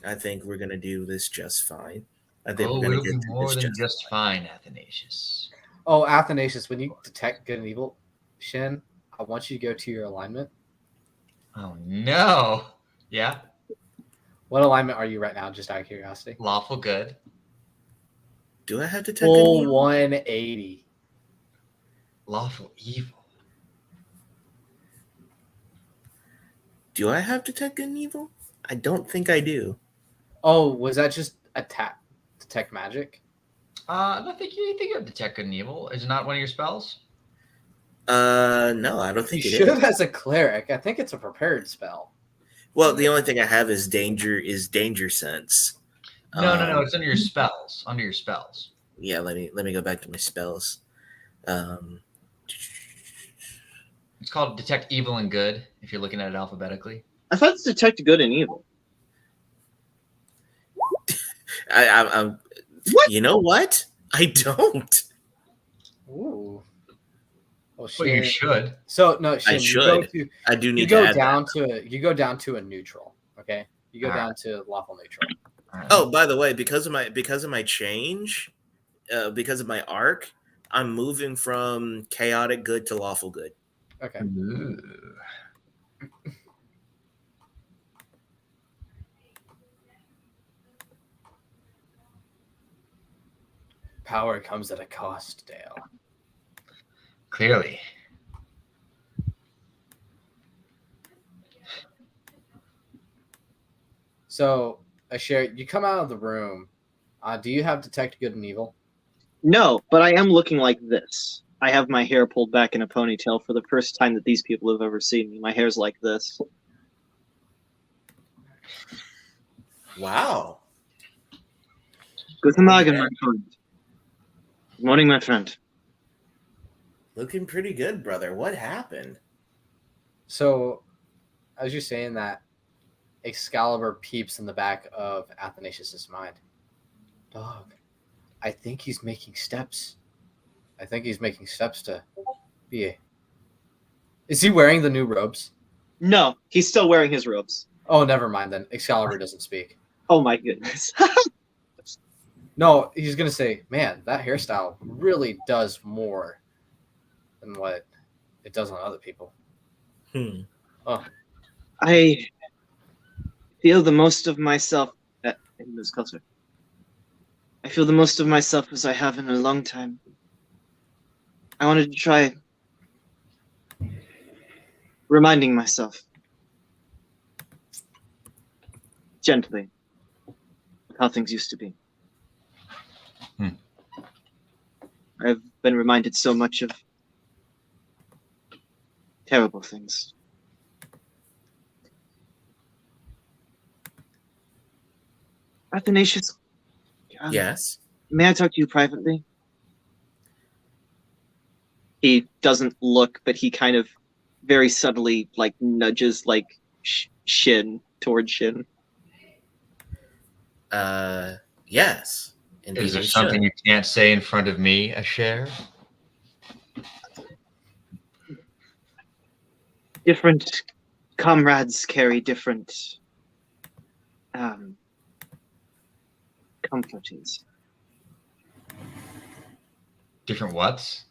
I think we're going to do this just fine. I think we're going It'll to be get through more this than just fine, Athanasius. Oh, Athanasius, when you detect good and evil, Shin, I want you to go to your alignment. Oh no. Yeah. What alignment are you right now, just out of curiosity? Lawful good. Do I have to take Full good 180. Lawful evil. Do I have detect good and evil? I don't think I do. Oh, was that just detect magic? I think you have detect good and evil. Is it not one of your spells? No, I don't You think it should is. as a cleric. I think it's a prepared spell. Well, the only thing I have is danger sense. No. It's under your spells. Under your spells. Yeah, let me go back to my spells. It's called detect evil and good. If you're looking at it alphabetically. I thought it's detect good and evil. I'm What? You know what? I don't. Ooh. Well, Well, you Shin. should. So no, Shin. I You go should. to I do need you to go add down that. to a neutral. Okay, you go All down to lawful neutral. All right. Oh, by the way, because of my change, because of my arc, I'm moving from chaotic good to lawful good. Okay. Ooh. Power comes at a cost, Dale. Clearly. So, Asher, you come out of the room. Do you have detect good and evil? No, but I am looking like this. I have my hair pulled back in a ponytail for the first time that these people have ever seen me. My hair's like this. Wow. Guten Morgen, my friend. Good morning, my friend. Looking pretty good, brother. What happened? So, as you're saying that, Excalibur peeps in the back of Athanasius' mind. Dog, I think he's making steps. I think he's making steps to be a... Is he wearing the new robes? No, he's still wearing his robes. Oh, never mind then. Excalibur doesn't speak. Oh my goodness. No, he's going to say, man, that hairstyle really does more than what it does on other people. Oh, I feel the most of myself. He moves closer. I feel the most of myself as I have in a long time. I wanted to try reminding myself. gently. How things used to be. I've been reminded so much of terrible things. Athanasius, Yes. may I talk to you privately? He doesn't look, but he kind of very subtly like nudges like Shin towards Shin. Yes. Indeed, Is there we something should. you can't say in front of me, a share? Different comrades carry different comfortings. Different whats?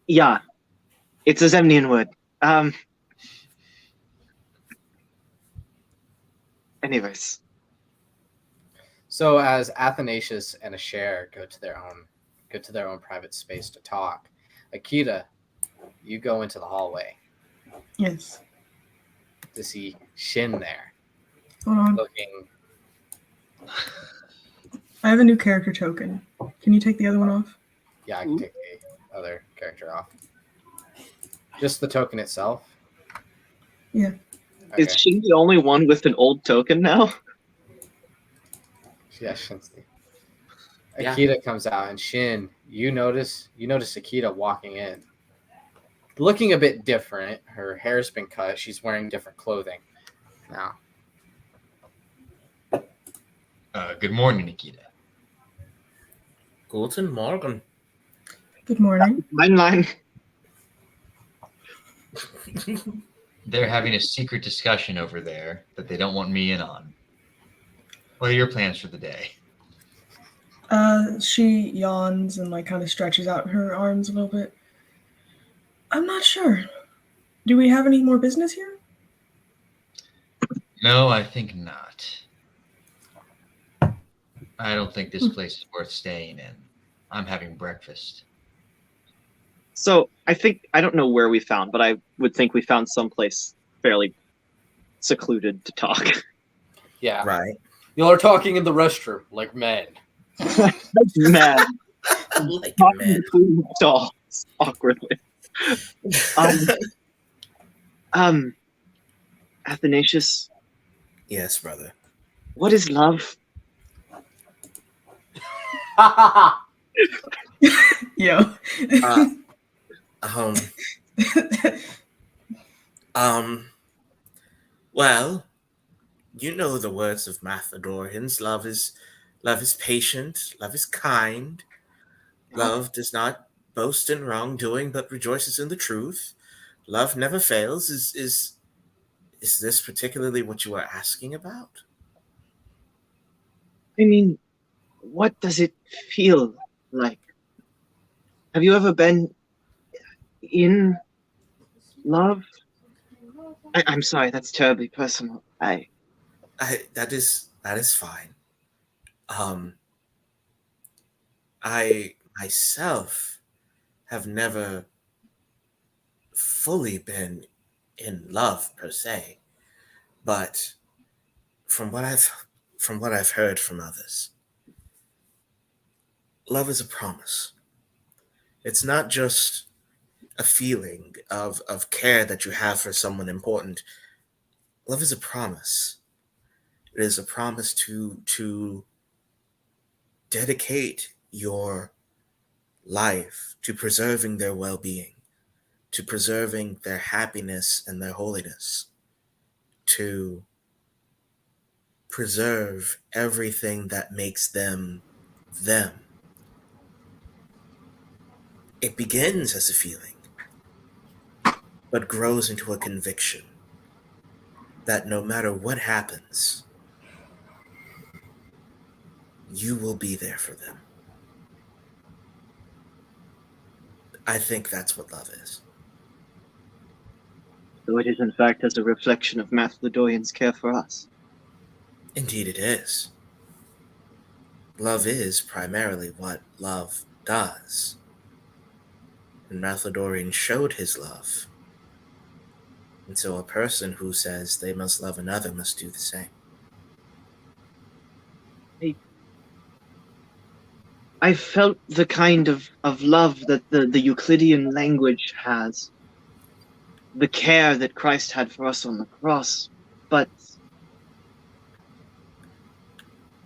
Yeah, it's a Zemnian word. Anyways, So as Athanasius and Asher go to their own private space to talk, Akita, you go into the hallway Yes. to see Shin there, Hold on. looking. I have a new character token. Can you take the other one off? Yeah, I can take the other character off. Just the token itself. Yeah. Okay. is Shin the only one with an old token now? Yeah, Shin's the... Yeah. Akita comes out, and Shin, you notice Akita walking in, looking a bit different. Her hair's been cut. She's wearing different clothing now. Good morning, Nikita. Guten Morgen. Good morning. Line. They're having a secret discussion over there that they don't want me in on. What are your plans for the day? She yawns and like kind of stretches out her arms a little bit. I'm not sure. Do we have any more business here? No, I think not. I don't think this place is worth staying in. I'm having breakfast. So I don't know where we found, but I would think we found someplace fairly secluded to talk. Yeah. Right. Y'all are talking in the restroom like men. Man, Like talking men. between stalls awkwardly. Athanasius, Yes, brother. what is love? Yo. Uh, well, you know the words of Mathadorians. Love is patient, love is kind, love does not boast in wrongdoing, but rejoices in the truth. Love never fails. Is this particularly what you are asking about? I mean, what does it feel like? Have you ever been in love? I'm sorry, that's terribly personal. That is fine. I myself have never fully been in love per se, but from what I've heard from others, love is a promise. It's not just a feeling of care that you have for someone important. Love is a promise. It is a promise to dedicate your life to preserving their well-being, to preserving their happiness and their holiness, to preserve everything that makes them them. It begins as a feeling, but grows into a conviction that no matter what happens, you will be there for them. I think that's what love is. So it is, in fact, as a reflection of Mathadorian's care for us. Indeed it is. Love is primarily what love does. And Mathadorian showed his love. And so a person who says they must love another must do the same. I felt the kind of love that the Euclidean language has, the care that Christ had for us on the cross, but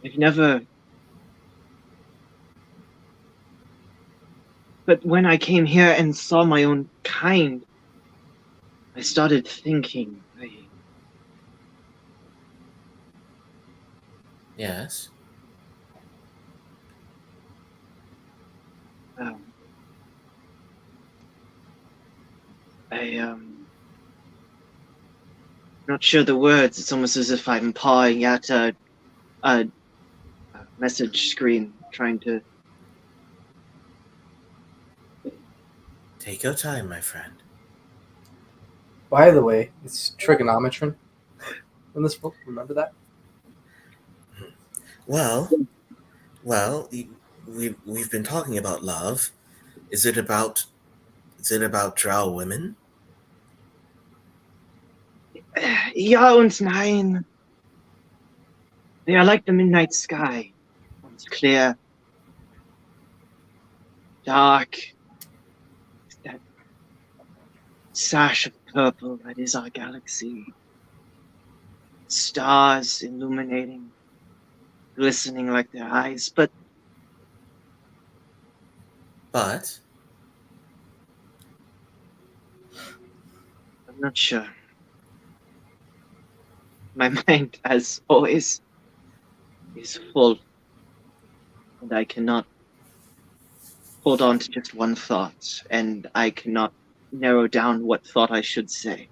I've never. But when I came here and saw my own kind, I started thinking. Yes. Um, not sure the words. It's almost as if I'm pawing at a message screen, trying to. Take your time, my friend. By the way, it's trigonometry in this book. Remember that? Well, we've been talking about love. Is it about drow women? Ja und nein. They are like the midnight sky. One's clear, dark. That sash of purple that is our galaxy. Stars illuminating, glistening like their eyes, but But I'm not sure. My mind, as always, is full, and I cannot hold on to just one thought, and I cannot narrow down what thought I should say.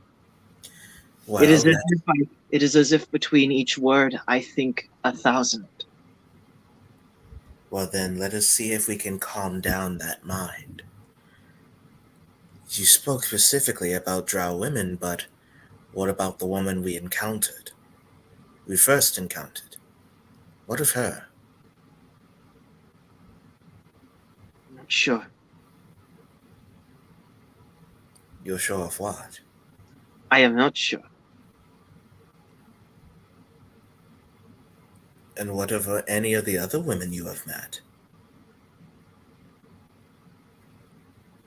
well, It is as if between each word I think 1,000. well then let us see if we can calm down that mind. You spoke specifically about drow women, but what about the woman we encountered? We first encountered. What of her? I'm not sure. You're sure of what? I am not sure. And what of any of the other women you have met?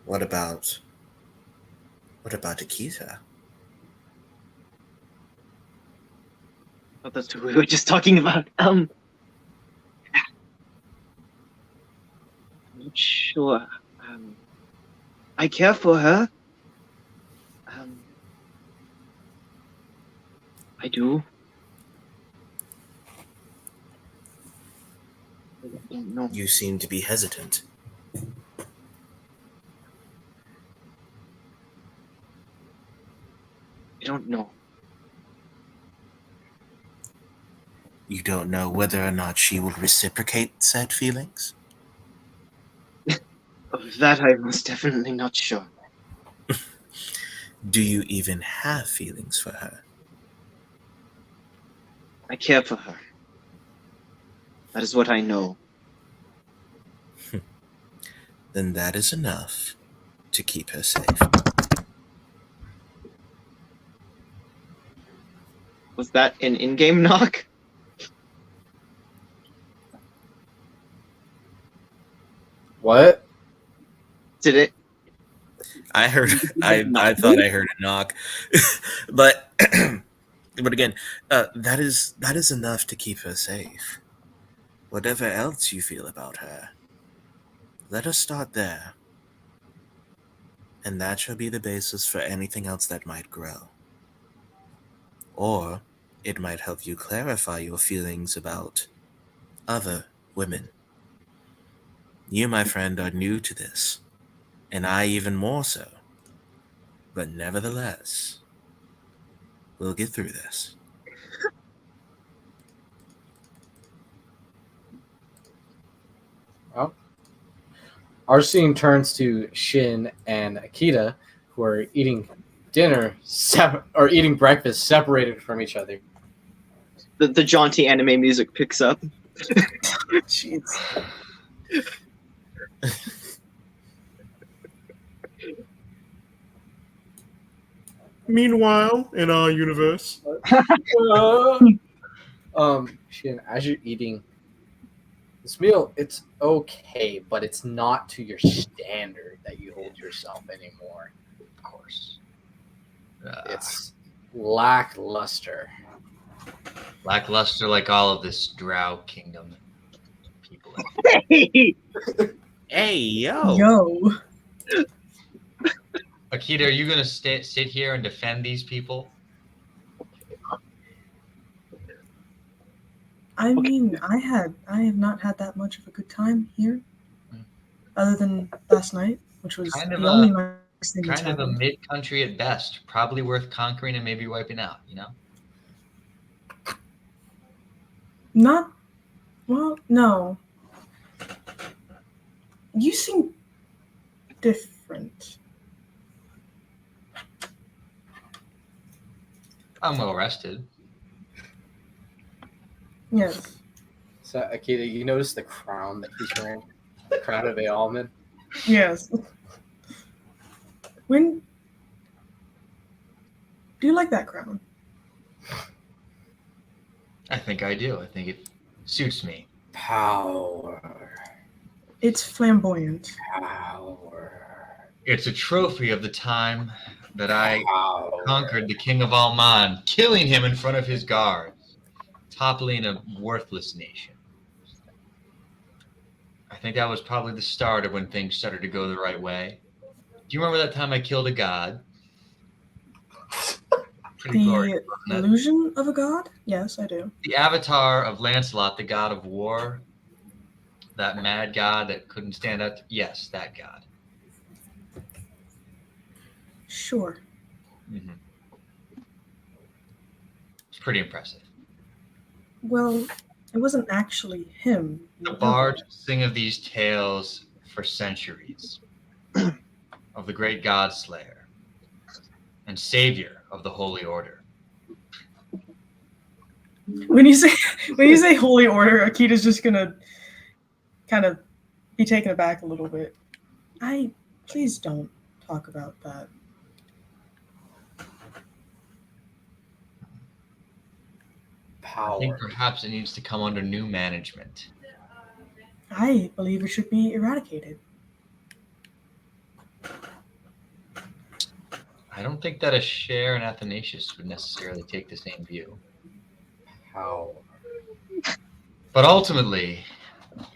What about Akita? Oh, that's what we were just talking about. I'm not sure. I care for her. I do. I don't know. You seem to be hesitant. I don't know. You don't know whether or not she will reciprocate said feelings? Of that I'm most definitely not sure. Do you even have feelings for her? I care for her. That is what I know. Then that is enough to keep her safe. Was that an in-game knock? What? Did it? I heard. I thought I heard a knock, but but again, that is enough to keep her safe. Whatever else you feel about her, let us start there, and that shall be the basis for anything else that might grow. Or it might help you clarify your feelings about other women. You, my friend, are new to this, and I even more so. But nevertheless, we'll get through this. Well, our scene turns to Shin and Akita, who are eating dinner or eating breakfast separated from each other. The jaunty anime music picks up. Jeez. Meanwhile, in our universe, Shin, as you're eating, This meal, it's okay, but it's not to your standard that you hold yourself anymore. Of course. It's lackluster. Lackluster like all of this drow kingdom people. Hey, yo. Yo. Akita, are you going to sit here and defend these people? I mean, I have not had that much of a good time here, other than last night, which was Kind of the a- only nice thing that's Kind of a happened. mid-country at best. Probably worth conquering and maybe wiping out, you know? Not, well, no. You seem different. I'm well rested. Yes. So, Akita, you notice the crown that he's wearing? The crown of a almond? Yes. When do you like that crown? I think I do. I think it suits me. Power. It's flamboyant. Power. It's a trophy of the time that I Power. conquered the king of Alman, killing him in front of his guards, toppling a worthless nation. I think that was probably the start of when things started to go the right way. Do you remember that time I killed a god? Pretty glorious, The wasn't it? illusion of a god? Yes, I do. The avatar of Lancelot, the god of war, that mad god that couldn't stand up. Yes, that god. Sure. Mm-hmm. It's pretty impressive. Well, it wasn't actually him. The bards sing of these tales for centuries of the great god slayer and savior of the holy order. When you say holy order, Akita's just gonna kind of be taken aback a little bit. Please don't talk about that. I think Power. perhaps it needs to come under new management. I believe it should be eradicated. I don't think that a Cher and Athanasius would necessarily take the same view. Power. But ultimately,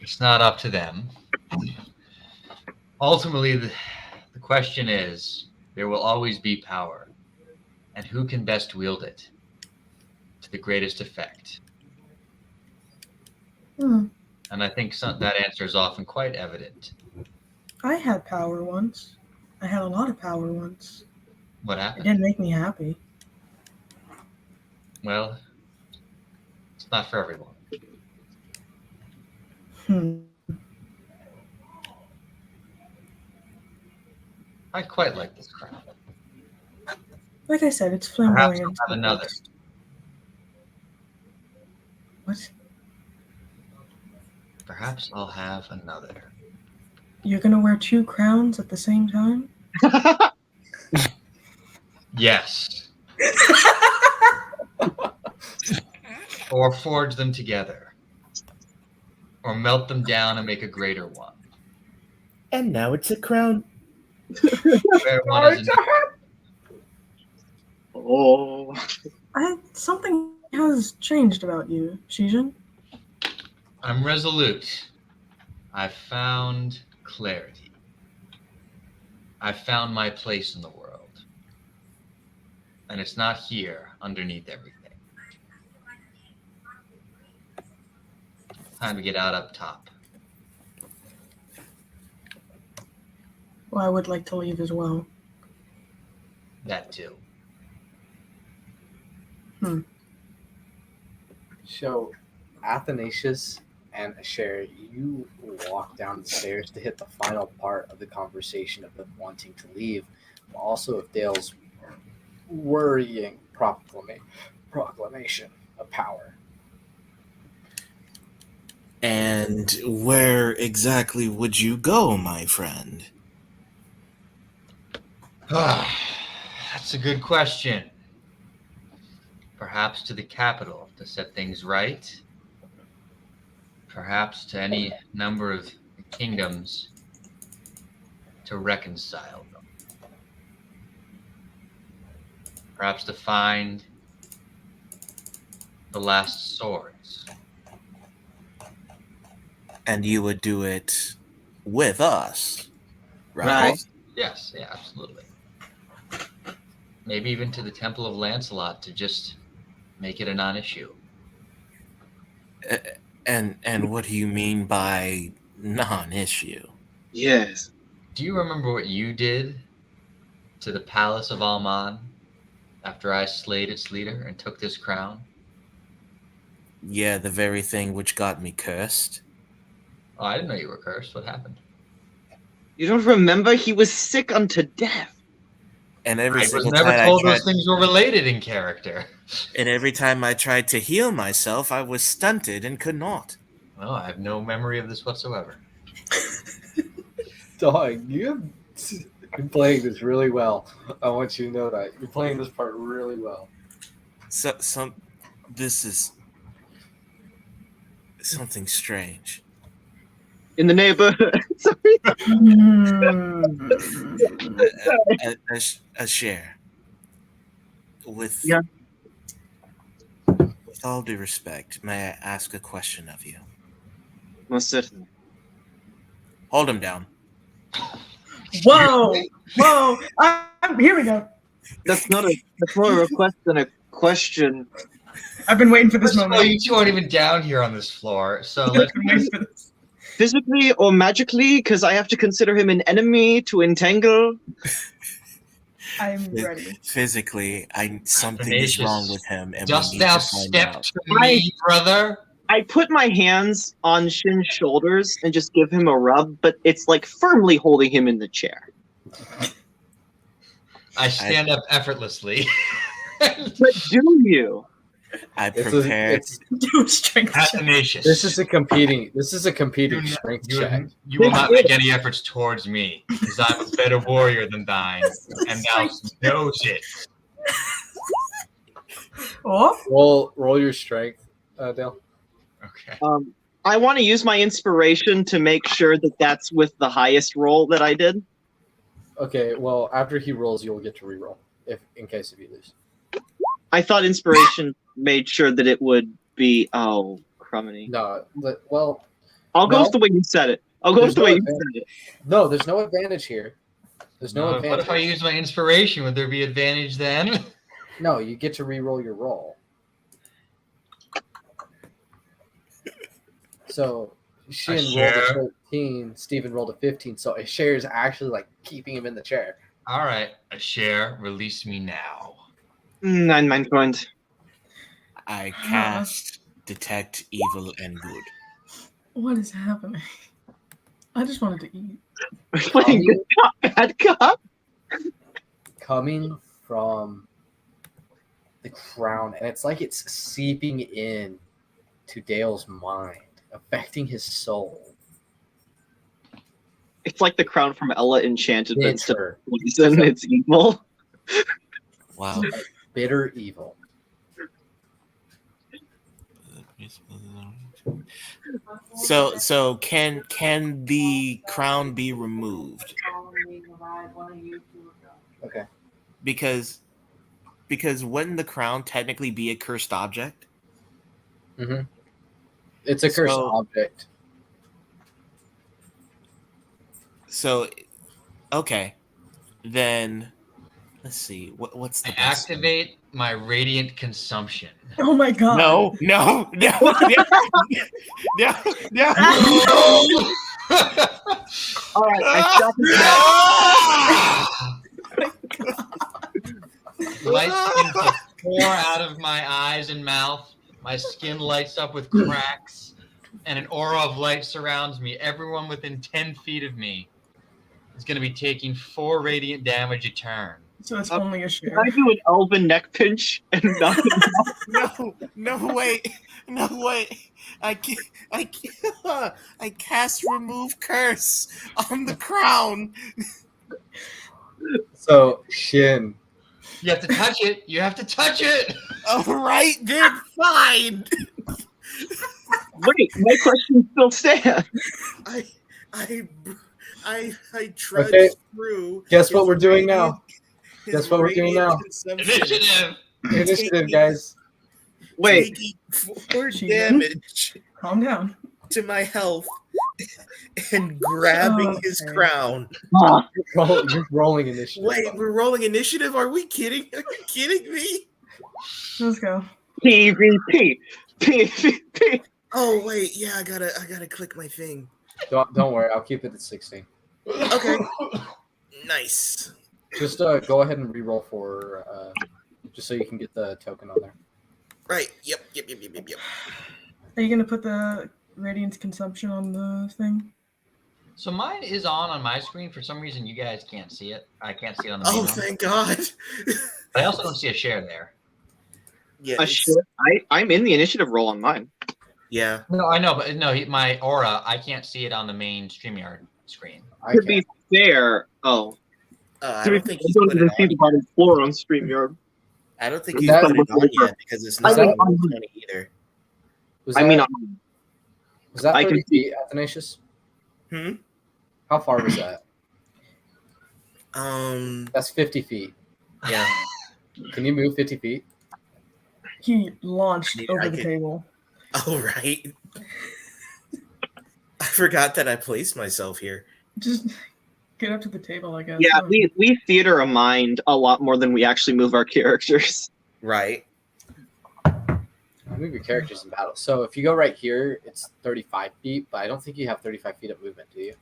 it's not up to them. Ultimately, the question is, there will always be power, and who can best wield it to the greatest effect? And I think that answer is often quite evident. I had power once. I had a lot of power once. What It happened? didn't make me happy. Well, it's not for everyone. I quite like this crown. Like I said, it's Perhaps flamboyant. I'll have another. What? Perhaps I'll have another. You're gonna wear two crowns at the same time? Yes. Or forge them together. Or melt them down and make a greater one. And now it's a crown. Where one is Oh, Something has changed about you, Shijin. I'm resolute. I've found clarity. I've found my place in the world. And it's not here underneath everything. Time to get out up top. Well, I would like to leave as well. That too. So, Athanasius and Asher, you walk down the stairs to hit the final part of the conversation of them wanting to leave, but also of Dale's worrying proclamation of power. And where exactly would you go, my friend? That's a good question. Perhaps to the capital to set things right. perhaps to any number of kingdoms to reconcile them. Perhaps to find the last swords. And you would do it with us, Right. right? Yes, yeah, absolutely. Maybe even to the Temple of Lancelot to just make it a non-issue. And what do you mean by non-issue? Yes. Do you remember what you did to the Palace of Alman after I slayed its leader and took this crown? Yeah, the very thing which got me cursed. Oh, I didn't know you were cursed. What happened? You don't remember? He was sick unto death. And I every was single never time told I tried, those things were related in character. and every time I tried to heal myself, I was stunted and could not. Well, I have no memory of this whatsoever. Dog, you have been playing this really well. I want you to know that. You're playing this part really well. So this is something strange. In the neighborhood. Sorry. A share. With Yeah. with all due respect, may I ask a question of you? Most certainly. Hold him down. Whoa! Whoa! Here we go. That's more a request than a question. I've been waiting for this First of all, moment. you two aren't even down here on this floor, so I've let's been waiting for this. Physically or magically, because I have to consider him an enemy to entangle. I'm ready. Physically, something is Athanasius, wrong with him, and just we need now to find step out. to me, brother. I put my hands on Shin's shoulders and just give him a rub, but it's like firmly holding him in the chair. I stand up effortlessly. But do you? I It's prepared. Do a strength check. Athanasius. This is a competing You- strength you, check. you will not make any efforts towards me, because I'm a better warrior than thine, and thou knows it. Oh, Roll your strength, Dale. Okay. I want to use my inspiration to make sure that that's with the highest roll that I did. Okay, well, after he rolls, you'll get to reroll in case if you lose. I thought inspiration made sure that it would be. Oh, crumbly. No, well, I'll go No. with the way you said it. I'll go There's with the no way you advantage. said it. no, there's no advantage here. There's no What advantage. if I use my inspiration? Would there be advantage then? No, you get to reroll your roll. So Shin rolled share. a 13, Steven rolled a 15, so a share is actually like keeping him in the chair. All right, a share. Release me now. Nein, mein Freund. I cast detect evil and good. what is happening? I just wanted to eat. We're playing good cop, bad cop. Coming from the crown, and it's like it's seeping in to Dale's mind, affecting his soul. It's like the crown from Ella Enchanted, but instead Bitter, of poison, it's evil. Wow. bitter evil. So can the crown be removed? Okay. Because wouldn't the crown technically be a cursed object? Mm-hmm. It's a cursed So- object. So, okay, then let's see. What's the I best? activate my radiant consumption. Oh my god. No, no, no, no, no, no. All right, I stop his Light begins to pour out of my eyes and mouth. My skin lights up with cracks, and an aura of light surrounds me. Everyone within 10 feet of me is going to be taking 4 radiant damage a turn. So it's only a share. Can I do an elven neck pinch and nothing else? No, wait. I cast remove curse on the crown. So Shin, You have to touch it. You have to touch it. All right, then fine. Wait, my question still stands. I trudged Okay. through. Guess what his we're doing radiant- now? his Guess what we're doing radiant now? consumption, Initiative. Initiative, guys. Wait, taking 4 Jesus. damage Calm down. to my health and grabbing his Okay. crown. You're rolling initiative. Wait, we're rolling initiative? Are we kidding? Are you kidding me? Let's go. PvP. PvP. Oh wait, yeah, I gotta click my thing. Don't worry, I'll keep it at 16. Okay. Nice. Just go ahead and re-roll for just so you can get the token on there. Right. Yep. Are you gonna put the radiance consumption on the thing? So mine is on my screen. For some reason, you guys can't see it. I can't see it on the main Oh, one. thank God. But I also don't see a share there. Yeah. A it's- shit. I'm in the initiative roll on mine. Yeah. No, I know, but no, my aura, I can't see it on the main StreamYard screen. I To can't. be fair, I don't think he's don't put it even see on. the bottom floor on StreamYard. I don't think Is he's that- put it on yet because it's not that- on 20 either. Was I that, mean, was that I can 30 feet, Athanasius? Hmm. How far was that? That's 50 feet. Yeah. Can you move 50 feet? He launched Yeah, over I the could- table. Oh right. I forgot that I placed myself here. Just get up to the table, I guess. yeah, Oh. we theater a mind a lot more than we actually move our characters. Right. Move your characters in battle. So if you go right here, it's 35 feet, but I don't think you have 35 feet of movement, do you?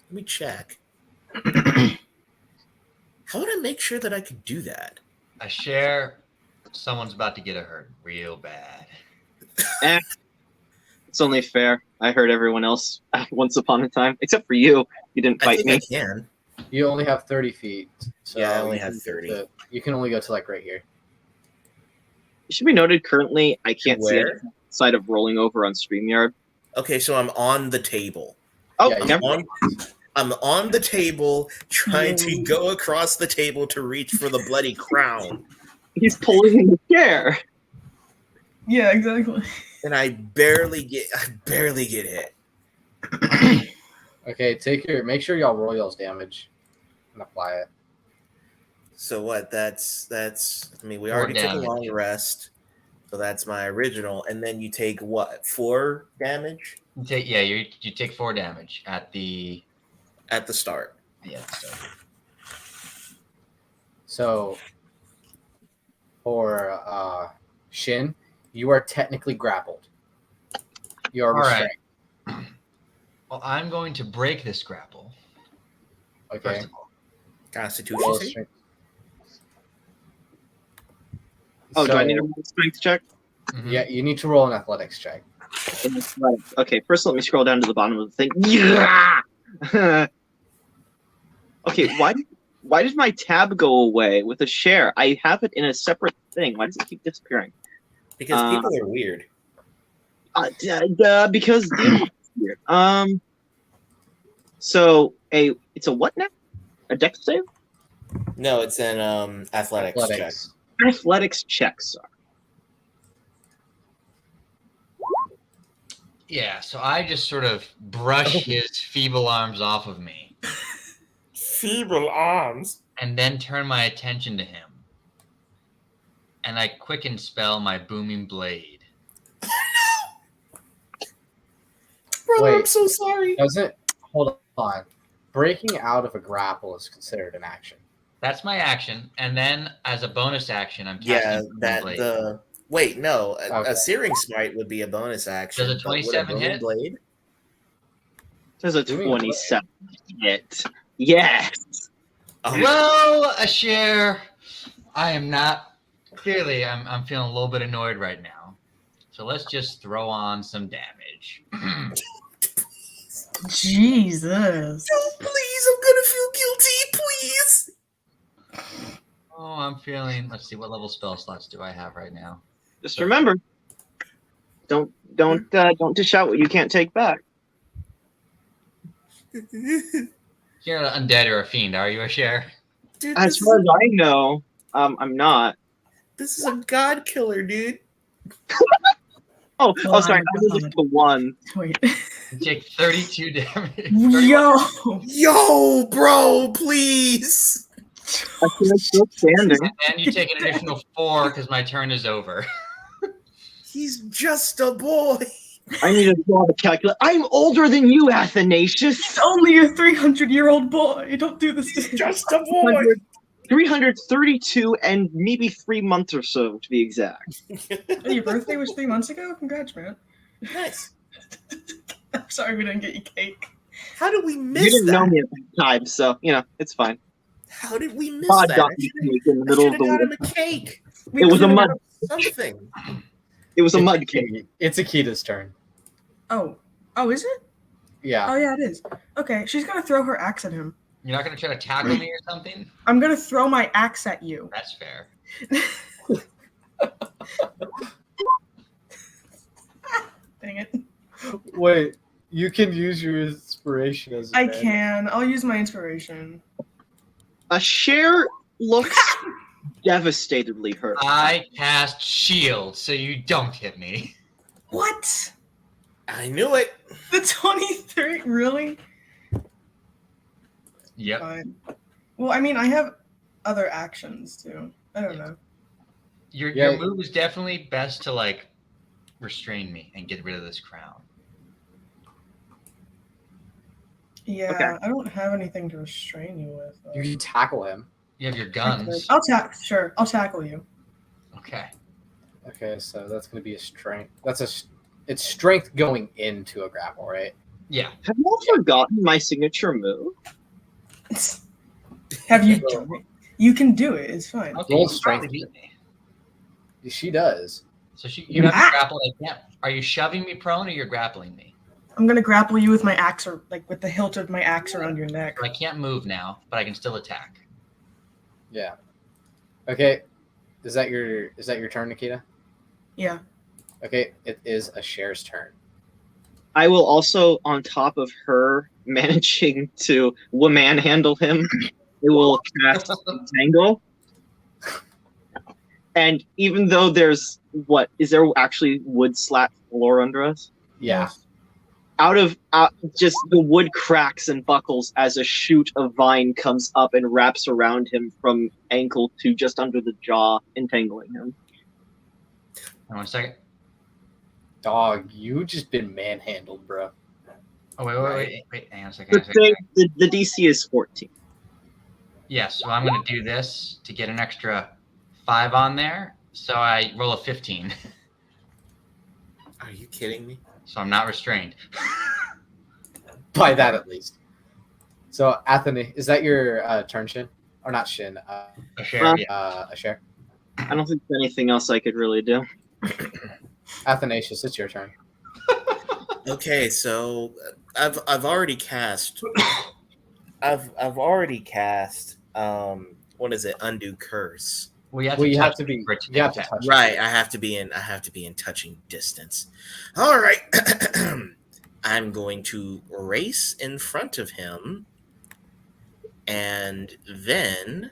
Let me check. How would I make sure that I could do that? A share, someone's about to get hurt real bad. It's only fair. I heard everyone else once upon a time, except for you. You didn't I fight think me. I can. You only have 30 feet. So Yeah, I only you have can 30. you can only go to like right here. It should be noted currently I can't see Where? any side of rolling over on StreamYard. Okay, so I'm on the table. Oh, Yeah, you- never I'm on the table trying to go across the table to reach for the bloody crown. he's pulling in the chair. Yeah, exactly. And I barely get hit. Okay, make sure y'all roll y'all's damage and apply it. So what? That's I mean, we 4 already took a damage. long rest. So that's my original. And then you take what? 4 damage You take 4 damage at the at the start. So for Shin, you are technically grappled. You are All right. restrained. Well, I'm going to break this grapple. Okay. First of all. Constitution Roll a save? strength. Oh, do I So, need a strength check? Mhm. Yeah, you need to roll an athletics check. Okay, first let me scroll down to the bottom of the thing. Yeah! Okay, why did my tab go away with a share? I have it in a separate thing. Why does it keep disappearing? Because people are weird. Because the weird. So it's a what now? A dex save? No, it's an athletics check. Athletics. Athletics check, sir. Yeah, so I just sort of brush his feeble arms off of me Feeble arms. and then turn my attention to him. And I quicken spell my booming blade. Brother, I'm Wait. so sorry. Hold on. Breaking out of a grapple is considered an action. That's my action, and then as a bonus action, I'm casting Yeah, Booming that blade. the wait, no, Okay. a searing smite would be a bonus action. Does a but would 27 booming hit? Blade? There's a Doing 27 hit. Yes. Oh, Well, a share. I am not. Clearly, I'm feeling a little bit annoyed right now. So let's just throw on some damage. Jesus. please, I'm gonna feel guilty. Please. Oh, I'm feeling. Let's see, what level spell slots do I have right now? Just remember, don't dish out what you can't take back. You're not undead or a fiend, are you, a share? Dude, As far as I know, I'm not. this is a god killer, dude. Oh, Well, sorry. I'm I was looking at the one. Wait. You take 32 damage. Yo! Yo, bro, please. I feel like still standing. And you take an additional 4 because my turn is over. He's just a boy. I need to draw the calculator. I'm older than you, Athanasius. It's only a 300-year-old boy. Don't do this to him. Just a boy. 332 and maybe 3 months or so, to be exact. Oh, your birthday was 3 months ago? Congrats, man. Nice. I'm sorry we didn't get you cake. How did we You miss didn't that? know me at the time, so, it's fine. How did we miss God that? got me cake in the middle of I the got him week. a cake. It was a mud. Something. It was a mud cake. It's Akita's turn. Oh, is it? Yeah. Oh, yeah, it is. Okay, she's gonna throw her axe at him. You're not going to try to tackle me or something? I'm gonna throw my axe at you. That's fair. Dang it. Wait, you can use your inspiration as a I man. can. I'll use my inspiration. A share looks devastatedly hurt. I cast shield, so you don't hit me. What? I knew it. The 23? Really? Yep. Fine. Well, I mean, I have other actions, too. I don't know. Your move is definitely best to, like, restrain me and get rid of this crown. Yeah, Okay. I don't have anything to restrain you with. You can tackle him. You have your guns. I'll tackle you. Okay. Okay, so that's going to be a strength. It's strength going into a grapple, right? Yeah. Have you all forgotten my signature move? Have you done it? You can do it. It's fine. Okay, Roll you strength. probably beat me. She does. So you have to grapple. I can't. Are you shoving me prone or you're grappling me? I'm gonna grapple you with my axe, or like with the hilt of my axe around your neck. So I can't move now, but I can still attack. Yeah. Okay. Is that your turn, Nikita? Yeah. Okay, it is a share's turn. I will also, on top of her managing to manhandle him, it will cast Entangle. And even though is there actually wood slat floor under us? Yeah. Out just the wood cracks and buckles as a shoot of vine comes up and wraps around him from ankle to just under the jaw, entangling him. Hold on a second. Dog, you just been manhandled, bro. Oh wait. Hang on a second. The DC is 14. Yes, so I'm going to do this to get an extra 5 on there. So I roll a 15. Are you kidding me? So I'm not restrained. By that at least. So, Anthony, is that your turn, Shin? Or not Shin? A share. A share? I don't think there's anything else I could really do. Athanasius, it's your turn. Okay, so I've already cast. I've already cast. What is it? Undo curse. Well, you have Well, to you touch have to be. me for it to You have to attack. touch. it. Right, I have to be in touching distance. All right. I'm going to race in front of him and then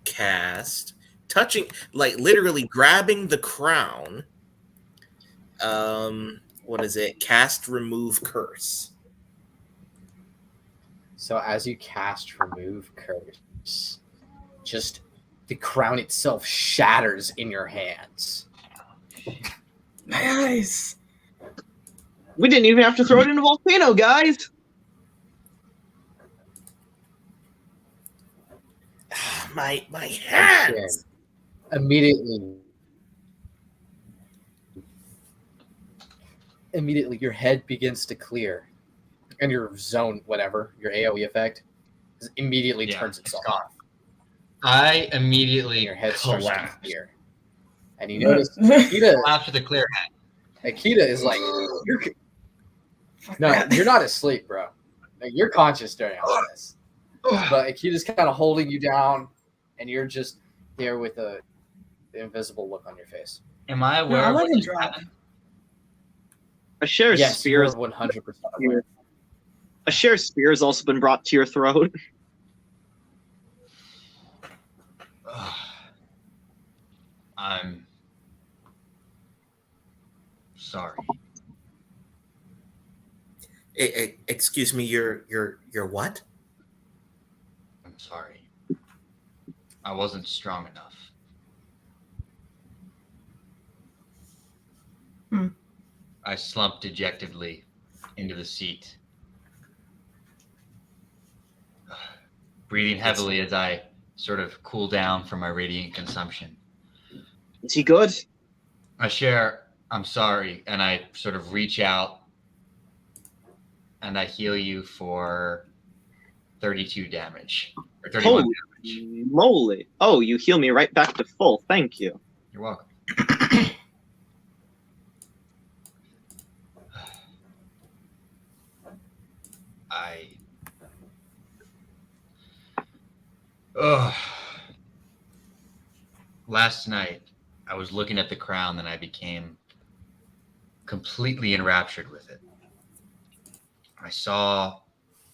cast touching, like literally grabbing the crown. What is it? Cast remove curse. So as you cast remove curse, just the crown itself shatters in your hands. Nice. We didn't even have to throw it in a volcano, guys. My hands. Immediately your head begins to clear, and your zone, whatever your AOE effect, immediately turns itself gone. off. I And immediately your head starts to collapse. clear, and you notice Akita. After the clear head. Akita is like, you're not asleep, bro. Like, you're conscious during all this, but Akita's kind of holding you down, and you're just there with a invisible look on your face. Am I No, aware I'll of let what him just drop. happened? A share Yes, spear. you're 100% aware. A share spear has also been brought to your throat. I'm sorry. Excuse me, you're what? I'm sorry. I wasn't strong enough. I slumped dejectedly into the seat, breathing heavily as I sort of cool down from my radiant consumption. Is he good? I share, I'm sorry, and I sort of reach out and I heal you for 32 damage. Or 31 Holy damage. moly. Oh, you heal me right back to full. Thank you. You're welcome. Last night, I was looking at the crown and I became completely enraptured with it. I saw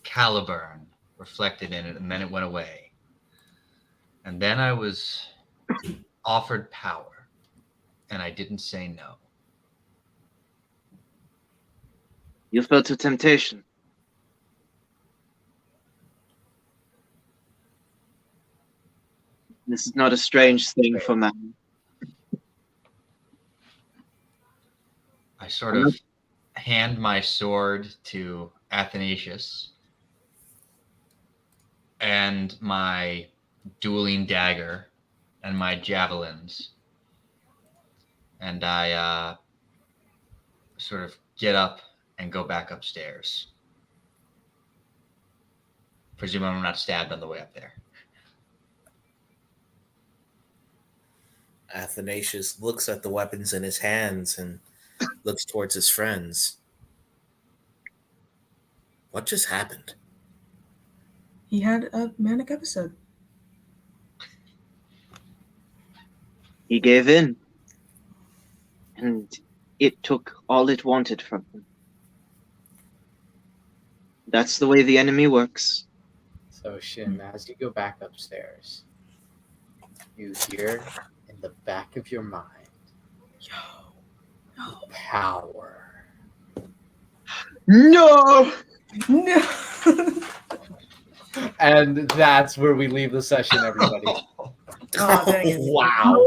Caliburn reflected in it, and then it went away. And then I was offered power, and I didn't say no. You fell to temptation. This is not a strange thing for man. I sort of hand my sword to Athanasius and my dueling dagger and my javelins. And I sort of get up and go back upstairs. Presuming I'm not stabbed on the way up there. Athanasius looks at the weapons in his hands and looks towards his friends. What just happened? He had a manic episode. He gave in. And it took all it wanted from him. That's the way the enemy works. So, Shin, as you go back upstairs, you hear in the back of your mind, power. No! No. And that's where we leave the session, everybody. Oh, dang it. Wow.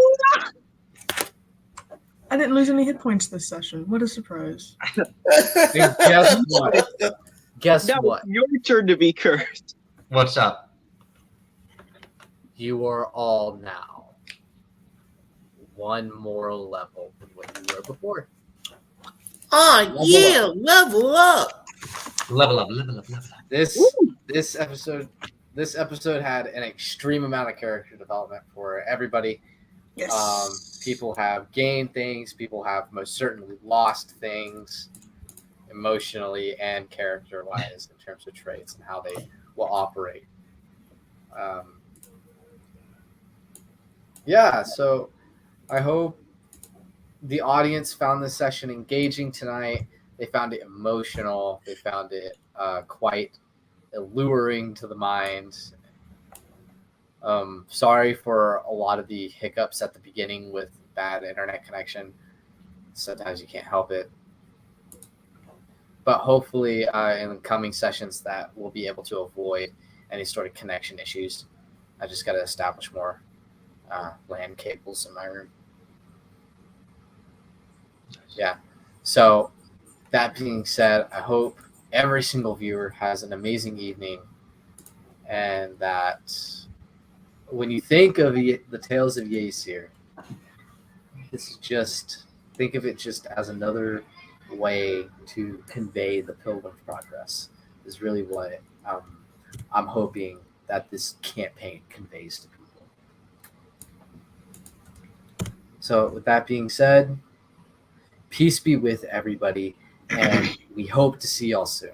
I didn't lose any hit points this session. What a surprise. And guess what? Guess Now what? it's your turn to be cursed. What's up? You are all now one more level than what you were before. Oh, yeah, level up. Level up, level up, level up. This episode had an extreme amount of character development for everybody. Yes. People have gained things. People have most certainly lost things emotionally and character-wise in terms of traits and how they will operate. So I hope the audience found this session engaging tonight. They found it emotional. They found it quite alluring to the mind. Sorry for a lot of the hiccups at the beginning with bad internet connection. Sometimes you can't help it. But hopefully in the coming sessions that we'll be able to avoid any sort of connection issues. I just got to establish more LAN cables in my room. Yeah. So that being said, I hope every single viewer has an amazing evening, and that when you think of the Tales of Yaesir, think of it just as another way to convey the Pilgrim's Progress is really what I'm hoping that this campaign conveys to people. So with that being said, peace be with everybody, and we hope to see y'all soon.